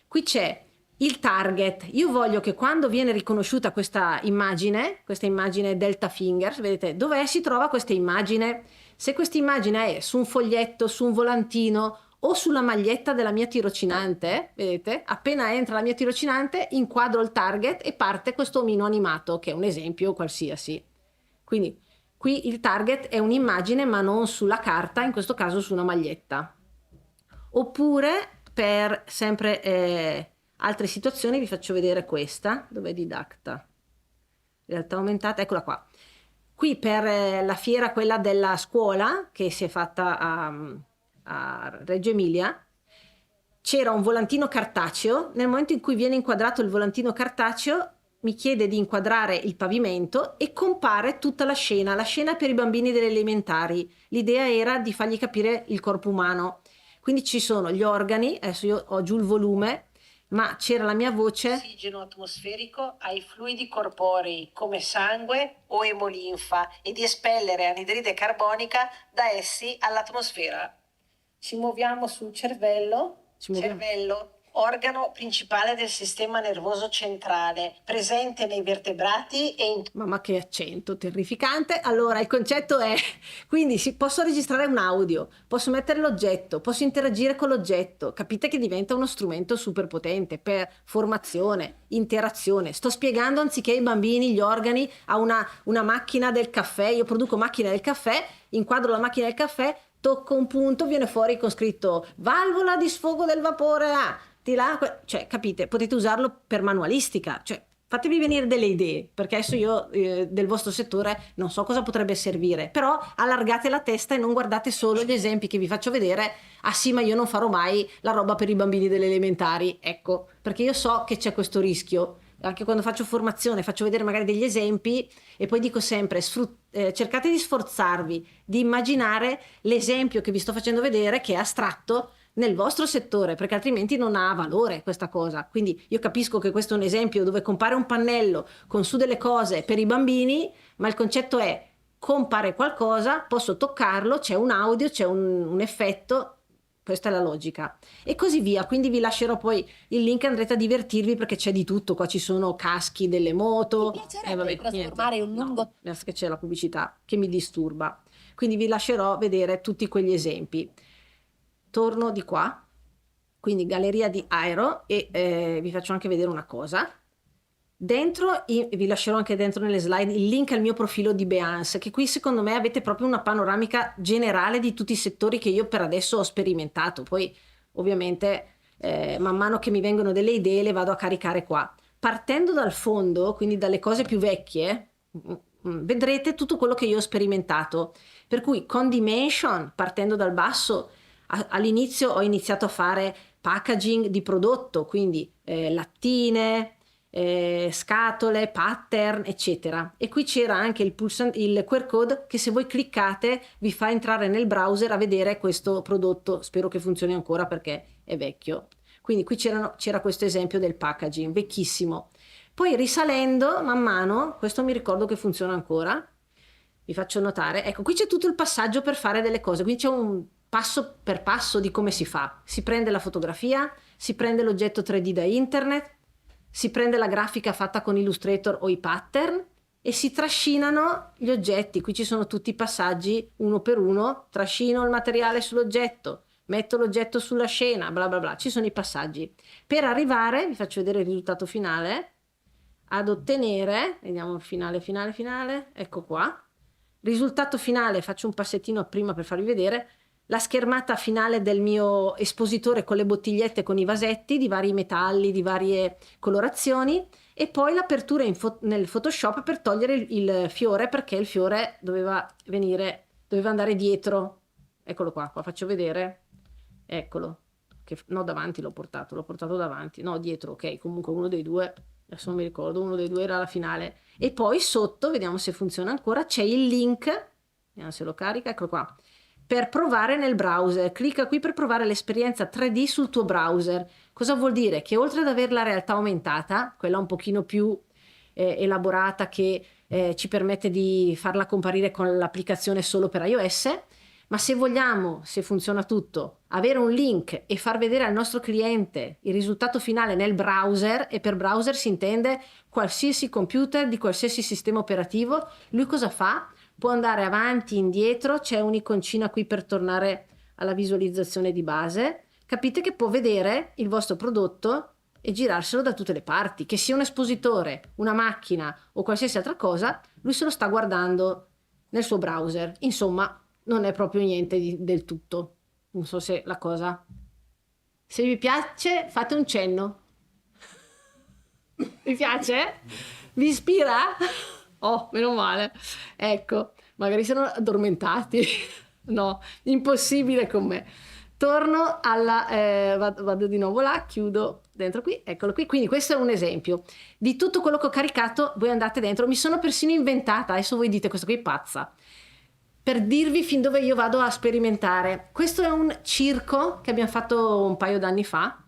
S12: Qui c'è Il target. Io voglio che quando viene riconosciuta questa immagine Delta Fingers, vedete, dov'è si trova questa immagine? Se questa immagine è su un foglietto, su un volantino o sulla maglietta della mia tirocinante, vedete, appena entra la mia tirocinante inquadro il target e parte questo omino animato, che è un esempio qualsiasi. Quindi qui il target è un'immagine ma non sulla carta, in questo caso su una maglietta. Oppure per sempre altre situazioni vi faccio vedere questa, dove è Didacta, realtà aumentata, eccola qua. Qui per la fiera, quella della scuola che si è fatta a Reggio Emilia, c'era un volantino cartaceo. Nel momento in cui viene inquadrato il volantino cartaceo mi chiede di inquadrare il pavimento e compare tutta la scena per i bambini delle elementari. L'idea era di fargli capire il corpo umano, quindi ci sono gli organi, adesso io ho giù il volume, ma c'era la mia voce. Ossigeno atmosferico ai fluidi corporei come sangue o emolinfa e di espellere anidride carbonica da essi all'atmosfera. Ci muoviamo sul cervello. Cervello, organo principale del sistema nervoso centrale, presente nei vertebrati e in... Mamma che accento terrificante! Allora, il concetto è, quindi posso registrare un audio, posso mettere l'oggetto, posso interagire con l'oggetto, capite che diventa uno strumento super potente per formazione, interazione. Sto spiegando anziché ai bambini gli organi a una macchina del caffè, io produco macchina del caffè, inquadro la macchina del caffè, tocco un punto, viene fuori con scritto valvola di sfogo del vapore A. Cioè, capite, potete usarlo per manualistica, cioè fatevi venire delle idee, perché adesso io del vostro settore non so cosa potrebbe servire, però allargate la testa e non guardate solo gli esempi che vi faccio vedere. Ah sì, ma io non farò mai la roba per i bambini delle elementari, ecco, perché io so che c'è questo rischio. Anche quando faccio formazione faccio vedere magari degli esempi e poi dico sempre cercate di sforzarvi di immaginare l'esempio che vi sto facendo vedere, che è astratto, nel vostro settore, perché altrimenti non ha valore questa cosa. Quindi io capisco che questo è un esempio dove compare un pannello con su delle cose per i bambini, ma il concetto è compare qualcosa, posso toccarlo, c'è un audio, c'è un effetto. Questa è la logica e così via. Quindi vi lascerò poi il link, andrete a divertirvi perché c'è di tutto. Qua ci sono caschi delle moto, vabbè, trasformare un lungo adesso che c'è la pubblicità che mi disturba, quindi vi lascerò vedere tutti quegli esempi. Torno di qua, quindi galleria di Aero, e vi faccio anche vedere una cosa. Dentro, vi lascerò anche dentro nelle slide il link al mio profilo di Behance, che qui secondo me avete proprio una panoramica generale di tutti i settori che io per adesso ho sperimentato. Poi ovviamente man mano che mi vengono delle idee le vado a caricare qua. Partendo dal fondo, quindi dalle cose più vecchie, vedrete tutto quello che io ho sperimentato. Per cui con Dimension, partendo dal basso, all'inizio ho iniziato a fare packaging di prodotto, quindi lattine, scatole, pattern, eccetera. E qui c'era anche il QR code che se voi cliccate vi fa entrare nel browser a vedere questo prodotto. Spero che funzioni ancora perché è vecchio. Quindi qui c'era questo esempio del packaging, vecchissimo. Poi risalendo man mano, questo mi ricordo che funziona ancora, vi faccio notare, ecco qui c'è tutto il passaggio per fare delle cose, quindi c'è un passo per passo di come si fa. Si prende la fotografia, si prende l'oggetto 3D da internet, si prende la grafica fatta con Illustrator o i pattern e si trascinano gli oggetti. Qui ci sono tutti i passaggi uno per uno, trascino il materiale sull'oggetto, metto l'oggetto sulla scena, bla bla bla, ci sono i passaggi. Per arrivare, vi faccio vedere il risultato finale, ad ottenere, vediamo il finale, ecco qua. Risultato finale, faccio un passettino prima per farvi vedere, la schermata finale del mio espositore con le bottigliette, con i vasetti di vari metalli, di varie colorazioni, e poi l'apertura nel Photoshop per togliere il fiore, perché il fiore doveva andare dietro. Eccolo qua faccio vedere, eccolo, no, davanti l'ho portato davanti, no, dietro, ok, comunque uno dei due, adesso non mi ricordo, uno dei due era la finale. E poi sotto, vediamo se funziona ancora, c'è il link, vediamo se lo carica, eccolo qua, per provare nel browser. Clicca qui per provare l'esperienza 3D sul tuo browser. Cosa vuol dire? Che oltre ad avere la realtà aumentata, quella un pochino più elaborata che ci permette di farla comparire con l'applicazione solo per iOS, Ma se vogliamo, se funziona tutto, avere un link e far vedere al nostro cliente il risultato finale nel browser, e per browser si intende qualsiasi computer di qualsiasi sistema operativo, lui cosa fa? Può andare avanti, indietro, c'è un'iconcina qui per tornare alla visualizzazione di base. Capite che può vedere il vostro prodotto e girarselo da tutte le parti, che sia un espositore, una macchina o qualsiasi altra cosa, lui se lo sta guardando nel suo browser. Insomma, non è proprio niente del tutto. Non so se la cosa... Se vi piace, fate un cenno. Vi piace? Vi ispira? Oh, meno male. Ecco, magari sono addormentati. No, impossibile con me. Torno alla... vado di nuovo là, chiudo dentro qui, eccolo qui. Quindi questo è un esempio. Di tutto quello che ho caricato, voi andate dentro. Mi sono persino inventata, adesso voi dite questo qui è pazza, per dirvi fin dove io vado a sperimentare. Questo è un circo che abbiamo fatto un paio d'anni fa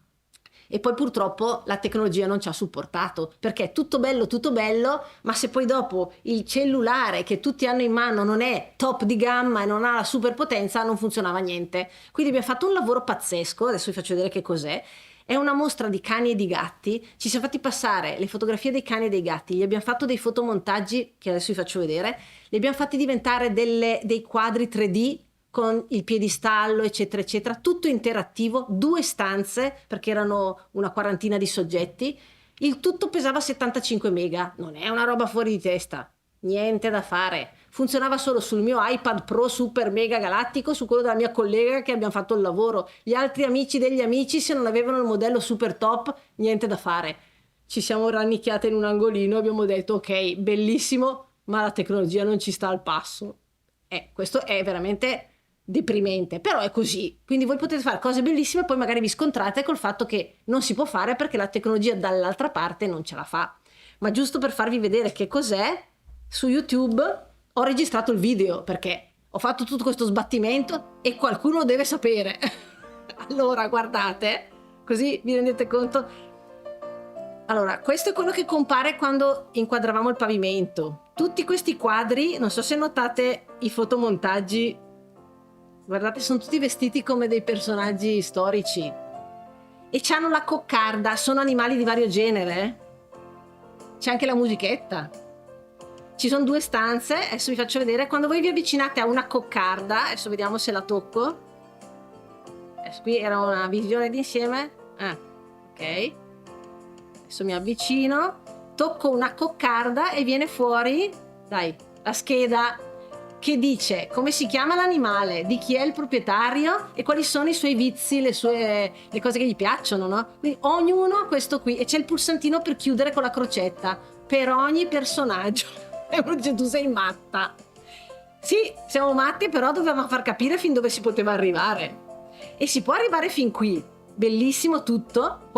S12: e poi purtroppo la tecnologia non ci ha supportato, perché è tutto bello, ma se poi dopo il cellulare che tutti hanno in mano non è top di gamma e non ha la superpotenza, non funzionava niente. Quindi abbiamo fatto un lavoro pazzesco, adesso vi faccio vedere che cos'è. È una mostra di cani e di gatti, ci siamo fatti passare le fotografie dei cani e dei gatti, gli abbiamo fatto dei fotomontaggi che adesso vi faccio vedere, li abbiamo fatti diventare dei quadri 3D con il piedistallo eccetera eccetera, tutto interattivo, 2 stanze perché erano una quarantina di soggetti, il tutto pesava 75 mega, non è una roba fuori di testa, niente da fare. Funzionava solo sul mio iPad Pro super mega galattico, su quello della mia collega che abbiamo fatto il lavoro. Gli altri amici degli amici, se non avevano il modello super top, niente da fare. Ci siamo rannicchiate in un angolino e abbiamo detto ok, bellissimo, ma la tecnologia non ci sta al passo. Questo è veramente deprimente, però è così. Quindi voi potete fare cose bellissime e poi magari vi scontrate col fatto che non si può fare perché la tecnologia dall'altra parte non ce la fa. Ma giusto per farvi vedere che cos'è, su YouTube ho registrato il video perché ho fatto tutto questo sbattimento e qualcuno deve sapere. Allora guardate, così vi rendete conto. Allora, questo è quello che compare quando inquadravamo il pavimento. Tutti questi quadri, non so se notate i fotomontaggi, guardate, sono tutti vestiti come dei personaggi storici e c'hanno la coccarda, sono animali di vario genere. C'è anche la musichetta. Ci sono 2 stanze, adesso vi faccio vedere. Quando voi vi avvicinate a una coccarda, adesso vediamo se la tocco. Adesso qui era una visione d'insieme. Ok. Adesso mi avvicino, tocco una coccarda e viene fuori, dai, la scheda che dice come si chiama l'animale, di chi è il proprietario e quali sono i suoi vizi, le cose che gli piacciono, no? Quindi ognuno ha questo qui e c'è il pulsantino per chiudere con la crocetta per ogni personaggio. Tu sei matta. Sì, siamo matti, però dovevamo far capire fin dove si poteva arrivare. E si può arrivare fin qui. Bellissimo tutto,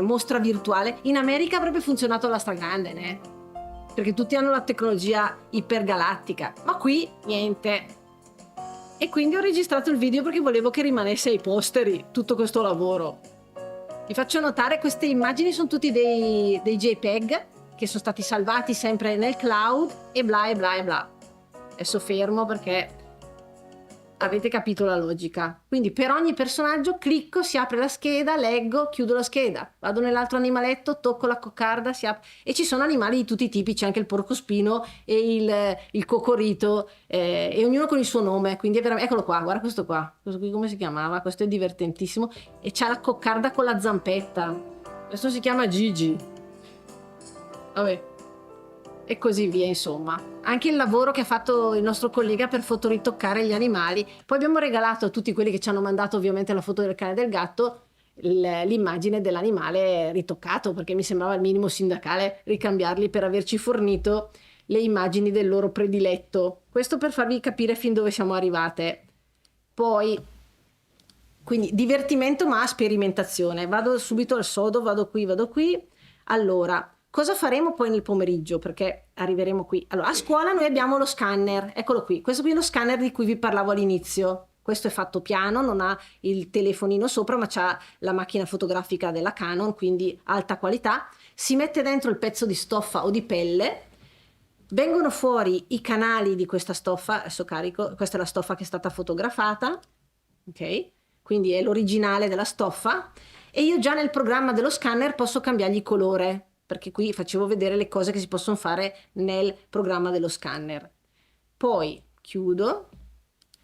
S12: mostra virtuale. In America avrebbe funzionato alla stragrande, né? Perché tutti hanno la tecnologia ipergalattica. Ma qui, niente. E quindi ho registrato il video perché volevo che rimanesse ai posteri tutto questo lavoro. Vi faccio notare, queste immagini sono tutti dei JPEG che sono stati salvati sempre nel cloud e bla e bla e bla. Adesso fermo perché avete capito la logica. Quindi per ogni personaggio clicco, si apre la scheda, leggo, chiudo la scheda, vado nell'altro animaletto, tocco la coccarda, si apre e ci sono animali di tutti i tipi, c'è anche il porcospino e il cocorito e ognuno con il suo nome, quindi è veramente... Eccolo qua, guarda questo qui come si chiamava? Questo è divertentissimo e c'ha la coccarda con la zampetta, questo si chiama Gigi. Vabbè. E così via, insomma. Anche il lavoro che ha fatto il nostro collega per fotoritoccare gli animali. Poi abbiamo regalato a tutti quelli che ci hanno mandato ovviamente la foto del cane e del gatto l'immagine dell'animale ritoccato, perché mi sembrava il minimo sindacale ricambiarli per averci fornito le immagini del loro prediletto. Questo per farvi capire fin dove siamo arrivate. Poi, quindi divertimento ma sperimentazione. Vado subito al sodo, vado qui. Allora, cosa faremo poi nel pomeriggio? Perché arriveremo qui. Allora, a scuola noi abbiamo lo scanner, eccolo qui. Questo qui è lo scanner di cui vi parlavo all'inizio. Questo è fatto piano, non ha il telefonino sopra, ma c'ha la macchina fotografica della Canon, quindi alta qualità. Si mette dentro il pezzo di stoffa o di pelle, vengono fuori i canali di questa stoffa, adesso carico, questa è la stoffa che è stata fotografata, ok? Quindi è l'originale della stoffa e io già nel programma dello scanner posso cambiargli colore, perché qui facevo vedere le cose che si possono fare nel programma dello scanner. Poi chiudo,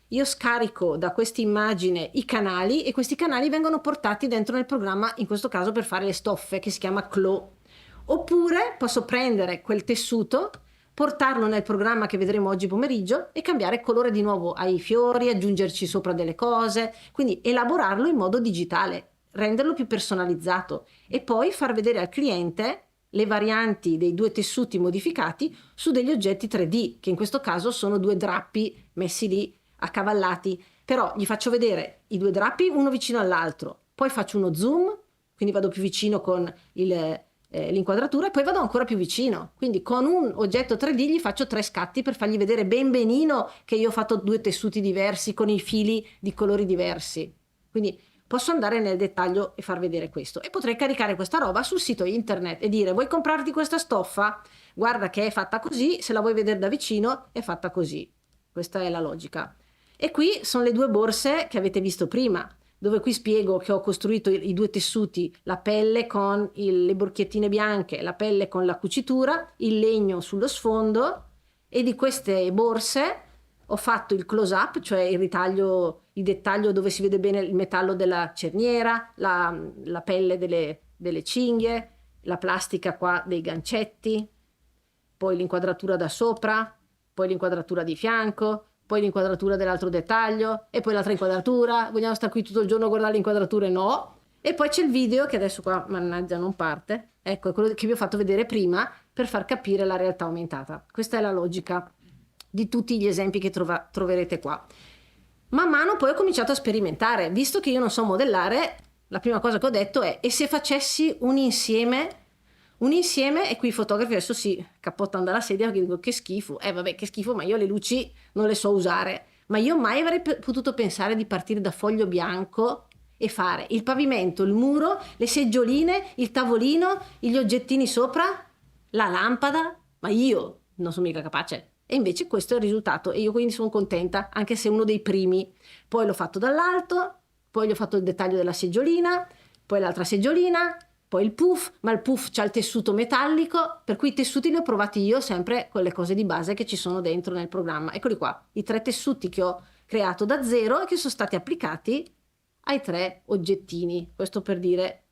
S12: io scarico da questa immagine i canali e questi canali vengono portati dentro nel programma, in questo caso per fare le stoffe, che si chiama Claw. Oppure posso prendere quel tessuto, portarlo nel programma che vedremo oggi pomeriggio e cambiare colore di nuovo ai fiori, aggiungerci sopra delle cose, quindi elaborarlo in modo digitale, renderlo più personalizzato e poi far vedere al cliente le varianti dei 2 tessuti modificati su degli oggetti 3D, che in questo caso sono 2 drappi messi lì accavallati, però gli faccio vedere i 2 drappi uno vicino all'altro, poi faccio uno zoom, quindi vado più vicino con l'inquadratura e poi vado ancora più vicino, quindi con un oggetto 3D gli faccio 3 scatti per fargli vedere ben benino che io ho fatto 2 tessuti diversi con i fili di colori diversi, quindi posso andare nel dettaglio e far vedere questo e potrei caricare questa roba sul sito internet e dire: vuoi comprarti questa stoffa? Guarda che è fatta così, se la vuoi vedere da vicino è fatta così. Questa è la logica. E qui sono le 2 borse che avete visto prima, dove qui spiego che ho costruito i 2 tessuti, la pelle con le borchiettine bianche, la pelle con la cucitura, il legno sullo sfondo, e di queste borse ho fatto il close up, cioè il dettaglio dove si vede bene il metallo della cerniera, la pelle delle cinghie, la plastica qua dei gancetti, poi l'inquadratura da sopra, poi l'inquadratura di fianco, poi l'inquadratura dell'altro dettaglio e poi l'altra inquadratura. Vogliamo stare qui tutto il giorno a guardare le inquadrature? No. E poi c'è il video che adesso qua, mannaggia, non parte. Ecco, è quello che vi ho fatto vedere prima per far capire la realtà aumentata. Questa è la logica di tutti gli esempi che troverete qua. Man mano poi ho cominciato a sperimentare. Visto che io non so modellare, la prima cosa che ho detto è: e se facessi un insieme, e qui i fotografi adesso si cappottano dalla sedia perché dico che schifo, vabbè che schifo, ma io le luci non le so usare, ma io mai avrei potuto pensare di partire da foglio bianco e fare il pavimento, il muro, le seggioline, il tavolino, gli oggettini sopra, la lampada, ma io non sono mica capace. E invece questo è il risultato e io quindi sono contenta, anche se è uno dei primi. Poi l'ho fatto dall'alto, poi gli ho fatto il dettaglio della seggiolina, poi l'altra seggiolina, poi il puff, ma il puff c'ha il tessuto metallico, per cui i tessuti li ho provati io sempre con le cose di base che ci sono dentro nel programma. Eccoli qua, i 3 tessuti che ho creato da zero e che sono stati applicati ai 3 oggettini. Questo per dire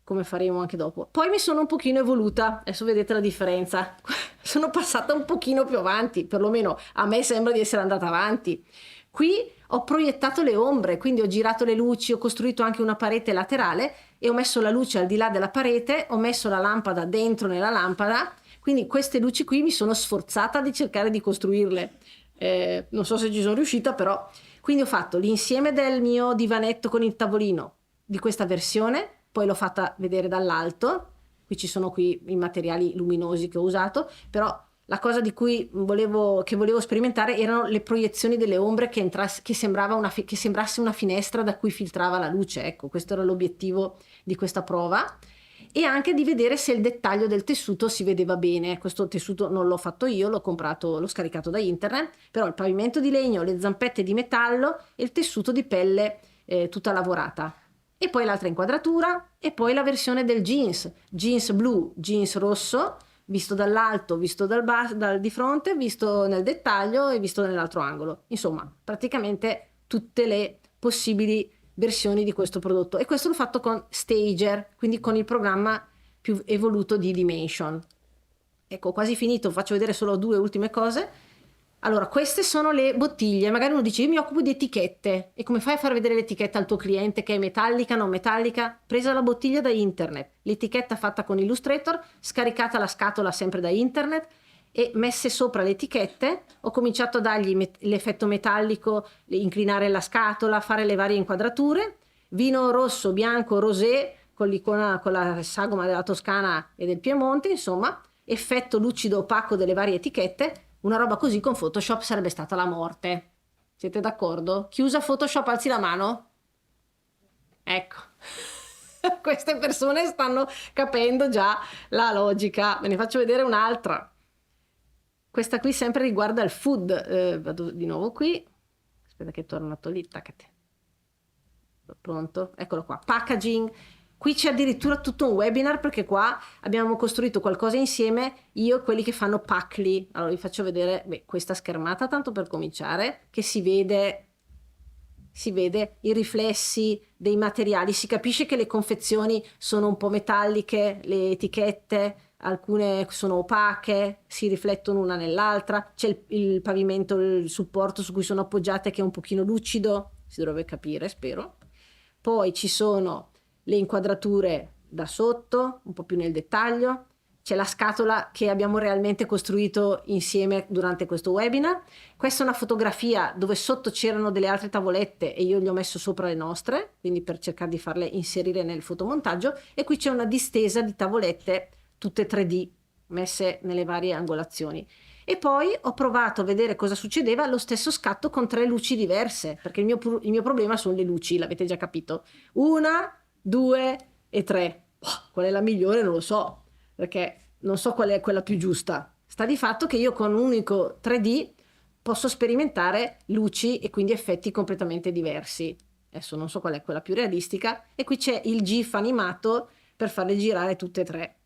S12: come faremo anche dopo. Poi mi sono un pochino evoluta, adesso vedete la differenza. Sono passata un pochino più avanti, perlomeno a me sembra di essere andata avanti. Qui ho proiettato le ombre, quindi ho girato le luci, ho costruito anche una parete laterale e ho messo la luce al di là della parete, ho messo la lampada dentro nella lampada, quindi queste luci qui mi sono sforzata di cercare di costruirle. Non so se ci sono riuscita, però. Quindi ho fatto l'insieme del mio divanetto con il tavolino di questa versione, poi l'ho fatta vedere dall'alto, qui ci sono qui i materiali luminosi che ho usato, però la cosa di cui volevo sperimentare erano le proiezioni delle ombre che sembrasse una finestra da cui filtrava la luce. Ecco, questo era l'obiettivo di questa prova. E anche di vedere se il dettaglio del tessuto si vedeva bene. Questo tessuto non l'ho fatto io, l'ho scaricato da internet, però il pavimento di legno, le zampette di metallo e il tessuto di pelle tutta lavorata. E poi l'altra inquadratura e poi la versione del jeans blu, jeans rosso, visto dall'alto, visto dal di fronte, visto nel dettaglio e visto nell'altro angolo. Insomma, praticamente tutte le possibili versioni di questo prodotto. E questo l'ho fatto con Stager, quindi con il programma più evoluto di Dimension. Ecco, quasi finito, faccio vedere solo 2 ultime cose. Allora, queste sono le bottiglie. Magari uno dice: io mi occupo di etichette. E come fai a far vedere l'etichetta al tuo cliente che è metallica, non metallica? Presa la bottiglia da internet, l'etichetta fatta con Illustrator, scaricata la scatola sempre da internet e messe sopra le etichette. Ho cominciato a dargli l'effetto metallico, inclinare la scatola, fare le varie inquadrature. Vino rosso, bianco, rosé, con l'icona, con la sagoma della Toscana e del Piemonte, insomma, effetto lucido opaco delle varie etichette. Una roba così con Photoshop sarebbe stata la morte. Siete d'accordo? Chi usa Photoshop alzi la mano? Ecco. Queste persone stanno capendo già la logica. Ve ne faccio vedere un'altra. Questa qui sempre riguarda il food. Vado di nuovo qui. Aspetta che è tornato lì. Taccate. Pronto? Eccolo qua. Packaging. Qui c'è addirittura tutto un webinar perché qua abbiamo costruito qualcosa insieme, io e quelli che fanno Packly. Allora vi faccio vedere questa schermata tanto per cominciare, che si vede i riflessi dei materiali, si capisce che le confezioni sono un po' metalliche, le etichette, alcune sono opache, si riflettono una nell'altra, c'è il pavimento, il supporto su cui sono appoggiate che è un pochino lucido, si dovrebbe capire, spero. Poi ci sono le inquadrature da sotto, un po' più nel dettaglio. C'è la scatola che abbiamo realmente costruito insieme durante questo webinar. Questa è una fotografia dove sotto c'erano delle altre tavolette e io gli ho messo sopra le nostre, quindi per cercare di farle inserire nel fotomontaggio. E qui c'è una distesa di tavolette tutte 3D, messe nelle varie angolazioni. E poi ho provato a vedere cosa succedeva allo stesso scatto con 3 luci diverse, perché il mio problema sono le luci, l'avete già capito. 1, 2 e 3. Qual è la migliore non lo so, perché non so qual è quella più giusta. Sta di fatto che io con un unico 3D posso sperimentare luci e quindi effetti completamente diversi. Adesso non so qual è quella più realistica. E qui c'è il GIF animato per farle girare tutte e 3.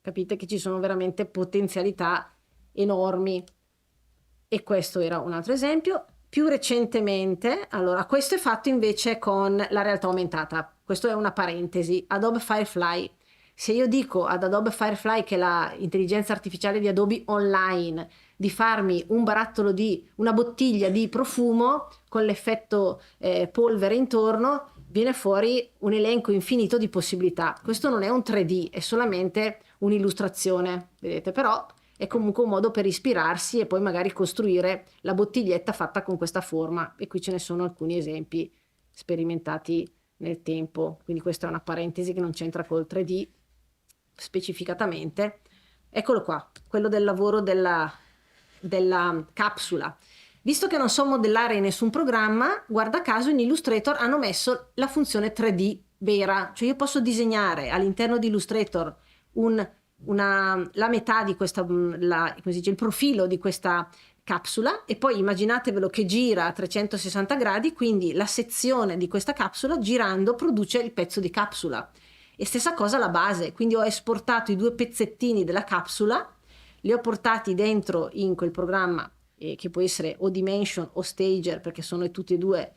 S12: Capite che ci sono veramente potenzialità enormi. E questo era un altro esempio. Più recentemente, allora questo è fatto invece con la realtà aumentata. Questo è una parentesi. Adobe Firefly. Se io dico ad Adobe Firefly, che è l'intelligenza artificiale di Adobe online, di farmi un barattolo una bottiglia di profumo con l'effetto polvere intorno, viene fuori un elenco infinito di possibilità. Questo non è un 3D, è solamente un'illustrazione, vedete, però è comunque un modo per ispirarsi e poi magari costruire la bottiglietta fatta con questa forma. E qui ce ne sono alcuni esempi sperimentati nel tempo, quindi questa è una parentesi che non c'entra col 3D specificatamente. Eccolo qua, quello del lavoro della capsula. Visto che non so modellare in nessun programma, guarda caso in Illustrator hanno messo la funzione 3D vera, cioè io posso disegnare all'interno di Illustrator la metà di questa, come si dice, il profilo di questa capsula, e poi immaginatevelo che gira a 360 gradi, quindi la sezione di questa capsula girando produce il pezzo di capsula. E stessa cosa la base, quindi ho esportato i 2 pezzettini della capsula, li ho portati dentro in quel programma che può essere o Dimension o Stager, perché sono tutti e due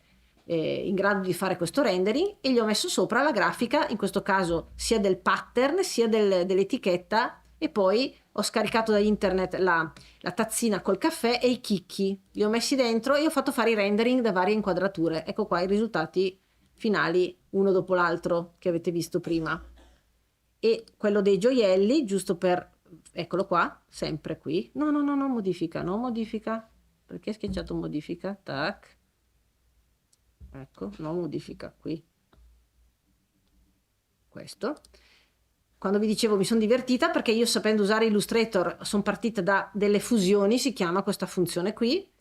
S12: in grado di fare questo rendering, e gli ho messo sopra la grafica, in questo caso sia del pattern sia dell'etichetta, e poi ho scaricato da internet la tazzina col caffè e i chicchi, li ho messi dentro e ho fatto fare i rendering da varie inquadrature. Ecco qua i risultati finali uno dopo l'altro che avete visto prima. E quello dei gioielli, giusto per, eccolo qua, sempre qui, no modifica, perché è schiacciato modifica, tac, ecco, no modifica qui, questo. Quando vi dicevo mi sono divertita, perché io, sapendo usare Illustrator, sono partita da delle fusioni, si chiama questa funzione qui.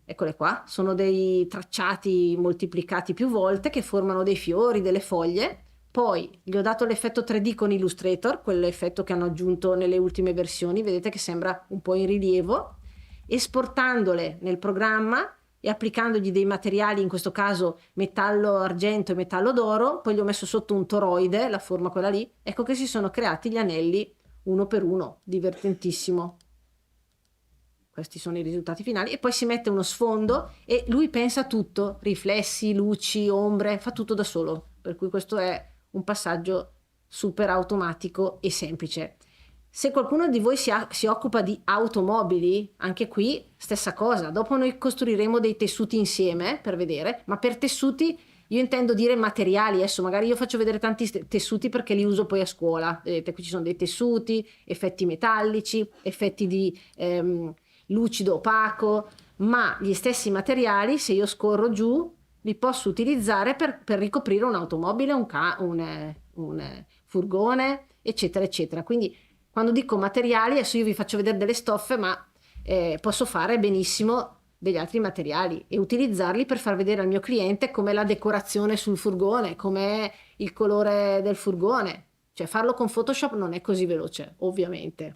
S12: Eccole qua, sono dei tracciati moltiplicati più volte che formano dei fiori, delle foglie. Poi gli ho dato l'effetto 3D con Illustrator, quell'effetto che hanno aggiunto nelle ultime versioni, vedete che sembra un po' in rilievo. Esportandole nel programma e applicandogli dei materiali, in questo caso metallo argento e metallo d'oro, poi gli ho messo sotto un toroide, la forma quella lì, ecco che si sono creati gli anelli uno per uno, divertentissimo. Questi sono i risultati finali, e poi si mette uno sfondo e lui pensa a tutto, riflessi, luci, ombre, fa tutto da solo, per cui questo è un passaggio super automatico e semplice. Se qualcuno di voi si occupa di automobili, anche qui stessa cosa, dopo noi costruiremo dei tessuti insieme per vedere, ma per tessuti io intendo dire materiali. Adesso magari io faccio vedere tanti tessuti perché li uso poi a scuola, vedete qui ci sono dei tessuti, effetti metallici, effetti di lucido, opaco, ma gli stessi materiali, se io scorro giù, li posso utilizzare per ricoprire un'automobile, un furgone, eccetera, eccetera. Quindi quando dico materiali, adesso io vi faccio vedere delle stoffe, ma posso fare benissimo degli altri materiali e utilizzarli per far vedere al mio cliente com'è la decorazione sul furgone, com'è il colore del furgone. Cioè farlo con Photoshop non è così veloce, ovviamente.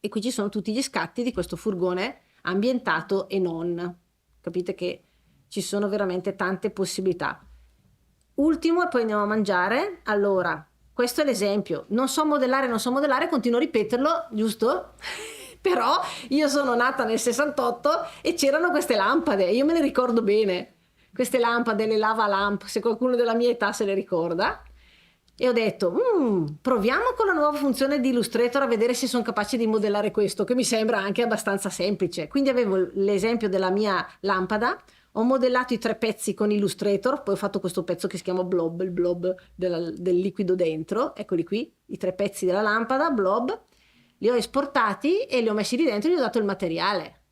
S12: E qui ci sono tutti gli scatti di questo furgone ambientato e non. Capite che ci sono veramente tante possibilità. Ultimo e poi andiamo a mangiare. Allora, questo è l'esempio. Non so modellare, continuo a ripeterlo, giusto? Però io sono nata nel 68 e c'erano queste lampade, io me le ricordo bene. Queste lampade, le lava lamp, se qualcuno della mia età se le ricorda. E ho detto, proviamo con la nuova funzione di Illustrator a vedere se sono capace di modellare questo, che mi sembra anche abbastanza semplice. Quindi avevo l'esempio della mia lampada, ho modellato i 3 pezzi con Illustrator, poi ho fatto questo pezzo che si chiama blob, il blob del liquido dentro, eccoli qui, i 3 pezzi della lampada, blob, li ho esportati e li ho messi lì dentro e gli ho dato il materiale.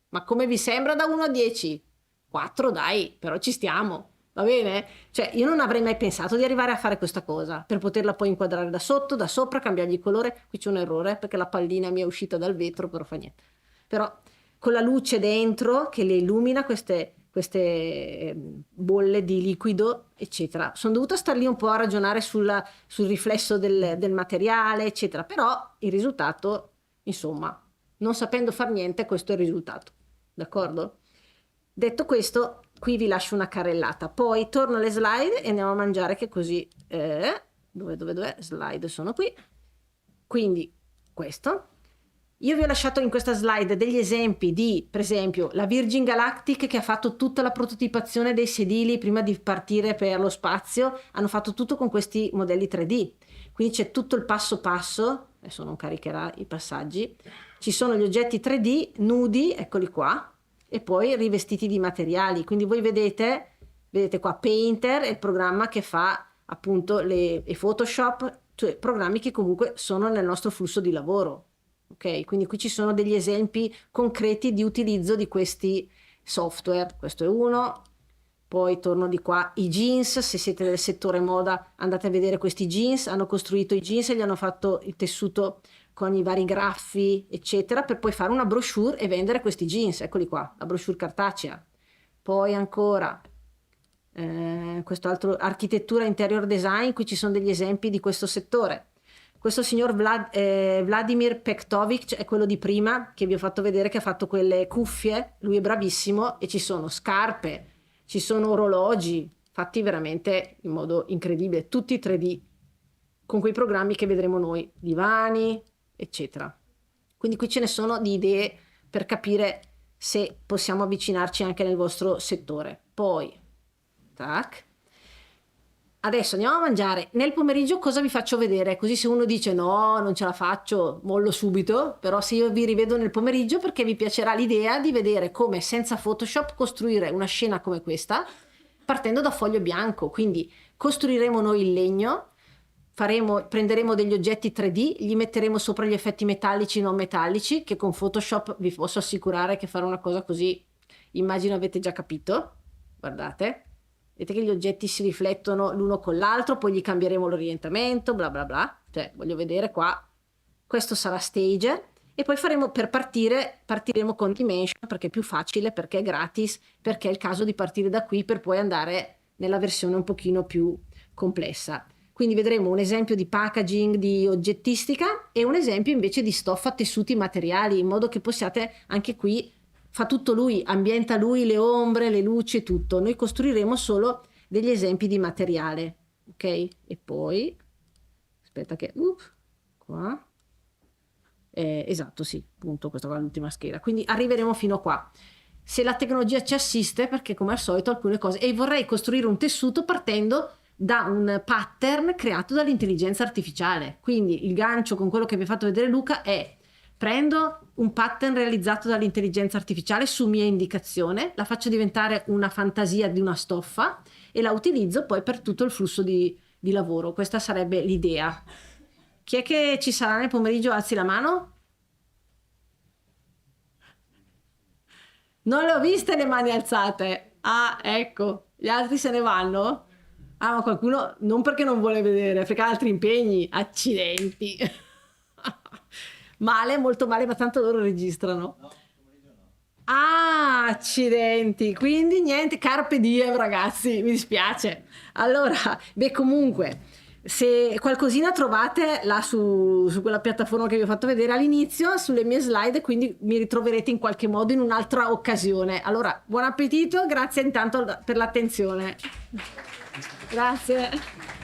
S12: Ma come vi sembra da 1 a 10? 4 dai, però ci stiamo. Va bene? Cioè, io non avrei mai pensato di arrivare a fare questa cosa, per poterla poi inquadrare da sotto, da sopra, cambiargli il colore. Qui c'è un errore, perché la pallina mi è uscita dal vetro, però fa niente. Però con la luce dentro, che le illumina queste bolle di liquido, eccetera. Sono dovuta star lì un po' a ragionare sul riflesso del materiale, eccetera. Però il risultato, insomma, non sapendo far niente, questo è il risultato. D'accordo? Detto questo, qui vi lascio una carrellata, poi torno alle slide e andiamo a mangiare, che così dove slide sono qui. Quindi questo io vi ho lasciato in questa slide degli esempi di, per esempio, la Virgin Galactic, che ha fatto tutta la prototipazione dei sedili prima di partire per lo spazio, hanno fatto tutto con questi modelli 3D, quindi c'è tutto il passo passo. Adesso non caricherà i passaggi, ci sono gli oggetti 3D nudi, eccoli qua, e poi rivestiti di materiali. Quindi voi vedete qua Painter è il programma che fa appunto e Photoshop, cioè programmi che comunque sono nel nostro flusso di lavoro. Ok, quindi qui ci sono degli esempi concreti di utilizzo di questi software. Questo è uno. Poi torno di qua, i jeans, se siete del settore moda andate a vedere questi jeans, hanno costruito i jeans e gli hanno fatto il tessuto con i vari graffi, eccetera, per poi fare una brochure e vendere questi jeans. Eccoli qua, la brochure cartacea. Poi ancora questo altro, architettura interior design, qui ci sono degli esempi di questo settore. Questo signor Vladimir Pektovic è quello di prima che vi ho fatto vedere, che ha fatto quelle cuffie, lui è bravissimo, e ci sono scarpe, ci sono orologi fatti veramente in modo incredibile, tutti 3D, con quei programmi che vedremo noi, divani, eccetera. Quindi qui ce ne sono di idee per capire se possiamo avvicinarci anche nel vostro settore. Poi, tac. Adesso andiamo a mangiare. Nel pomeriggio cosa vi faccio vedere? Così se uno dice no, non ce la faccio, mollo subito, però se io vi rivedo nel pomeriggio, perché vi piacerà l'idea di vedere come senza Photoshop costruire una scena come questa, partendo da foglio bianco. Quindi costruiremo noi il legno, prenderemo degli oggetti 3D, gli metteremo sopra gli effetti metallici e non metallici, che con Photoshop vi posso assicurare che fare una cosa così, immagino avete già capito. Guardate. Vedete che gli oggetti si riflettono l'uno con l'altro, poi gli cambieremo l'orientamento, bla bla bla. Cioè, voglio vedere qua. Questo sarà stage. E poi partiremo con Dimension, perché è più facile, perché è gratis, perché è il caso di partire da qui per poi andare nella versione un pochino più complessa. Quindi vedremo un esempio di packaging, di oggettistica, e un esempio invece di stoffa, tessuti, materiali, in modo che possiate anche qui, fa tutto lui, ambienta lui le ombre, le luci, tutto. Noi costruiremo solo degli esempi di materiale, ok? E poi, aspetta che, qua, esatto, sì, appunto, questa qua è l'ultima scheda. Quindi arriveremo fino a qua. Se la tecnologia ci assiste, perché come al solito alcune cose, e vorrei costruire un tessuto partendo da un pattern creato dall'intelligenza artificiale. Quindi il gancio con quello che vi ha fatto vedere Luca è: prendo un pattern realizzato dall'intelligenza artificiale su mia indicazione, la faccio diventare una fantasia di una stoffa e la utilizzo poi per tutto il flusso di lavoro. Questa sarebbe l'idea. Chi è che ci sarà nel pomeriggio? Alzi la mano. Non le ho viste le mani alzate. Ah, ecco, gli altri se ne vanno? Ah, ma qualcuno non perché non vuole vedere, perché ha altri impegni. Accidenti. Male, molto male, ma tanto loro registrano. No, pomeriggio no. Ah, accidenti. Quindi niente, carpe diem, ragazzi, mi dispiace. Allora, comunque, Se qualcosina trovate là su quella piattaforma che vi ho fatto vedere all'inizio, sulle mie slide, quindi mi ritroverete in qualche modo in un'altra occasione. Allora, buon appetito, grazie intanto per l'attenzione. Grazie.